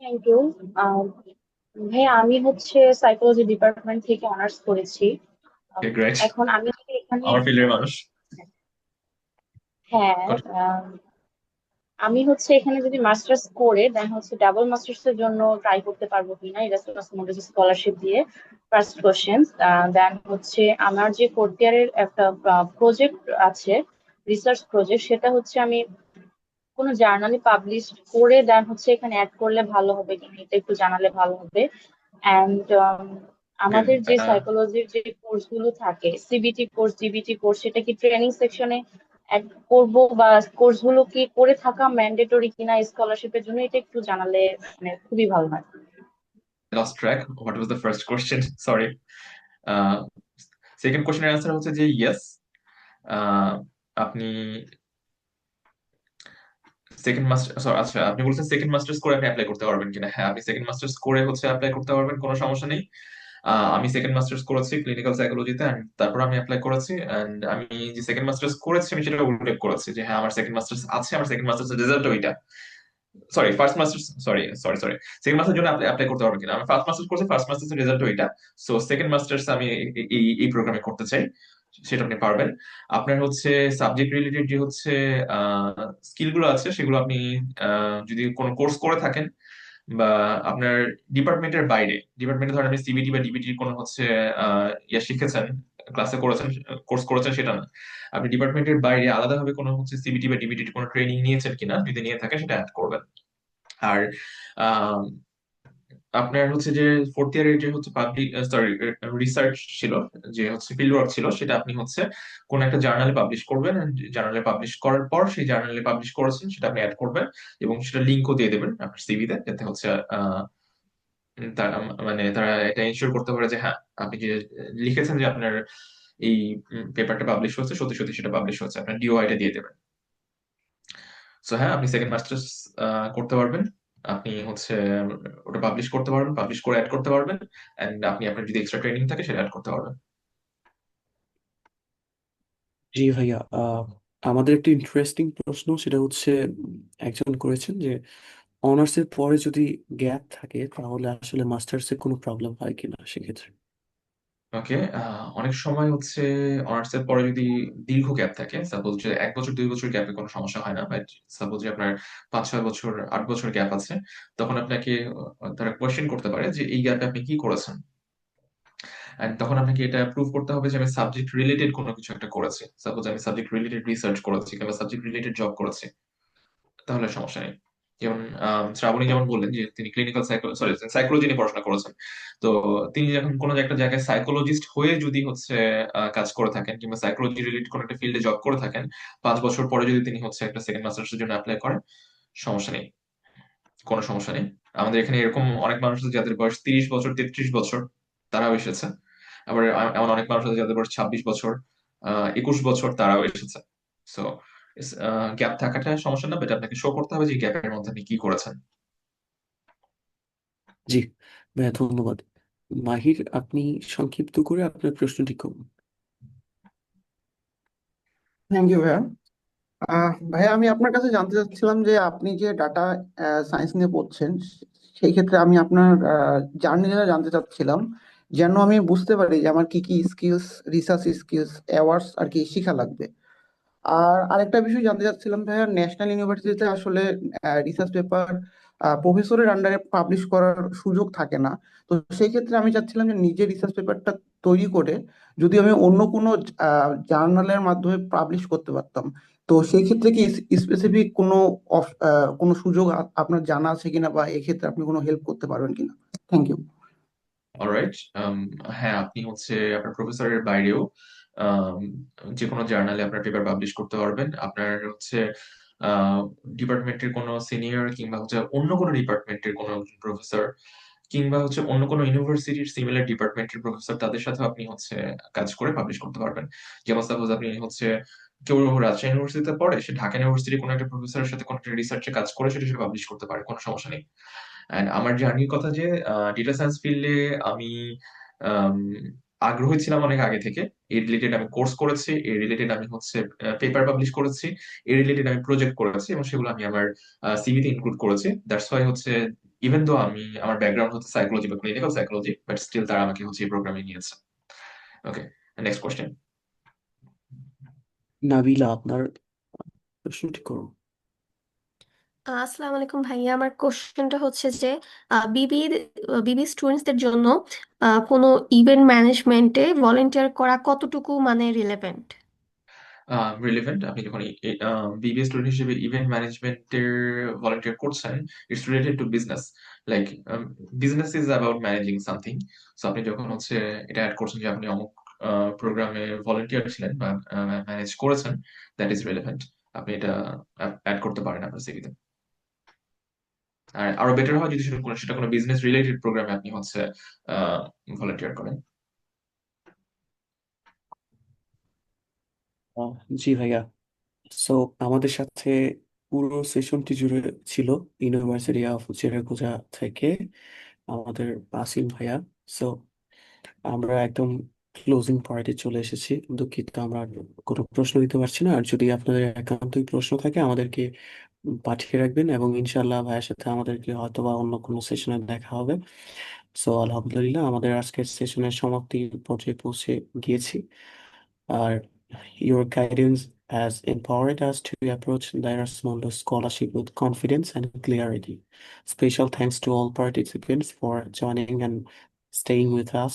Thank you. ভাইয়া, আমি সাইকোলজি ডিপার্টমেন্ট থেকে অনার্স করেছি। গ্রেট, এখন আমি যদি এখানে আমার ফিল্ডের মানুষ। হ্যাঁ, আমি এখানে যদি মাস্টার্স করে দেন ডাবল মাস্টার্স এর জন্য ট্রাই করতে পারবো কিনা ইরাসমাস মন্ডেস স্কলারশিপ দিয়ে, ফার্স্ট কোশ্চেন। দেন আমার যে ফোর্থ ইয়ারের একটা প্রজেক্ট আছে, রিসার্চ প্রজেক্ট, সেটা আমি কোনো জার্নালে পাবলিশ করে দেন এখানে অ্যাড করলে ভালো হবে কিনা, এটা একটু জানালে ভালো হবে। অ্যান্ড আমাদের যে সাইকোলজির যে কোর্স গুলো থাকে, সিবিটি কোর্স, ডিবিটি কোর্স, সেটা কি ট্রেনিং সেকশনে অ্যাড করবো, বা কোর্স গুলো কি করে থাকা ম্যান্ডেটরি কিনা স্কলারশিপের জন্য, এটা একটু জানালে মানে খুবই ভালো হয়। Lost track, what was the first question, sorry. Second কোশ্চেনের অ্যান্সার যে ইয়েস। আপনি সেকেন্ড মাস্টার, আচ্ছা আপনি বলছেন সেকেন্ড মাস্টার্স করে আপনি অ্যাপ্লাই করতে পারবেন কিনা? হ্যাঁ, আপনি সেকেন্ড মাস্টার্স করে অ্যাপ্লাই করতে পারবেন, কোনো সমস্যা নেই। আমি সেকেন্ড মাস্টার্স করেছি ক্লিনিক্যাল সাইকোলজিতে, and তারপর আমি অ্যাপ্লাই করেছি। এন্ড আমি যে সেকেন্ড মাস্টার্স করেছি আমি সেটা উল্লেখ করেছি যে হ্যাঁ আমার সেকেন্ড মাস্টার্স আছে, আমার সেকেন্ড মাস্টার্স রেজাল্ট ওইটা। Sorry, first masters, sorry, second masters জন্য অ্যাপ্লাই করতে পারবো কিনা, আমি ফার্স্ট মাস্টার্স করছি, ফার্স্ট মাস্টার্স রেজাল্ট ওইটা। সো সেকেন্ড মাস্টার্স আমি এই প্রোগ্রামে করতে চাই, সেটা আপনি পারবেন। আপনার সাবজেক্ট রিলেটেড যে স্কিল গুলো আছে সেগুলো আপনি যদি কোনো কোর্স করে থাকেন বা আপনার ডিপার্টমেন্টের বাইরে, ডিপার্টমেন্টে ধরেন আপনি সিবিটি বা ডিবিটি কোনো শিখেছেন, ক্লাসে করেছেন, কোর্স করেছেন, সেটা না, আপনি ডিপার্টমেন্টের বাইরে আলাদাভাবে কোনো সিবিটি বা ডিবিটি কোনো ট্রেনিং নিয়েছেন কিনা, যদি নিয়ে থাকে সেটা অ্যাড করবেন। আর আহ, আপনার যে ফোর্থ ইয়ারের যে পাবলিক সরি রিসার্চ ছিল, যে ফিল্ড ওয়ার্ক ছিল, সেটা আপনি কোন একটা জার্নালে পাবলিশ করবেন। জার্নালে পাবলিশ করার পর সেই জার্নালে পাবলিশ করেছেন সেটা আপনি অ্যাড করবেন, এবং সেটা লিঙ্কও দিয়ে দেবেন আপনার সিভিতে, যাতে মানে তারা এটা এনশিওর করতে পারে যে হ্যাঁ আপনি যে লিখেছেন যে আপনার এই পেপারটা পাবলিশ হচ্ছে, সত্যি সত্যি সেটা পাবলিশ হচ্ছে, আপনার ডিওআইটা দিয়ে দেবেন। সো হ্যাঁ, আপনি সেকেন্ড মাস্টার্স করতে পারবেন, আপনি ওটা পাবলিশ করতে পারবেন, পাবলিশ করে অ্যাড করতে পারবেন, এন্ড আপনি আপনার যদি এক্সট্রা ট্রেনিং থাকে সেটা অ্যাড করতে পারবেন। জি ভাইয়া, আমাদের একটা ইন্টারেস্টিং প্রশ্ন, সেটা একজন করেছেন যে অনার্সের পরে যদি গ্যাপ থাকে তাহলে আসলে মাস্টার্সে কোনো প্রবলেম হয় কিনা সেক্ষেত্রে। ওকে, অনেক সময় অনার্স এর পরে যদি দীর্ঘ গ্যাপ থাকে, সাপোজ যে 1 বছর 2 বছর গ্যাপে কোনো সমস্যা হয় না, বাট সাপোজ যে আপনার 5-6 বছর 8 বছর গ্যাপ আছে, তখন আপনাকে তারা কোয়েশ্চেন করতে পারে যে এই গ্যাপে আপনি কি করেছেন। এন্ড তখন আপনাকে এটা প্রুভ করতে হবে যে আমি সাবজেক্ট রিলেটেড কোনো কিছু একটা করেছি, সাপোজ আমি সাবজেক্ট রিলেটেড রিসার্চ করেছি কিংবা সাবজেক্ট রিলেটেড জব করেছি, তাহলে সমস্যা নেই। যেমন শ্রাবণী যেমন বললেন যে তিনি ক্লিনিক্যাল সাইকোলজি নিয়ে পড়াশোনা করেছেন, তো তিনি যখন কোনো একটা জায়গায় সাইকোলজিস্ট হয়ে যদি কাজ করে থাকেন কিংবা সাইকোলজি রিলেটেড কোনো একটা ফিল্ডে জব করে থাকেন, 5 বছর পরে যদি তিনি একটা সেকেন্ড মাস্টার্সের জন্য অ্যাপ্লাই করেন, সমস্যা নেই, কোনো সমস্যা নেই। আমাদের এখানে এরকম অনেক মানুষ আছে যাদের বয়স 30 বছর 33 বছর, তারাও এসেছে। আবার এমন অনেক মানুষ আছে যাদের বয়স 26 বছর 21 বছর, তারাও এসেছে। সো গ্যাপ থাকাটা সমস্যা না, বাট আপনাকে শো করতে হবে যে গ্যাপের মধ্যে আপনি কি করেছেন। জি ভাইয়া, ধন্যবাদ। মাহির, আপনি সংক্ষিপ্ত করে আপনার প্রশ্নটি করুন। থ্যাংক ইউ ভাইয়া। ভাইয়া, আমি আপনার কাছে জানতে চাচ্ছিলাম যে আপনি যে ডাটা সায়েন্স নিয়ে পড়ছেন, সেই ক্ষেত্রে আমি আপনার জার্নিটা জানতে চাচ্ছিলাম, যেন আমি বুঝতে পারি যে আমার কি কি স্কিলস, রিসার্চ স্কিলস, অ্যাওয়ার্ডস আর কি শেখা লাগবে। আর আরেকটা বিষয় জানতে চাচ্ছিলাম ভাইয়া, ন্যাশনাল ইউনিভার্সিটিতে আসলে রিসার্চ পেপার প্রফেসরের আন্ডারে পাবলিশ করার সুযোগ থাকে না। তো সেই ক্ষেত্রে আমি চাচ্ছিলাম যে নিজে রিসার্চ পেপারটা তৈরি করে যদি আমি অন্য কোনো জার্নালের মাধ্যমে পাবলিশ করতে পারতাম, তো সেই ক্ষেত্রে কি স্পেসিফিক কোনো কোনো সুযোগ আপনার জানা আছে কিনা, বা এক্ষেত্রে আপনি কোনো হেল্প করতে পারবেন কিনা? Thank you. অলরাইট, হ্যাঁ আপনি আপনার প্রফেসরের বাইরেও um, যে কোনো জার্নালে আপনার পেপার পাবলিশ করতে পারবেন। আপনার ডিপার্টমেন্টের কোনো সিনিয়র কিংবা অন্য কোনো ডিপার্টমেন্টের কোনো প্রফেসর কিংবা অন্য কোনো ইউনিভার্সিটির সিমিলার ডিপার্টমেন্টের প্রফেসর, তাদের সাথে আপনি কাজ করে পাবলিশ করতে পারবেন। যেমন সাপোজ আপনি কেউ রাজশাহী ইউনিভার্সিটিতে পড়ে, সে ঢাকা ইউনিভার্সিটির কোনো একটা প্রফেসরের সাথে কোনো একটা রিসার্চে কাজ করে সেটা সে পাবলিশ করতে পারে, কোনো সমস্যা নেই। এন্ড আমার জার্নির কথা যে ডেটা সায়েন্স ফিল্ডে আমি আম, আগ্রহী ছিলাম অনেক আগে থেকে। এই রিলেটেড আমি কোর্স করেছি, এই রিলেটেড আমি পেপার পাবলিশ করেছি, এই রিলেটেড আমি প্রজেক্ট করেছি, এবং সেগুলো আমি আমার সিভিতে ইনক্লুড করেছি। দ্যাটস ওয়াই ইভেন দো আমার ব্যাকগ্রাউন্ড সাইকোলজি বা ক্লিনিক্যাল সাইকোলজি, বাট স্টিল তারা আমাকে এই প্রোগ্রামে নিয়েছে। ওকে, নেক্সট কোয়েশ্চেন। নাবিলা, আপনার প্রশ্নটি করুন। আসসালামু আলাইকুম ভাইয়া, আমার কোশ্চেনটা হচ্ছে যে বিবি বিবি স্টুডেন্টসদের জন্য কোনো ইভেন্ট ম্যানেজমেন্টে ভলেন্টিয়ার করা কতটুকু মানে রিলেভেন্ট? রিলেভেন্ট, আপনি যখন বিবিএ স্টুডেন্ট হিসেবে ইভেন্ট ম্যানেজমেন্টের ভলান্টিয়ার করছেন, it's related to business. Like business is about managing something. So আপনি যখন এটা অ্যাড করছেন যে আপনি অমুক প্রোগ্রামে ভলান্টিয়ার ছিলেন বা ম্যানেজ করেছেন, দ্যাট ইজ রিলেভেন্ট। আপনি এটা অ্যাড করতে পারেন আপনার সিভিতে। আর আরো বেটার হয় যদি সেটা কোনো বিজনেস রিলেটেড প্রোগ্রামে আপনি ভলান্টিয়ার করেন। জি ভাইয়া, সো আমাদের সাথে পুরো সেশনটি জুড়ে ছিল ইউনিভার্সিটি অফ চিরাকুজা থেকে আমাদের আসিম ভাইয়া। সো আমরা একদম ক্লোজিং পয়েন্টে চলে এসেছি। দুঃখিত, আমরা আর কোনো প্রশ্ন দিতে পারছি না। আর যদি আপনাদের একান্তই প্রশ্ন থাকে আমাদেরকে পাঠিয়ে রাখবেন, এবং ইনশাল্লাহ ভাইয়ের সাথে আমাদেরকে হয়তো বা অন্য কোনো সেশনে দেখা হবে। সো আলহামদুলিল্লাহ, আমাদের আজকের সেশনের সমাপ্তির পর্যায়ে পৌঁছে গিয়েছি। আর your guidance has empowered us to approach the Erasmus Scholarship with confidence and clarity. Special thanks to all participants for joining and staying with us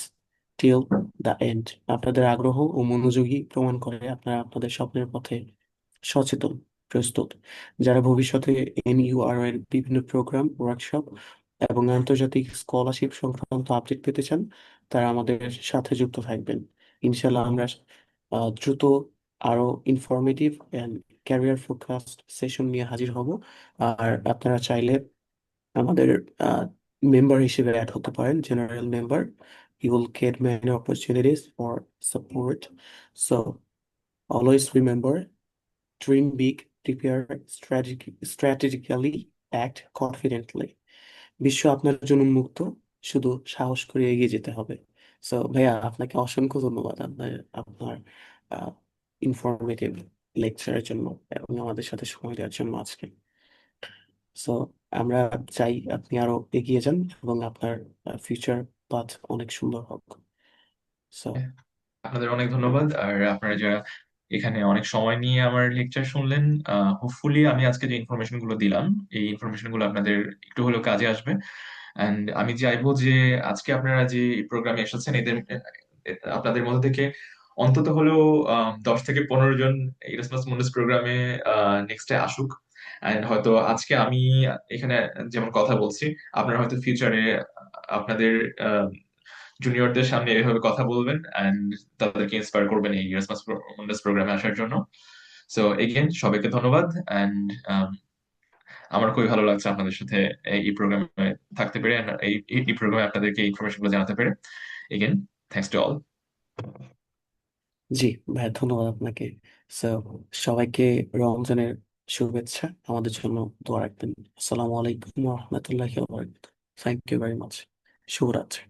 till the end. আপনাদের আগ্রহ ও মনোযোগী প্রমাণ করে আপনারা আপনাদের স্বপ্নের পথে সচেতন, প্রস্তুত। যারা ভবিষ্যতে NUR এর বিভিন্ন প্রোগ্রাম, ওয়ার্কশপ এবং আন্তর্জাতিক স্কলারশিপ সংক্রান্ত আপডেট পেতে চান, তারা আমাদের সাথে যুক্ত থাকবেন। ইনশাল্লাহ আমরা দ্রুত আরো informative and career focused session নিয়ে হাজির হব। আর আপনারা চাইলে আমাদের মেম্বার হিসেবে অ্যাড হতে পারেন, general member. You will get many opportunities for support. So always remember, dream big, prepare strategically, act confidently. বিশ্ব আপনার জন্য উন্মুক্ত, শুধু সাহস করে এগিয়ে যেতে হবে। সো ভাইয়া, আপনাকে অসংখ্য ধন্যবাদ আপনার আপনার ইনফরমেটিভ লেকচারের জন্য এবং আমাদের সাথে সময় দেওয়ার জন্য আজকে। সো আমরা চাই আপনি আরো এগিয়ে যান এবং আপনার ফিউচার পাথ অনেক সুন্দর হোক। সো আপনাদের অনেক ধন্যবাদ। আর আপনারা যারা এখানে অনেক সময় নিয়ে আমার লেকচার শুনলেন, হোপফুলি আমি আজকে যে ইনফরমেশন গুলো দিলাম, এই ইনফরমেশন গুলো আপনাদের একটু হলেও কাজে আসবে। অ্যান্ড আমি চাইবো যে আজকে আপনারা যে প্রোগ্রামে এসেছেন, এদের আপনাদের মধ্যে থেকে অন্তত হলেও 10 থেকে 15 জন ইরাসমাস মুন্ডাস প্রোগ্রামে নেক্সটে আসুক। অ্যান্ড হয়তো আজকে আমি এখানে যেমন কথা বলছি, আপনারা হয়তো ফিউচারে আপনাদের জুনিয়রদের সামনে এভাবে কথা বলবেন অ্যান্ড তাদেরকে ইন্সপায়ার করবেন এই ইরাসমাস মুন্ডাস প্রোগ্রামে আসার জন্য। সো এগেন সবাইকে ধন্যবাদ। অ্যান্ড আমার খুবই ভালো লাগছে আপনাদের সাথে এই প্রোগ্রামে থাকতে পেরে and এই প্রোগ্রামে আপনাদেরকে ইনফরমেশন গুলো জানাতে পেরে। Again thanks to all. জি ভাই, ধন্যবাদ আপনাকে। সো সবাইকে রমজানের শুভেচ্ছা, আমাদের জন্য দোয়া রাখবেন। আসসালামু আলাইকুম ওয়া রাহমাতুল্লাহি ওয়া বারাকাতুহু। Thank you very much. শুভরাত্রি।